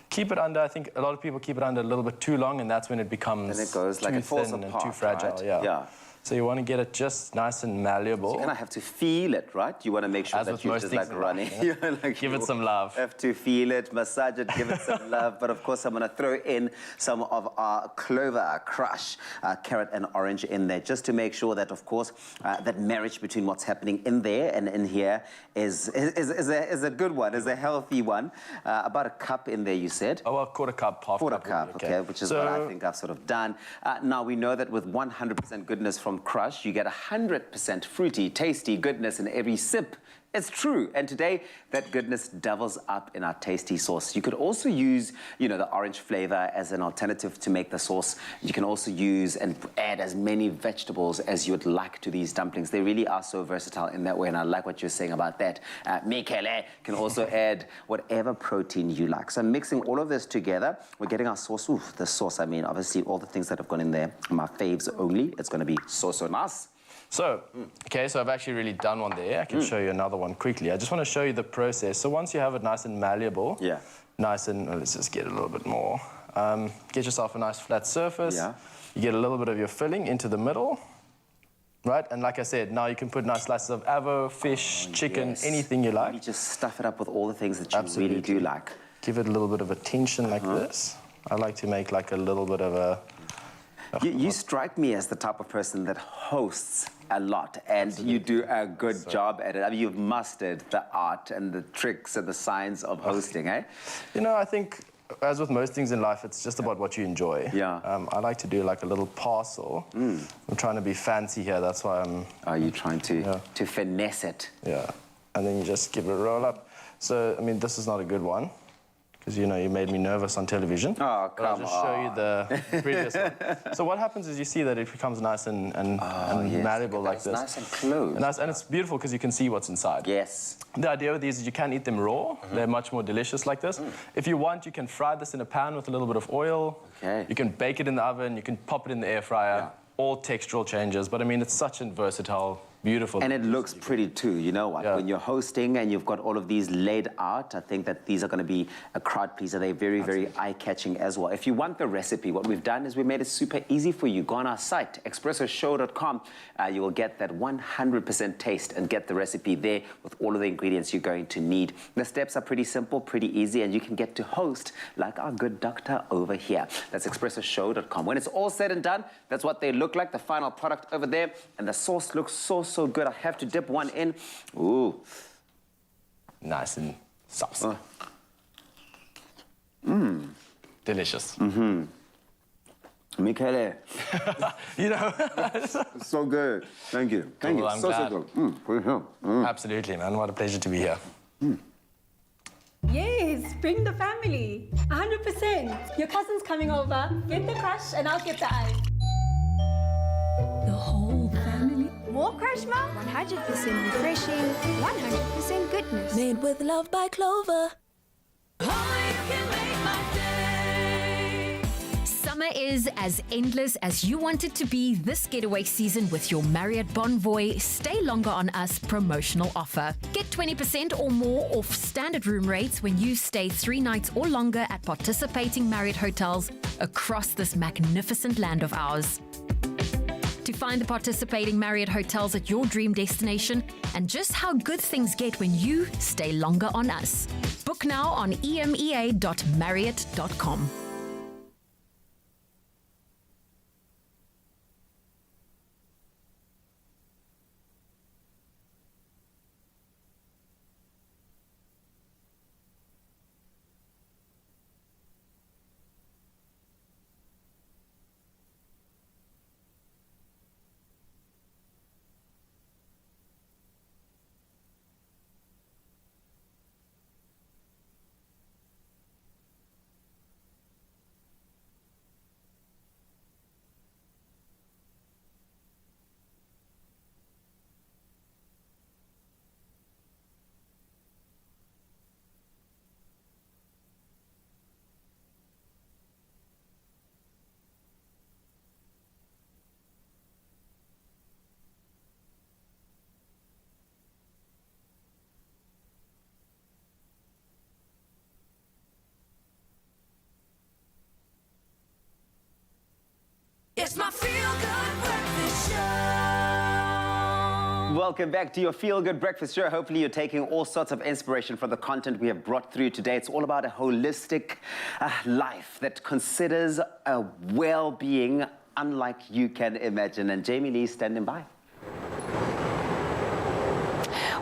Keep it under, I think a lot of people keep it under a little bit too long, and that's when it becomes then it goes like too it falls thin and apart, too fragile. right? Yeah. So you want to get it just nice and malleable. So you kind of have to feel it, right? You want to make sure As that with you're most just things like in life, running. you know? You're like, Give it some love. Have to feel it, massage it, give it some love. But of course, I'm going to throw in some of our clover crush, carrot and orange in there, just to make sure that, of course, that marriage between what's happening in there and in here is a good one, is a healthy one. About a cup in there, you said? Oh, well, 1/4 cup, half 1/4 cup, okay, which is what I think I've sort of done. Now, we know that with 100% goodness from crush, you get 100% fruity, tasty goodness in every sip. It's true. And today, that goodness doubles up in our tasty sauce. You could also use, you know, the orange flavor as an alternative to make the sauce. You can also use and add as many vegetables as you would like to these dumplings. They really are so versatile in that way, and I like what you're saying about that. Mikele can also add whatever protein you like. So mixing all of this together, we're getting our sauce. Ooh, the sauce, I mean, obviously all the things that have gone in there, my faves only. It's going to be so nice. So, okay, so I've actually really done one there. I can show you another one quickly. I just want to show you the process. So once you have it nice and malleable, nice and, let's just get a little bit more. Get yourself a nice flat surface. Yeah. You get a little bit of your filling into the middle, right? And like I said, now you can put nice slices of avo, fish, chicken, anything you like. You just stuff it up with all the things that you really do like. Give it a little bit of a tension like this. I like to make like a little bit of a... You strike me as the type of person that hosts a lot, and you do a good job at it. I mean, you've mastered the art and the tricks and the science of hosting, eh? You know, I think, as with most things in life, it's just about what you enjoy. Yeah. I like to do like a little parcel. I'm trying to be fancy here, that's why I'm... Are you trying to finesse it? Yeah. And then you just give it a roll up. So, I mean, this is not a good one, because, you know, you made me nervous on television. Oh, come on. I'll just show you the previous one. So what happens is you see that it becomes nice and malleable like this. Nice and close. And it's beautiful because you can see what's inside. Yes. The idea with these is you can eat them raw. They're much more delicious like this. If you want, you can fry this in a pan with a little bit of oil. Okay. You can bake it in the oven. You can pop it in the air fryer. All textural changes. But, I mean, it's such a versatile Beautiful. And it looks pretty too, you know what? When you're hosting and you've got all of these laid out, I think that these are going to be a crowd pleaser. They're very, very eye-catching as well. If you want the recipe, what we've done is we made it super easy for you. Go on our site, expressoshow.com. You will get that 100% taste and get the recipe there with all of the ingredients you're going to need. The steps are pretty simple, pretty easy, and you can get to host like our good doctor over here. That's expressoshow.com. When it's all said and done, that's what they look like, the final product over there. And the sauce looks so good. I have to dip one in. Ooh. Nice and saucy. Delicious. Michele. You know. So good. Thank you. Thank you. I'm So glad. good. Absolutely, man. What a pleasure to be here. Yes, bring the family. 100%. Your cousin's coming over. Get the crush and I'll get the ice. The whole family. More Crush Milk, 100% refreshing, 100% goodness. Made with love by Clover. Summer is as endless as you want it to be this getaway season with your Marriott Bonvoy Stay Longer on Us promotional offer. Get 20% or more off standard room rates when you stay 3 nights or longer at participating Marriott hotels across this magnificent land of ours. To find the participating Marriott hotels at your dream destination and just how good things get when you stay longer on us. Book now on emea.marriott.com. It's my feel-good breakfast show. Welcome back to your Feel Good Breakfast Show. Hopefully you're taking all sorts of inspiration from the content we have brought through today. It's all about a holistic life that considers a well-being unlike you can imagine. And Jamie Lee is standing by.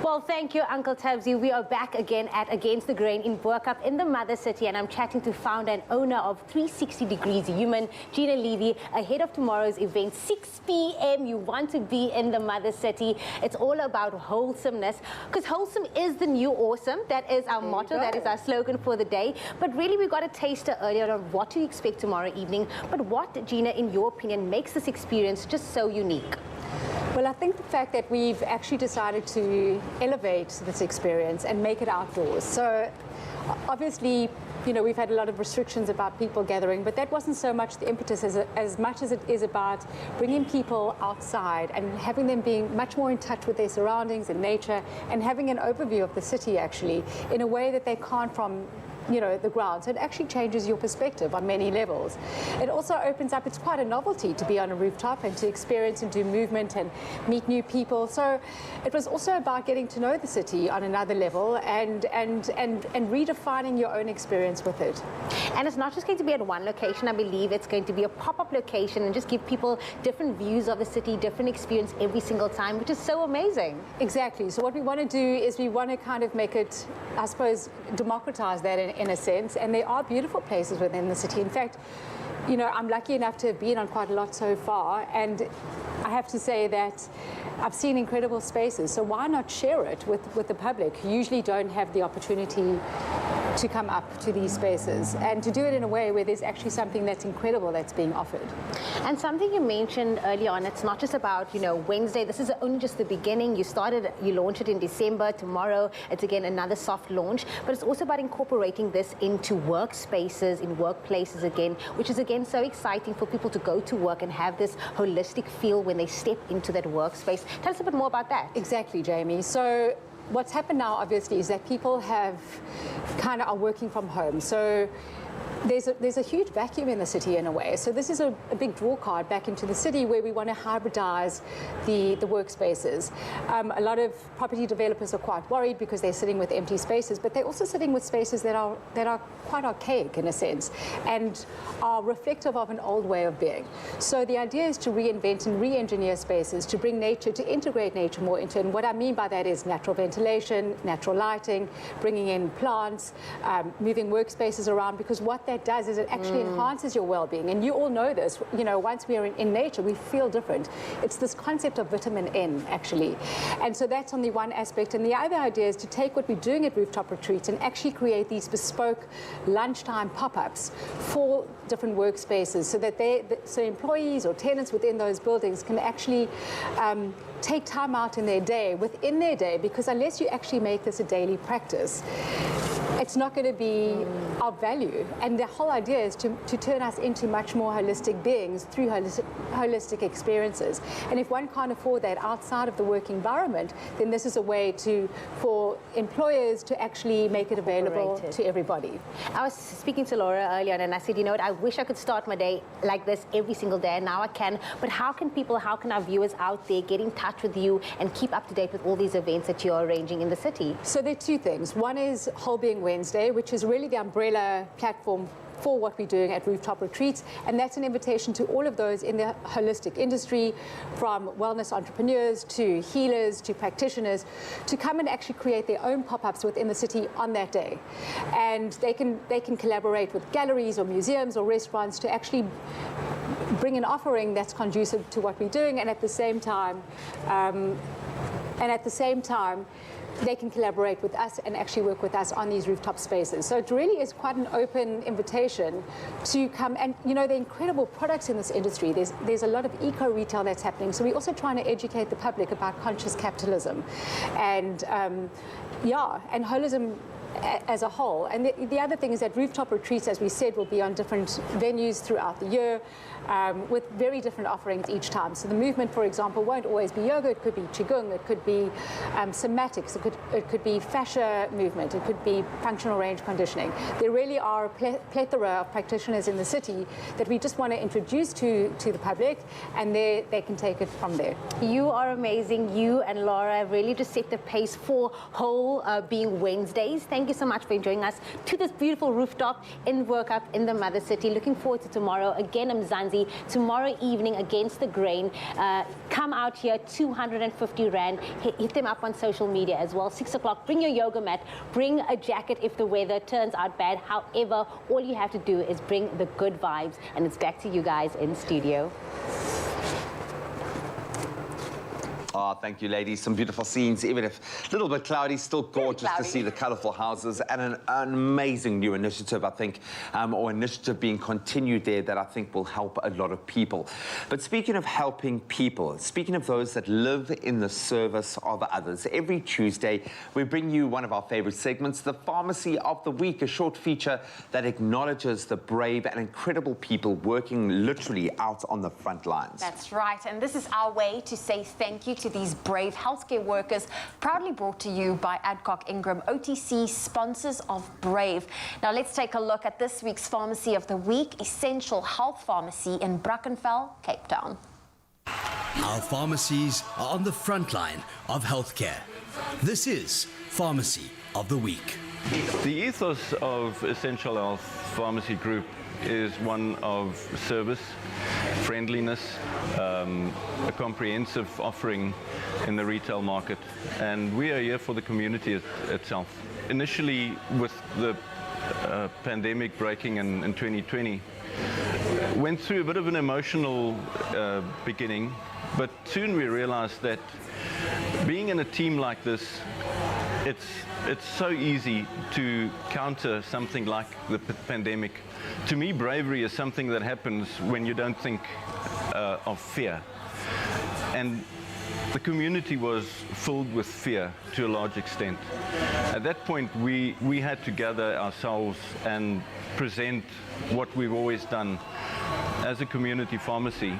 Well, thank you, Uncle Tabsy. We are back again at Against the Grain in BoKaap in the Mother City, and I'm chatting to founder and owner of 360 Degrees Human, Gina Levy, ahead of tomorrow's event, 6 p.m. You want to be in the Mother City. It's all about wholesomeness, because wholesome is the new awesome. That is our motto. That is our slogan for the day. But really, we got a taster earlier on what to expect tomorrow evening. But what, Gina, in your opinion, makes this experience just so unique? Well, I think the fact that we've actually decided to elevate this experience and make it outdoors. So obviously, you know, we've had a lot of restrictions about people gathering, but that wasn't so much the impetus as much as it is about bringing people outside and having them being much more in touch with their surroundings and nature and having an overview of the city actually in a way that they can't from the ground. So it actually changes your perspective on many levels. It also opens up, it's quite a novelty to be on a rooftop and to experience and do movement and meet new people. So it was also about getting to know the city on another level and redefining your own experience with it. And it's not just going to be at one location. I believe it's going to be a pop-up location and just give people different views of the city, different experience every single time, which is so amazing. Exactly. So what we want to do is we want to kind of make it, I suppose, democratize that in a sense. And there are beautiful places within the city. In fact, you know, I'm lucky enough to have been on quite a lot so far. And I have to say that I've seen incredible spaces. So why not share it with the public who usually don't have the opportunity to come up to these spaces and to do it in a way where there's actually something that's incredible that's being offered. And something you mentioned early on, it's not just about, Wednesday. This is only just the beginning. You launched it in December. Tomorrow, it's again another soft launch. But it's also about incorporating this into workspaces, in workplaces again, which is again so exciting for people to go to work and have this holistic feel when they step into that workspace. Tell us a bit more about that. Exactly, Jamie. So what's happened now, obviously, is that people are working from home. So there's a huge vacuum in the city in a way. So this is a big draw card back into the city where we want to hybridize the workspaces. A lot of property developers are quite worried because they're sitting with empty spaces, but they're also sitting with spaces that are quite archaic in a sense and are reflective of an old way of being. So the idea is to reinvent and re-engineer spaces, to bring nature, to integrate nature more into it. And what I mean by that is natural ventilation, natural lighting, bringing in plants, moving workspaces around, because what that does is it actually enhances your well-being. And you all know this, once we are in nature, we feel different. It's this concept of vitamin N, actually. And so that's on the one aspect. And the other idea is to take what we're doing at Rooftop Retreats and actually create these bespoke lunchtime pop-ups for different workspaces so that so employees or tenants within those buildings can actually take time out in their day, within their day, because unless you actually make this a daily practice, it's not going to be of value. And the whole idea is to turn us into much more holistic beings through holistic experiences. And if one can't afford that outside of the work environment, then this is a way for employers to actually make it available to everybody. I was speaking to Laura earlier and I said, I wish I could start my day like this every single day, and now I can. But how can our viewers out there get in touch with you and keep up to date with all these events that you're arranging in the city? So there are two things. One is Whole Being Wednesday, which is really the umbrella platform for what we're doing at Rooftop Retreats, and that's an invitation to all of those in the holistic industry, from wellness entrepreneurs to healers to practitioners, to come and actually create their own pop-ups within the city on that day. And they can collaborate with galleries or museums or restaurants to actually bring an offering that's conducive to what we're doing, and at the same time they can collaborate with us and actually work with us on these rooftop spaces. So it really is quite an open invitation to come. And there are incredible products in this industry. There's a lot of eco-retail that's happening. So we're also trying to educate the public about conscious capitalism and and holism as a whole. And the other thing is that Rooftop Retreats, as we said, will be on different venues throughout the year with very different offerings each time. So the movement, for example, won't always be yoga. It could be qigong, it could be somatics, it could be fascia movement, it could be functional range conditioning. There really are a plethora of practitioners in the city that we just want to introduce to the public, and they can take it from there. You are amazing. You and Laura have really just set the pace for Whole Being Wednesdays. Thank you so much for joining us to this beautiful rooftop in BoKaap in the Mother City. Looking forward to tomorrow again in Mzansi, tomorrow evening against the grain. Come out here, 250 Rand. Hit them up on social media as well. 6 o'clock, bring your yoga mat, bring a jacket if the weather turns out bad. However, all you have to do is bring the good vibes, and it's back to you guys in studio. Oh, thank you, ladies. Some beautiful scenes, even if a little bit cloudy, still gorgeous to see the colourful houses, and an amazing new initiative, I think, or initiative being continued there that I think will help a lot of people. But speaking of helping people, speaking of those that live in the service of others, every Tuesday we bring you one of our favourite segments, the Pharmacy of the Week, a short feature that acknowledges the brave and incredible people working literally out on the front lines. That's right, and this is our way to say thank you to these brave healthcare workers, proudly brought to you by Adcock Ingram, OTC, sponsors of Brave. Now let's take a look at this week's Pharmacy of the Week, Essential Health Pharmacy in Brackenfell, Cape Town. Our pharmacies are on the front line of healthcare. This is Pharmacy of the Week. The ethos of Essential Health Pharmacy Group is one of service, friendliness, a comprehensive offering in the retail market, and we are here for the community itself. Initially, with the pandemic breaking in 2020, went through a bit of an emotional beginning, but soon we realized that being in a team like this, it's so easy to counter something like the pandemic. To me, bravery is something that happens when you don't think of fear. And the community was filled with fear to a large extent. At that point, we had to gather ourselves and present what we've always done as a community pharmacy,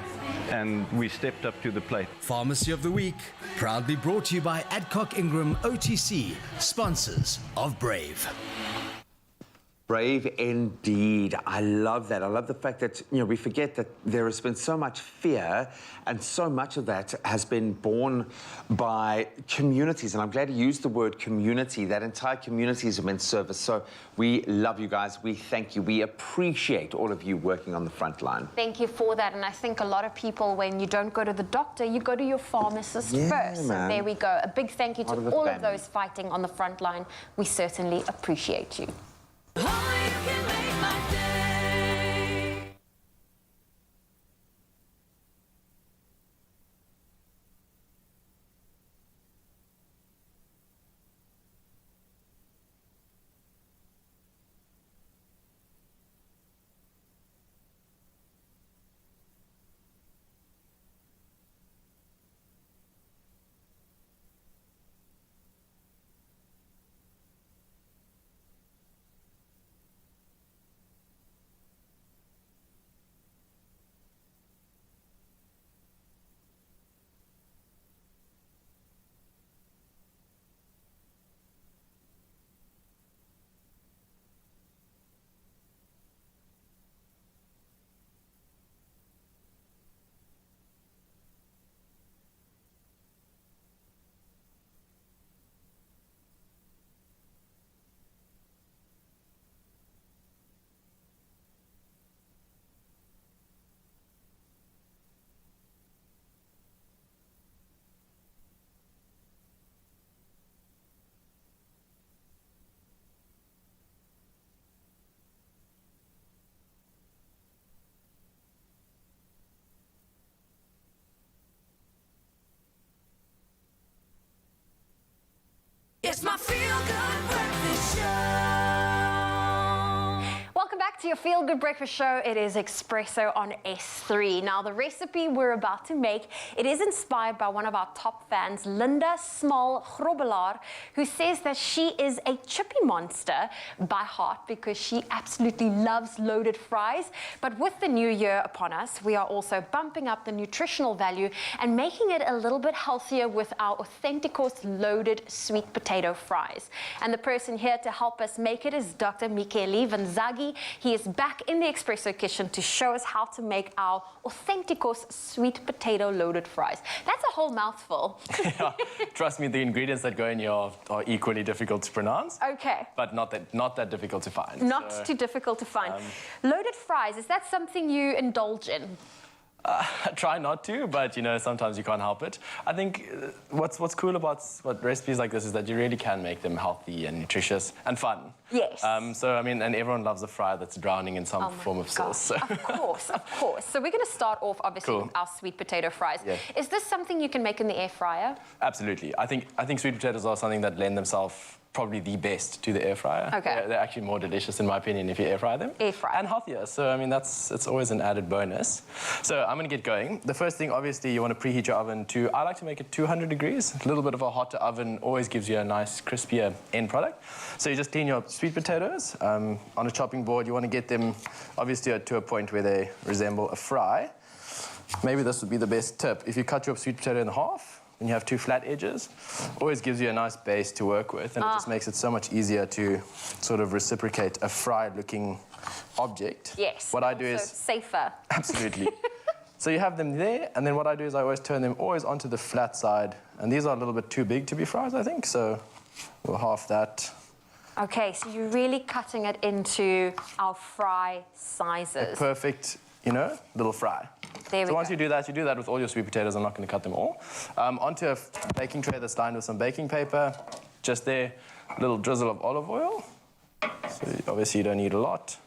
and we stepped up to the plate. Pharmacy of the Week, proudly brought to you by Adcock Ingram OTC, sponsors of Brave. Brave indeed. I love that. I love the fact that, you know, we forget that there has been so much fear, and so much of that has been born by communities. And I'm glad you used the word community. That entire communities have been serviced. So we love you guys. We thank you. We appreciate all of you working on the front line. Thank you for that. And I think a lot of people, when you don't go to the doctor, you go to your pharmacist first. Man. And there we go. A big thank you to Part of the all of family. those fighting on the front line. We certainly appreciate you. It's my feel-good breakfast show. Welcome back to your Feel Good Breakfast Show. It is Expresso on S3. Now, the recipe we're about to make, it is inspired by one of our top fans, Linda Small-Grobbelaar, who says that she is a chippy monster by heart because she absolutely loves loaded fries. But with the new year upon us, we are also bumping up the nutritional value and making it a little bit healthier with our Authenticos loaded sweet potato fries. And the person here to help us make it is Dr. Michele Vanzaghi. He is back in the Expresso kitchen to show us how to make our Authenticos sweet potato loaded fries. That's a whole mouthful. Yeah, trust me, the ingredients that go in here are equally difficult to pronounce. Okay. But not that difficult to find. Not too difficult to find. Loaded fries, is that something you indulge in? I try not to, but, you know, sometimes you can't help it. I think what's cool about recipes like this is that you really can make them healthy and nutritious and fun. Yes. So, I mean, and everyone loves a fry that's drowning in some form of sauce. So. Of course, of course. So we're going to start off, obviously, Cool. with our sweet potato fries. Yeah. Is this something you can make in the air fryer? Absolutely. I think sweet potatoes are something that lend themselves probably the best to the air fryer. Okay. They're actually more delicious, in my opinion, if you air fry them. Air fry. And healthier. So, I mean, it's always an added bonus. So I'm going to get going. The first thing, obviously, you want to preheat your oven to, I like to make it 200 degrees. A little bit of a hotter oven always gives you a nice, crispier end product. So you just clean your sweet potatoes. On a chopping board, you want to get them, obviously, to a point where they resemble a fry. Maybe this would be the best tip. If you cut your sweet potato in half, and you have two flat edges, always gives you a nice base to work with, and it just makes it so much easier to sort of reciprocate a fried-looking object. Yes. What I do also is... safer. Absolutely. So you have them there, and then what I do is I always turn them always onto the flat side, and these are a little bit too big to be fries, I think, so we'll half that. Okay, so you're really cutting it into our fry sizes. A perfect, you know, little fry. There we So once go. you do that with all your sweet potatoes. I'm not going to cut them all. Onto a baking tray that's lined with some baking paper. Just there, a little drizzle of olive oil. So obviously you don't need a lot.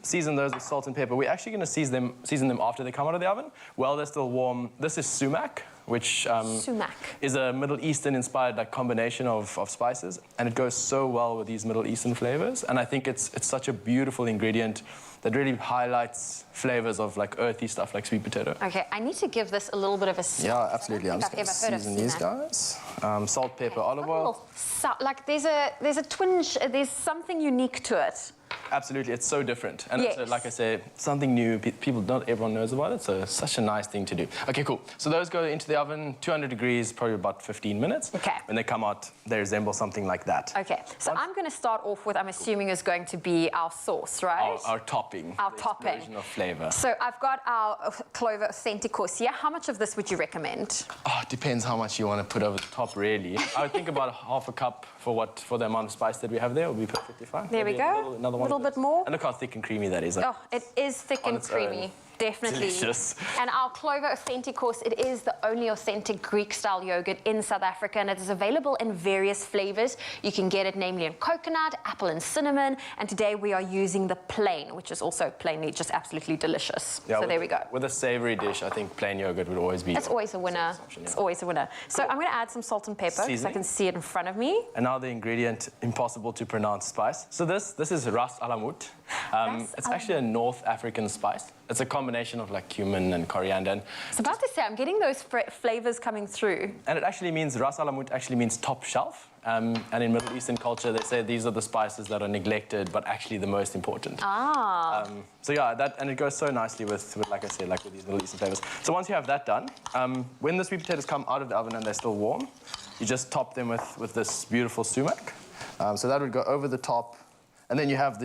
Season those with salt and pepper. We're actually going to season them after they come out of the oven. While they're still warm, this is sumac, which sumac is a Middle Eastern inspired like combination of spices, and it goes so well with these Middle Eastern flavors. And I think it's such a beautiful ingredient that really highlights flavors of like earthy stuff like sweet potato. Okay, I need to give this a little bit of a salt. Yeah, absolutely. I'm just I've going to ever heard of season these sumac. guys. Salt, pepper, olive oil. Like there's a twinge, there's something unique to it. Absolutely, it's so different. And Yes. it's, like I say, something new. People, not everyone knows about it, so it's such a nice thing to do. Okay, cool. So those go into the oven, 200 degrees, probably about 15 minutes. Okay. When they come out, they resemble something like that. Okay, so I'm going to start off with, I'm assuming is going to be our sauce, right? Our topping. Our the topping. explosion of flavor. So I've got our Clover Authenticos here. How much of this would you recommend? Oh, it depends how much you want to put over the top, really. I would think about half a cup for the amount of spice that we have there will be perfectly fine. There we Maybe go. another one. A little bit more. And look how thick and creamy that is. Oh, it is thick On and its creamy. own. Definitely. Delicious. And our Clover Authenticos, it is the only authentic Greek-style yogurt in South Africa, and it is available in various flavors. You can get it namely in coconut, apple and cinnamon, and today we are using the plain, which is also plainly just absolutely delicious. Yeah, so there we go. With a savory dish, I think plain yogurt would always be. It's always a winner. It's always a winner. So I'm going to add some salt and pepper because I Seasoning. can see it in front of me. And now the ingredient, impossible to pronounce spice. So this is ras alamut. It's actually a North African spice. It's a combination of like cumin and coriander. And I was about to say, I'm getting those flavors coming through. And it actually means, ras alamut actually means top shelf. And in Middle Eastern culture, they say these are the spices that are neglected, but actually the most important. Ah. So yeah, and it goes so nicely with, like I said, like with these Middle Eastern flavors. So once you have that done, when the sweet potatoes come out of the oven and they're still warm, you just top them with this beautiful sumac. So that would go over the top. And then you have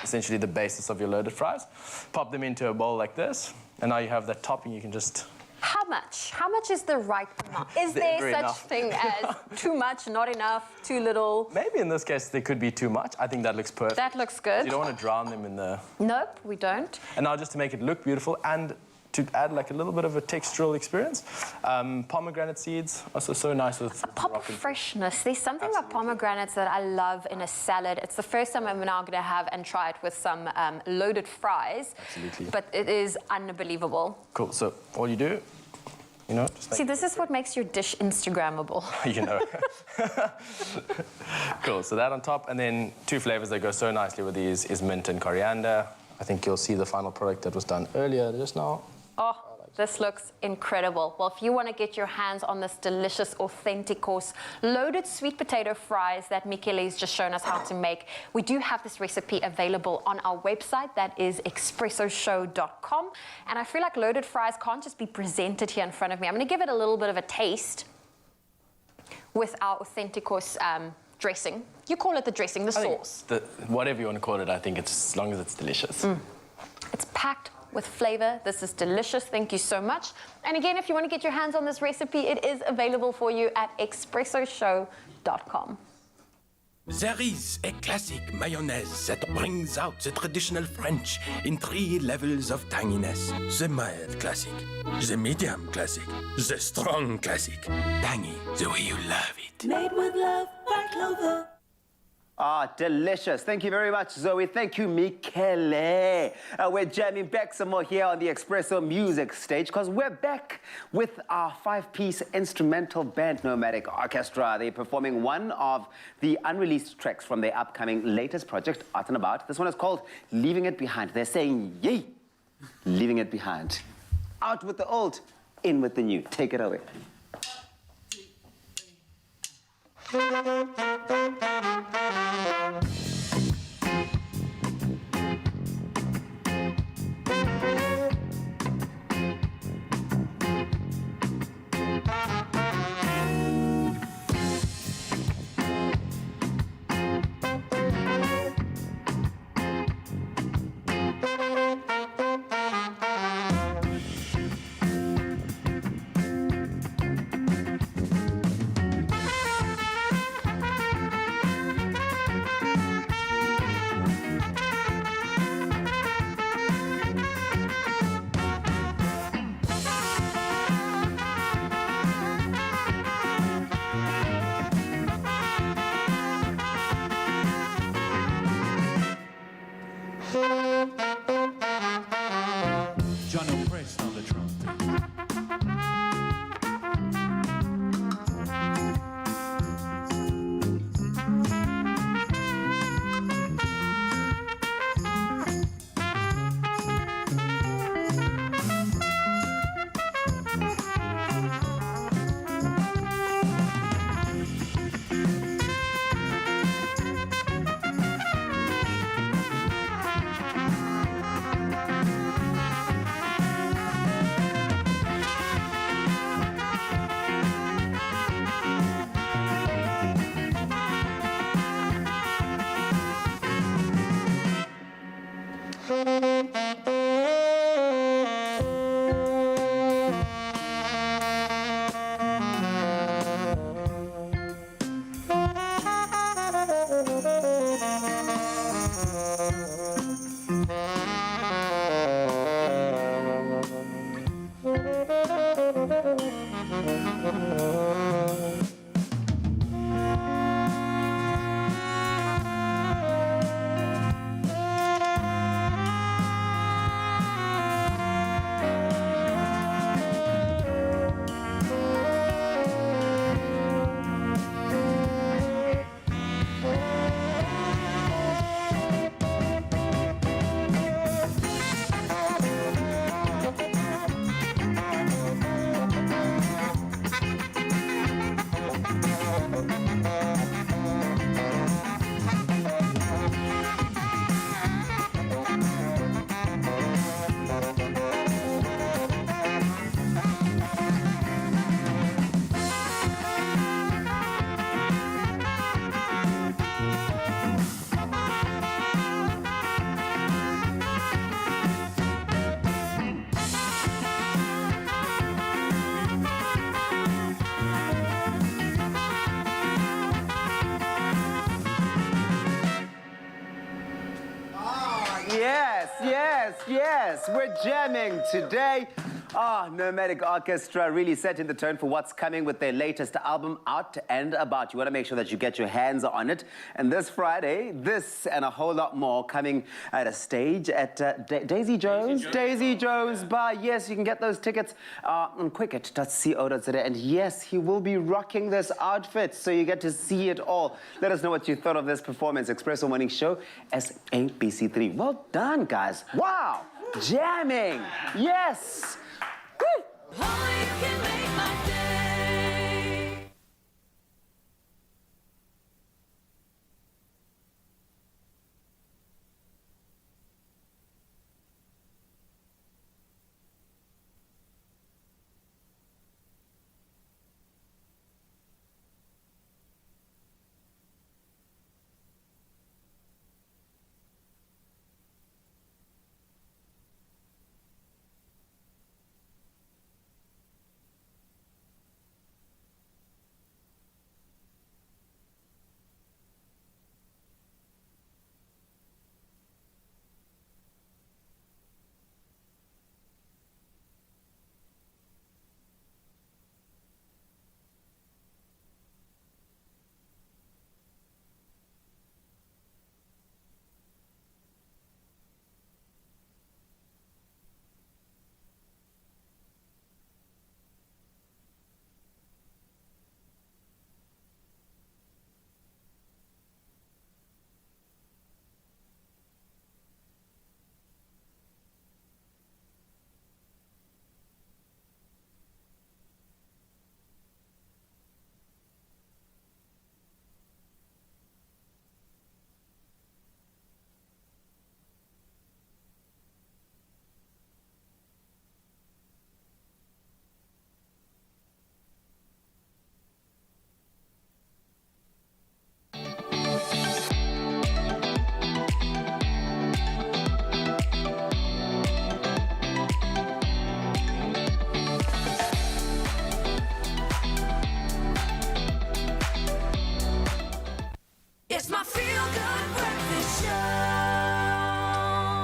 essentially the basis of your loaded fries. Pop them into a bowl like this, and now you have that topping. You can just. How much? How much is the right amount? Is there Very such enough. thing as too much, not enough, too little? Maybe in this case there could be too much. I think that looks perfect. That looks good. You don't want to drown them in the. Nope, we don't. And now just to make it look beautiful and to add like a little bit of a textural experience, pomegranate seeds also so nice with. A pop of freshness. There's something about pomegranates that I love in a salad. It's the first time I'm now going to have and try it with some loaded fries. Absolutely. But it is unbelievable. Cool. So all you do, just See, this is what makes your dish Instagrammable. Cool. So that on top, and then two flavors that go so nicely with these is mint and coriander. I think you'll see the final product that was done earlier just now. Oh, this looks incredible. Well, if you want to get your hands on this delicious, authentic course, loaded sweet potato fries that Michele's just shown us how to make, we do have this recipe available on our website. That is expressoshow.com. And I feel like loaded fries can't just be presented here in front of me. I'm going to give it a little bit of a taste with our authentic course dressing. You call it the dressing, the sauce. Whatever you want to call it, I think it's as long as it's delicious. It's packed with flavor. This is delicious. Thank you so much. And again, if you want to get your hands on this recipe, it is available for you at expressoshow.com. There is a classic mayonnaise that brings out the traditional French in 3 levels of tanginess. The mild classic, the medium classic, the strong classic. Tangy, the way you love it. Made with love by Clover. Ah, delicious. Thank you very much, Zoe. Thank you, Michele. We're jamming back some more here on the Expresso music stage because we're back with our 5-piece instrumental band, Nomadic Orchestra. They're performing one of the unreleased tracks from their upcoming latest project, Art and About. This one is called Leaving It Behind. They're saying, yay, leaving it behind. Out with the old, in with the new. Take it away. John O'Press on the trumpet. Yes, we're jamming today. Nomadic Orchestra really setting the tone for what's coming with their latest album, Out and About. You want to make sure that you get your hands on it. And this Friday, this and a whole lot more coming at a stage at Daisy Jones Bar. Yes, you can get those tickets on quicket.co.za. And yes, he will be rocking this outfit, so you get to see it all. Let us know what you thought of this performance. Expresso Morning Show, SABC3. Well done, guys. Wow, jamming. Yes. Woo.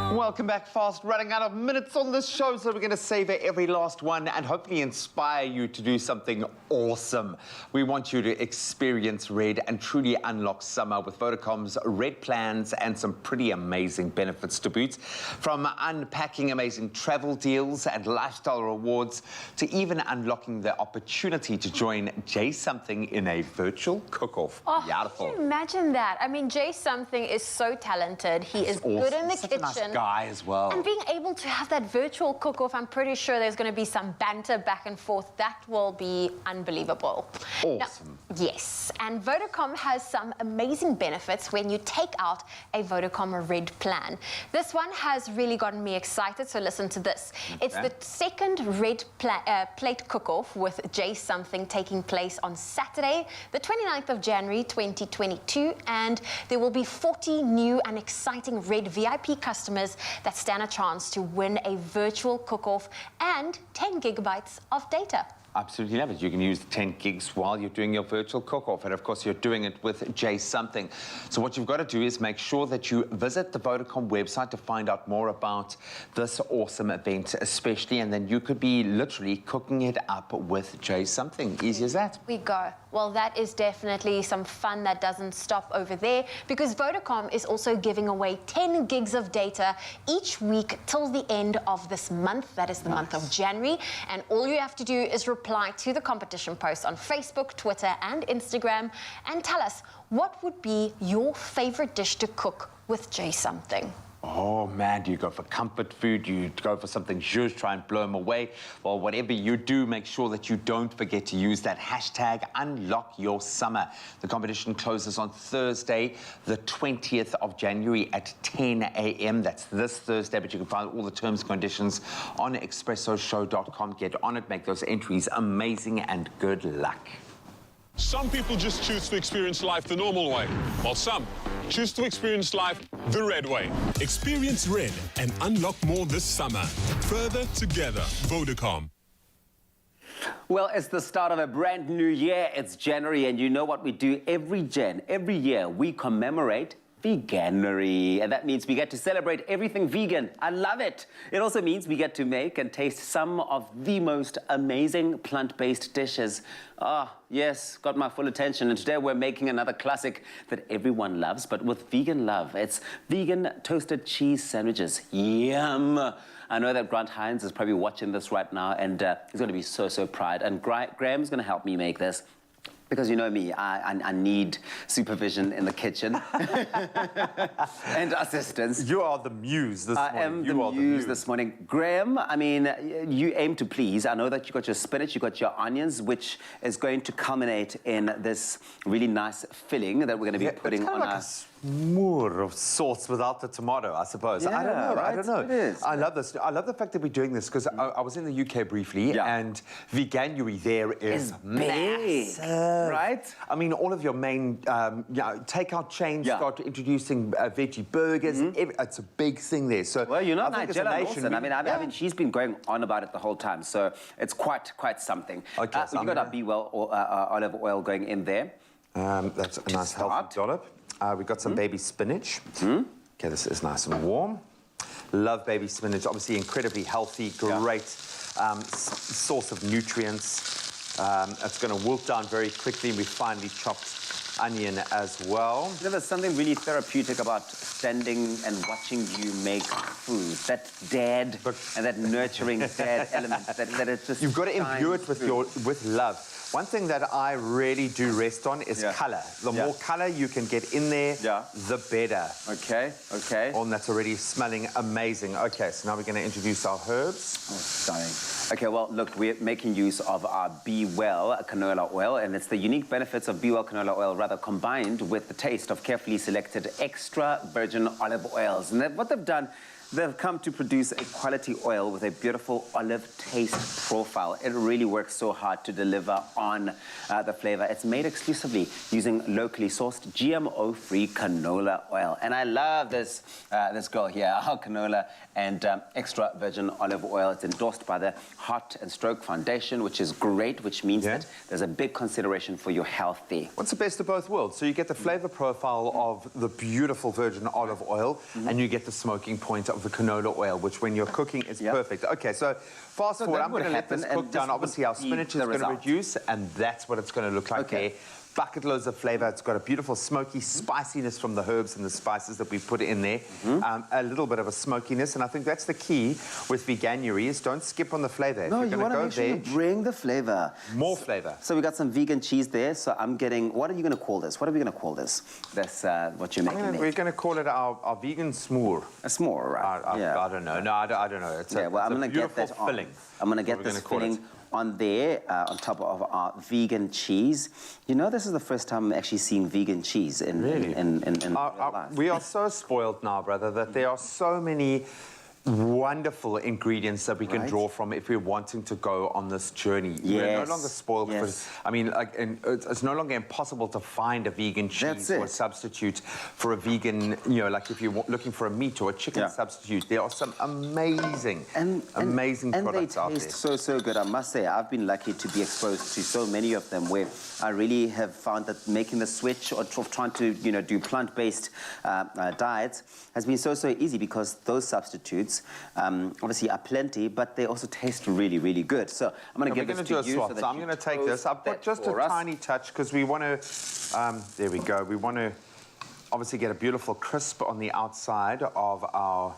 Welcome back fast. Running out of minutes on this show, so we're going to savor every last one and hopefully inspire you to do something awesome. We want you to experience Red and truly unlock summer with Vodacom's Red plans and some pretty amazing benefits to boot. From unpacking amazing travel deals and lifestyle rewards to even unlocking the opportunity to join Jay Something in a virtual cook-off. Oh, can you imagine that? I mean, Jay Something is so talented. He is good in the kitchen. Such a nice guy as well. And being able to have that virtual cook-off, I'm pretty sure there's going to be some banter back and forth. That will be unbelievable. Awesome. Now, yes, and Vodacom has some amazing benefits when you take out a Vodacom Red plan. This one has really gotten me excited, so listen to this. Okay. It's the second Red plate cook-off with Jay Something taking place on Saturday, the 29th of January 2022, and there will be 40 new and exciting Red VIP customers winners that stand a chance to win a virtual cook-off and 10 gigabytes of data. Absolutely love it. You can use the 10 gigs while you're doing your virtual cook-off, and of course you're doing it with J Something. So what you've got to do is make sure that you visit the Vodacom website to find out more about this awesome event especially, and then you could be literally cooking it up with J Something. Easy as that. We go. Well, that is definitely some fun that doesn't stop over there, because Vodacom is also giving away 10 gigs of data each week till the end of this month. That is the month of January. And all you have to do is reply to the competition post on Facebook, Twitter and Instagram and tell us what would be your favorite dish to cook with J Something. Oh man, do you go for comfort food? You go for something just try and blow them away? Well, whatever you do, make sure that you don't forget to use that hashtag #UnlockYourSummer. The competition closes on Thursday, the 20th of January at 10 a.m. That's this Thursday, but you can find all the terms and conditions on expressoshow.com. Get on it, make those entries amazing, and good luck. Some people just choose to experience life the normal way, while some choose to experience life the red way. Experience red and unlock more this summer. Further together, Vodacom. Well, it's the start of a brand new year. It's January, and you know what we do every year. We commemorate Veganuary, and that means we get to celebrate everything vegan. I love it. It also means we get to make and taste some of the most amazing plant-based dishes. Ah, yes, got my full attention. And today we're making another classic that everyone loves, but with vegan love. It's vegan toasted cheese sandwiches. Yum! I know that Grant Hines is probably watching this right now, and he's going to be so proud. And Graham's going to help me make this. Because you know me, I need supervision in the kitchen and assistance. You are the muse this morning. I am the muse this morning. Graham, I mean, you aim to please. I know that you got your spinach, you got your onions, which is going to culminate in this really nice filling that we're going to be putting on our... More of sauce without the tomato, I suppose. Yeah, I don't know. right? I don't know. It is. I love this. I love the fact that we're doing this because I was in the UK briefly, and Veganuary there is big, right? I mean, all of your main takeout chains start introducing veggie burgers. It's a big thing there. So, well, you know, I think Nigella Lawson. I mean, she's been going on about it the whole time. So it's quite something. Okay, so you got our B-Well olive oil going in there. That's a nice healthy dollop. We've got some baby spinach. Okay, this is nice and warm. Love baby spinach. Obviously incredibly healthy, great source of nutrients. It's going to wilt down very quickly. We finely chopped onion as well. You know, there's something really therapeutic about standing and watching you make food. That dad and that nurturing dad element. That it just you've got to imbue it with love. One thing that I really do rest on is colour. The more colour you can get in there, the better. Okay. Oh, and that's already smelling amazing. Okay, so now we're going to introduce our herbs. Oh, stunning. Okay, well, look, we're making use of our B-Well canola oil, and it's the unique benefits of B-Well canola oil, rather combined with the taste of carefully selected extra virgin olive oils. And what they've done, they've come to produce a quality oil with a beautiful olive taste profile. It really works so hard to deliver on the flavor. It's made exclusively using locally sourced GMO-free canola oil. And I love this girl here, our canola and extra virgin olive oil. It's endorsed by the Heart and Stroke Foundation, which is great, which means that there's a big consideration for your health there. What's the best of both worlds? So you get the flavor profile of the beautiful virgin olive oil, and you get the smoking point of the canola oil, which when you're cooking is perfect. Okay, so fast forward, I'm going to let this cook down. Obviously, our spinach is going to reduce, and that's what it's going to look like there. Bucket loads of flavor. It's got a beautiful smoky spiciness from the herbs and the spices that we put in there. A little bit of a smokiness, and I think that's the key with Veganuary is don't skip on the flavor. No, you want to make sure you bring the flavor. More flavor. So we got some vegan cheese there. So I'm getting, what are you going to call this? What are we going to call this? That's what you're making. We're going to call it our vegan s'more. A s'more, right? I don't know. No, I don't know. It's well, I'm going to get that filling. I'm going to get this filling on there, on top of our vegan cheese. You know, this is the first time I'm actually seeing vegan cheese in real life. We are so spoiled now, brother, that there are so many wonderful ingredients that we can draw from if we're wanting to go on this journey. We're no longer spoiled for it. I mean, it's no longer impossible to find a vegan cheese or a substitute for a vegan, you know, like if you're looking for a meat or a chicken substitute. There are some amazing products out there. And they taste so good. I must say, I've been lucky to be exposed to so many of them where I really have found that making the switch or trying to, you know, do plant-based diets has been so easy because those substitutes obviously are plenty, but they also taste really, really good. So I'm going to give this to you. So I'm going to take this. I've got just a tiny touch because we want to, there we go. We want to obviously get a beautiful crisp on the outside of our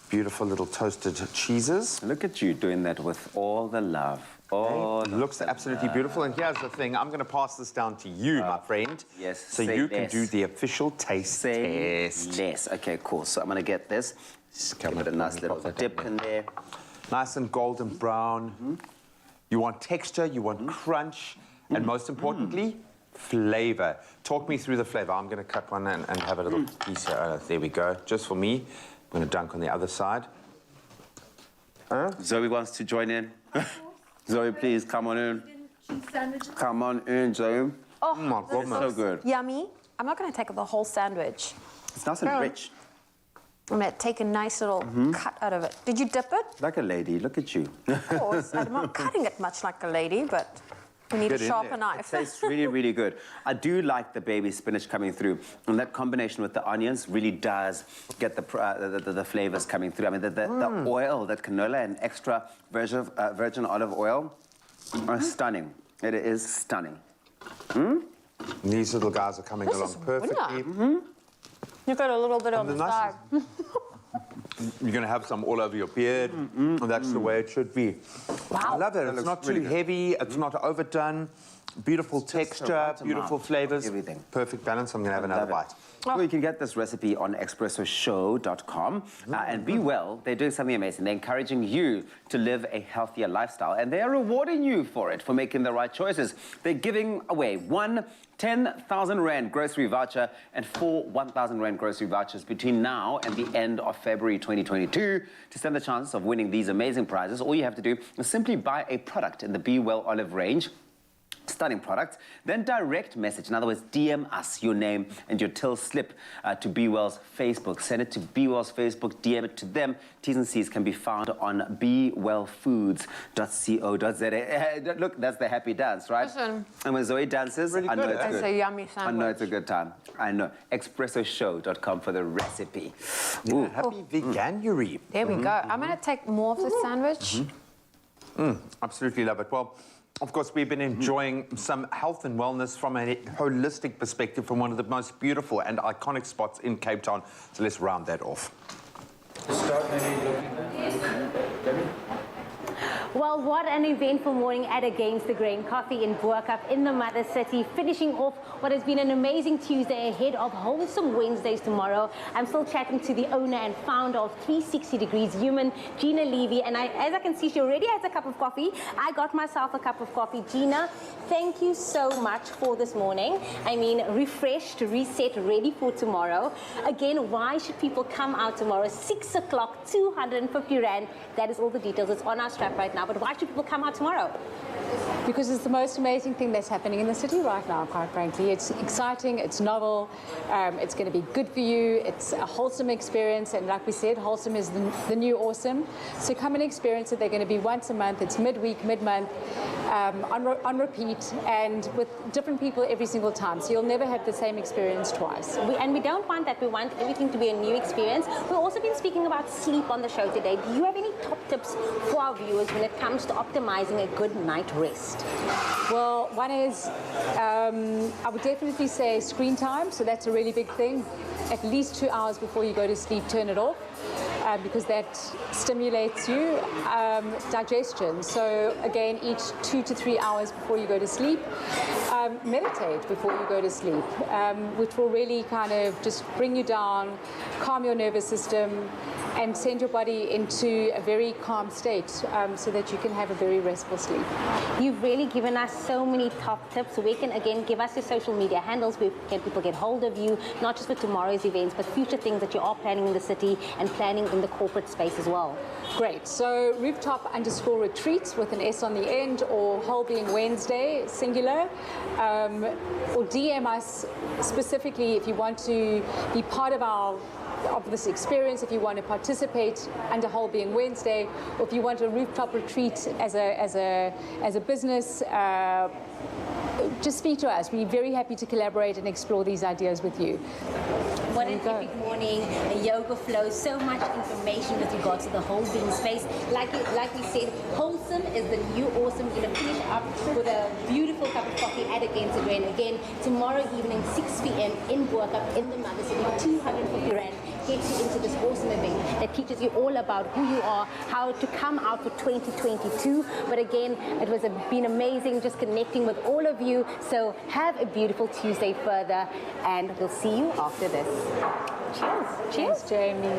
beautiful little toasted cheeses. Look at you doing that with all the love. Oh, it looks absolutely beautiful. And here's the thing. I'm going to pass this down to you, my friend. Yes. So you can do the official taste test. Yes. Okay, cool. So I'm going to get this. Just give it a nice little dip in there. Nice and golden brown. You want texture, you want crunch, and most importantly, flavor. Talk me through the flavor. I'm going to cut one and have a little piece here. There we go. Just for me. I'm going to dunk on the other side. Zoe wants to join in. Zoe, please, come on in. Come on in, Zoe. Oh, my goodness. So good. Yummy. I'm not going to take the whole sandwich. It's nice and rich. I'm going to take a nice little cut out of it. Did you dip it? Like a lady. Look at you. Of course. I'm not cutting it much like a lady, but we need a sharper knife. It tastes really, really good. I do like the baby spinach coming through, and that combination with the onions really does get the flavors coming through. I mean, the oil, that canola and extra virgin olive oil are stunning. It is stunning. These little guys are coming along perfectly. You've got a little bit on the side. You're going to have some all over your beard, and that's the way it should be. Wow. I love it. It's not too heavy. It's not overdone. Beautiful texture, beautiful flavors. Everything. Perfect balance. I'm going to have another bite. Well, you can get this recipe on expressoshow.com. And Be Well, they're doing something amazing. They're encouraging you to live a healthier lifestyle, and they're rewarding you for it, for making the right choices. They're giving away one 10,000 Rand grocery voucher and 4 1,000 Rand grocery vouchers between now and the end of February 2022. To stand the chance of winning these amazing prizes, all you have to do is simply buy a product in the Be Well olive range. Stunning product. Then direct message, in other words, DM us your name and your till slip to Be Well's Facebook. Send it to Be Well's Facebook, DM it to them. T's and C's can be found on bewellfoods.co.za. Look, that's the happy dance, right? Listen. And when Zoe dances, I know it's good. It's a yummy sandwich. I know it's a good time. I know. Expressoshow.com for the recipe. Ooh. Happy veganuary. There we go. I'm going to take more of the sandwich. Absolutely love it. Well, of course, we've been enjoying some health and wellness from a holistic perspective from one of the most beautiful and iconic spots in Cape Town. So let's round that off. Well, what an eventful morning at Against the Grain Coffee in BoKaap in the Mother City, finishing off what has been an amazing Tuesday ahead of Wholesome Wednesdays tomorrow. I'm still chatting to the owner and founder of 360 Degrees Human, Gina Levy, and as I can see, she already has a cup of coffee. I got myself a cup of coffee. Gina, thank you so much for this morning. I mean, refreshed, reset, ready for tomorrow. Again, why should people come out tomorrow? 6 o'clock, 250 Rand. That is all the details. It's on our strap right now. But why should people come out tomorrow? Because it's the most amazing thing that's happening in the city right now, quite frankly. It's exciting, it's novel, it's going to be good for you, it's a wholesome experience, and like we said, wholesome is the new awesome. So come and experience it. They're going to be once a month, it's midweek, mid-month, on repeat, and with different people every single time. So you'll never have the same experience twice. And we don't want that. We want everything to be a new experience. We've also been speaking about sleep on the show today. Do you have any top tips for our viewers when it comes to optimizing a good night rest? Well, one is, I would definitely say screen time. So that's a really big thing. At least 2 hours before you go to sleep, turn it off. Because that stimulates you. Digestion, so again, each 2 to 3 hours before you go to sleep. Meditate before you go to sleep, which will really kind of just bring you down, calm your nervous system, and send your body into a very calm state so that you can have a very restful sleep. You've really given us so many top tips. We can, again, give us your social media handles. Where can people get hold of you, not just for tomorrow's events, but future things that you are planning in the city and planning in the corporate space as well? Great. So rooftop_retreats with an S on the end, or Whole Being Wednesday, singular, or DM us specifically if you want to be part of this experience, if you want to participate under Whole Being Wednesday, or if you want a rooftop retreat as a business. Just speak to us. We're very happy to collaborate and explore these ideas with you. What an epic morning, a yoga flow, so much information with regards to the whole being space. Like we said, wholesome is the new awesome. We're going to finish up with a beautiful cup of coffee at Against the Grain. Again, tomorrow evening, 6 p.m. in BoKaap, in the Mother City, 250 Rand. Gets you into this awesome event that teaches you all about who you are, how to come out for 2022. But again, it was been amazing just connecting with all of you. So have a beautiful Tuesday further, and we'll see you after this. Cheers. Cheers, Jamie.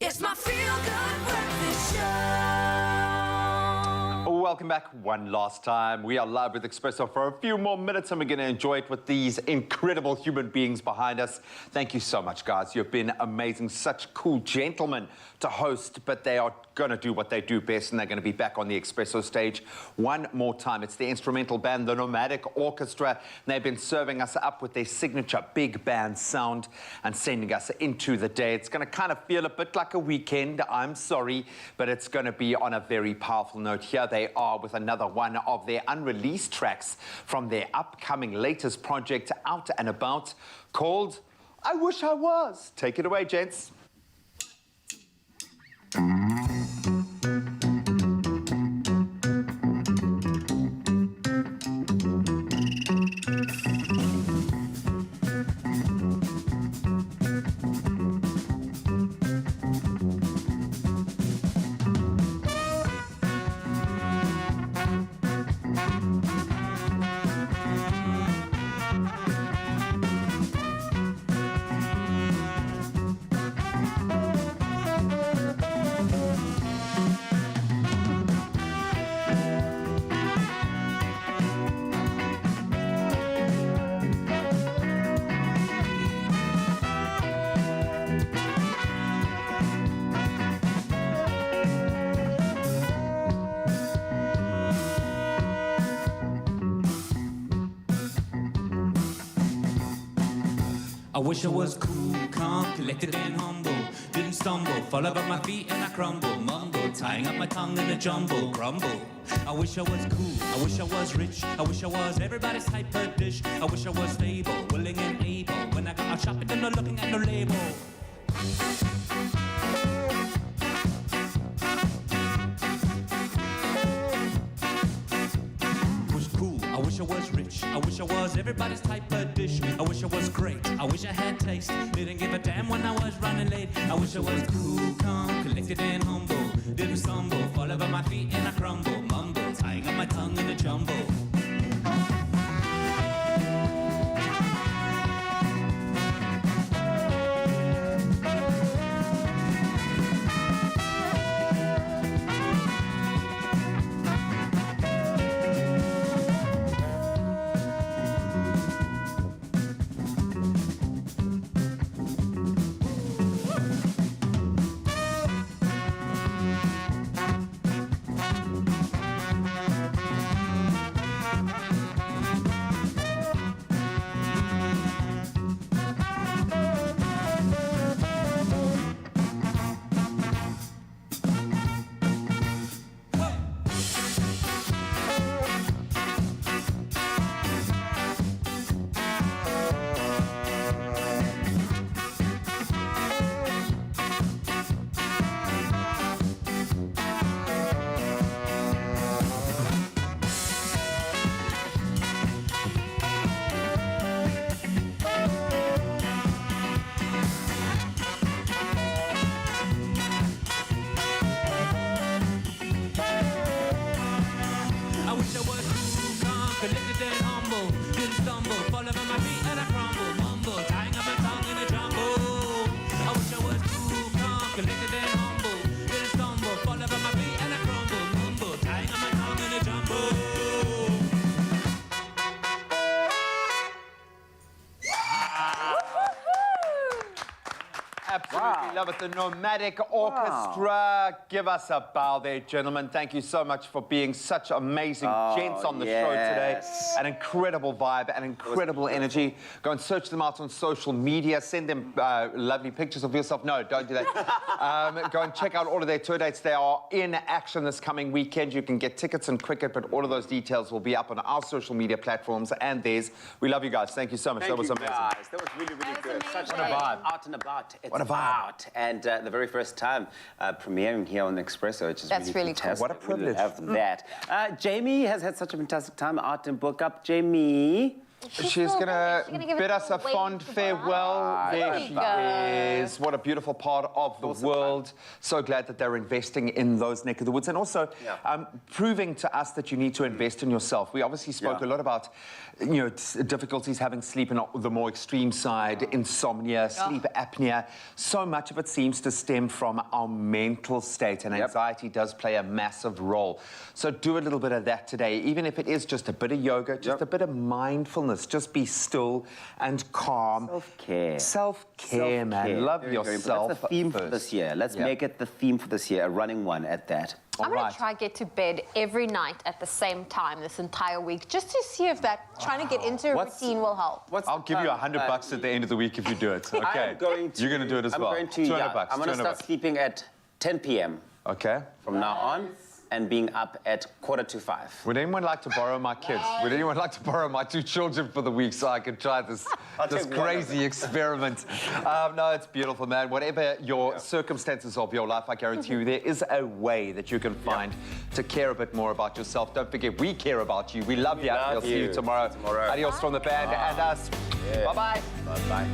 It's my feel-good breakfast show. Welcome back one last time. We are live with Expresso for a few more minutes, and we're going to enjoy it with these incredible human beings behind us. Thank you so much, guys. You've been amazing. Such cool gentlemen to host, but they are going to do what they do best, and they're going to be back on the Expresso stage one more time. It's the instrumental band, the Nomadic Orchestra, and they've been serving us up with their signature big band sound and sending us into the day. It's going to kind of feel a bit like a weekend, I'm sorry, but it's going to be on a very powerful note. Here they are with another one of their unreleased tracks from their upcoming latest project, Out and About, called I Wish I Was. Take it away, gents. I wish I was cool, calm, collected and humble. Didn't stumble, fall up at my feet and I crumble. Mumble, tying up my tongue in a jumble. Grumble. I wish I was cool, I wish I was rich. I wish I was everybody's type of dish. I wish I was stable, willing and able. When I go out shopping, then I'm looking at the label. I wish I was rich, I wish I was everybody's type of dish. I wish I was great, I wish I had taste. Didn't give a damn when I was running late. I wish I was cool, calm, collected and humble. Didn't stumble, fall over my feet and I crumble. Mumble, tying up my tongue in a jumble. too calm, collected and humble. Didn't stumble, fall over my feet and I crumble. Mumble, tying up my tongue in a jumble. I wish I was too calm, collected and humble. Didn't stumble, fall over my feet and I crumble. Mumble, tying up my tongue in a jumble. Absolutely love it. The Nomadic Orchestra. Give us a bow there, gentlemen. Thank you so much for being such amazing gents on the show today. An incredible vibe, an incredible energy. Go and search them out on social media. Send them lovely pictures of yourself. No, don't do that. Go and check out all of their tour dates. They are in action this coming weekend. You can get tickets and cricket, but all of those details will be up on our social media platforms and theirs. We love you guys. Thank you so much. Thank that was you, amazing. guys. That was really, really good. Such What a vibe. Out and about. It's What a vibe. out. And the very first time premiering here on Expresso, which is That's really cool. fantastic. What a privilege. We love that. Jamie has had such a fantastic time out in BoKaap. Jamie. She's gonna give bid us us a a little fond wave farewell. There There she you go. is. What a beautiful part of the world. So glad that they're investing in those neck of the woods, and also proving to us that you need to invest in yourself. We obviously spoke a lot about, difficulties having sleep on the more extreme side, insomnia, sleep apnea. So much of it seems to stem from our mental state, and anxiety does play a massive role. So do a little bit of that today, even if it is just a bit of yoga, just a bit of mindfulness. Just be still and calm. Self-care. Self-care, man. Love Very, very important. yourself. That's the theme first. for this year. Let's make it the theme for this year, a running one at that. I'm going to try get to bed every night at the same time this entire week, just to see if that trying to get into a routine will help. I'll give you $100 at the end of the week if you do it. Okay. You're going to do it as well. I'm going to, $200. I'm going to start sleeping at 10 p.m. Okay. From now on, and being up at 4:45. Would anyone like to borrow my kids? Would anyone like to borrow my 2 children for the week so I can try this take one crazy experiment? No, it's beautiful, man. Whatever your circumstances of your life, I guarantee you there is a way that you can find to care a bit more about yourself. Don't forget, we care about you. We love you. We'll see you tomorrow. Adios from the band and us. Bye-bye. Bye-bye.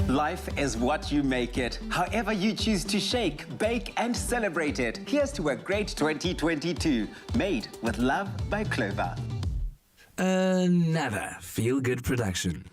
Life is what you make it. However you choose to shake, bake, and celebrate it. Here's to a great 2022. Made with love by Clover. Another feel-good production.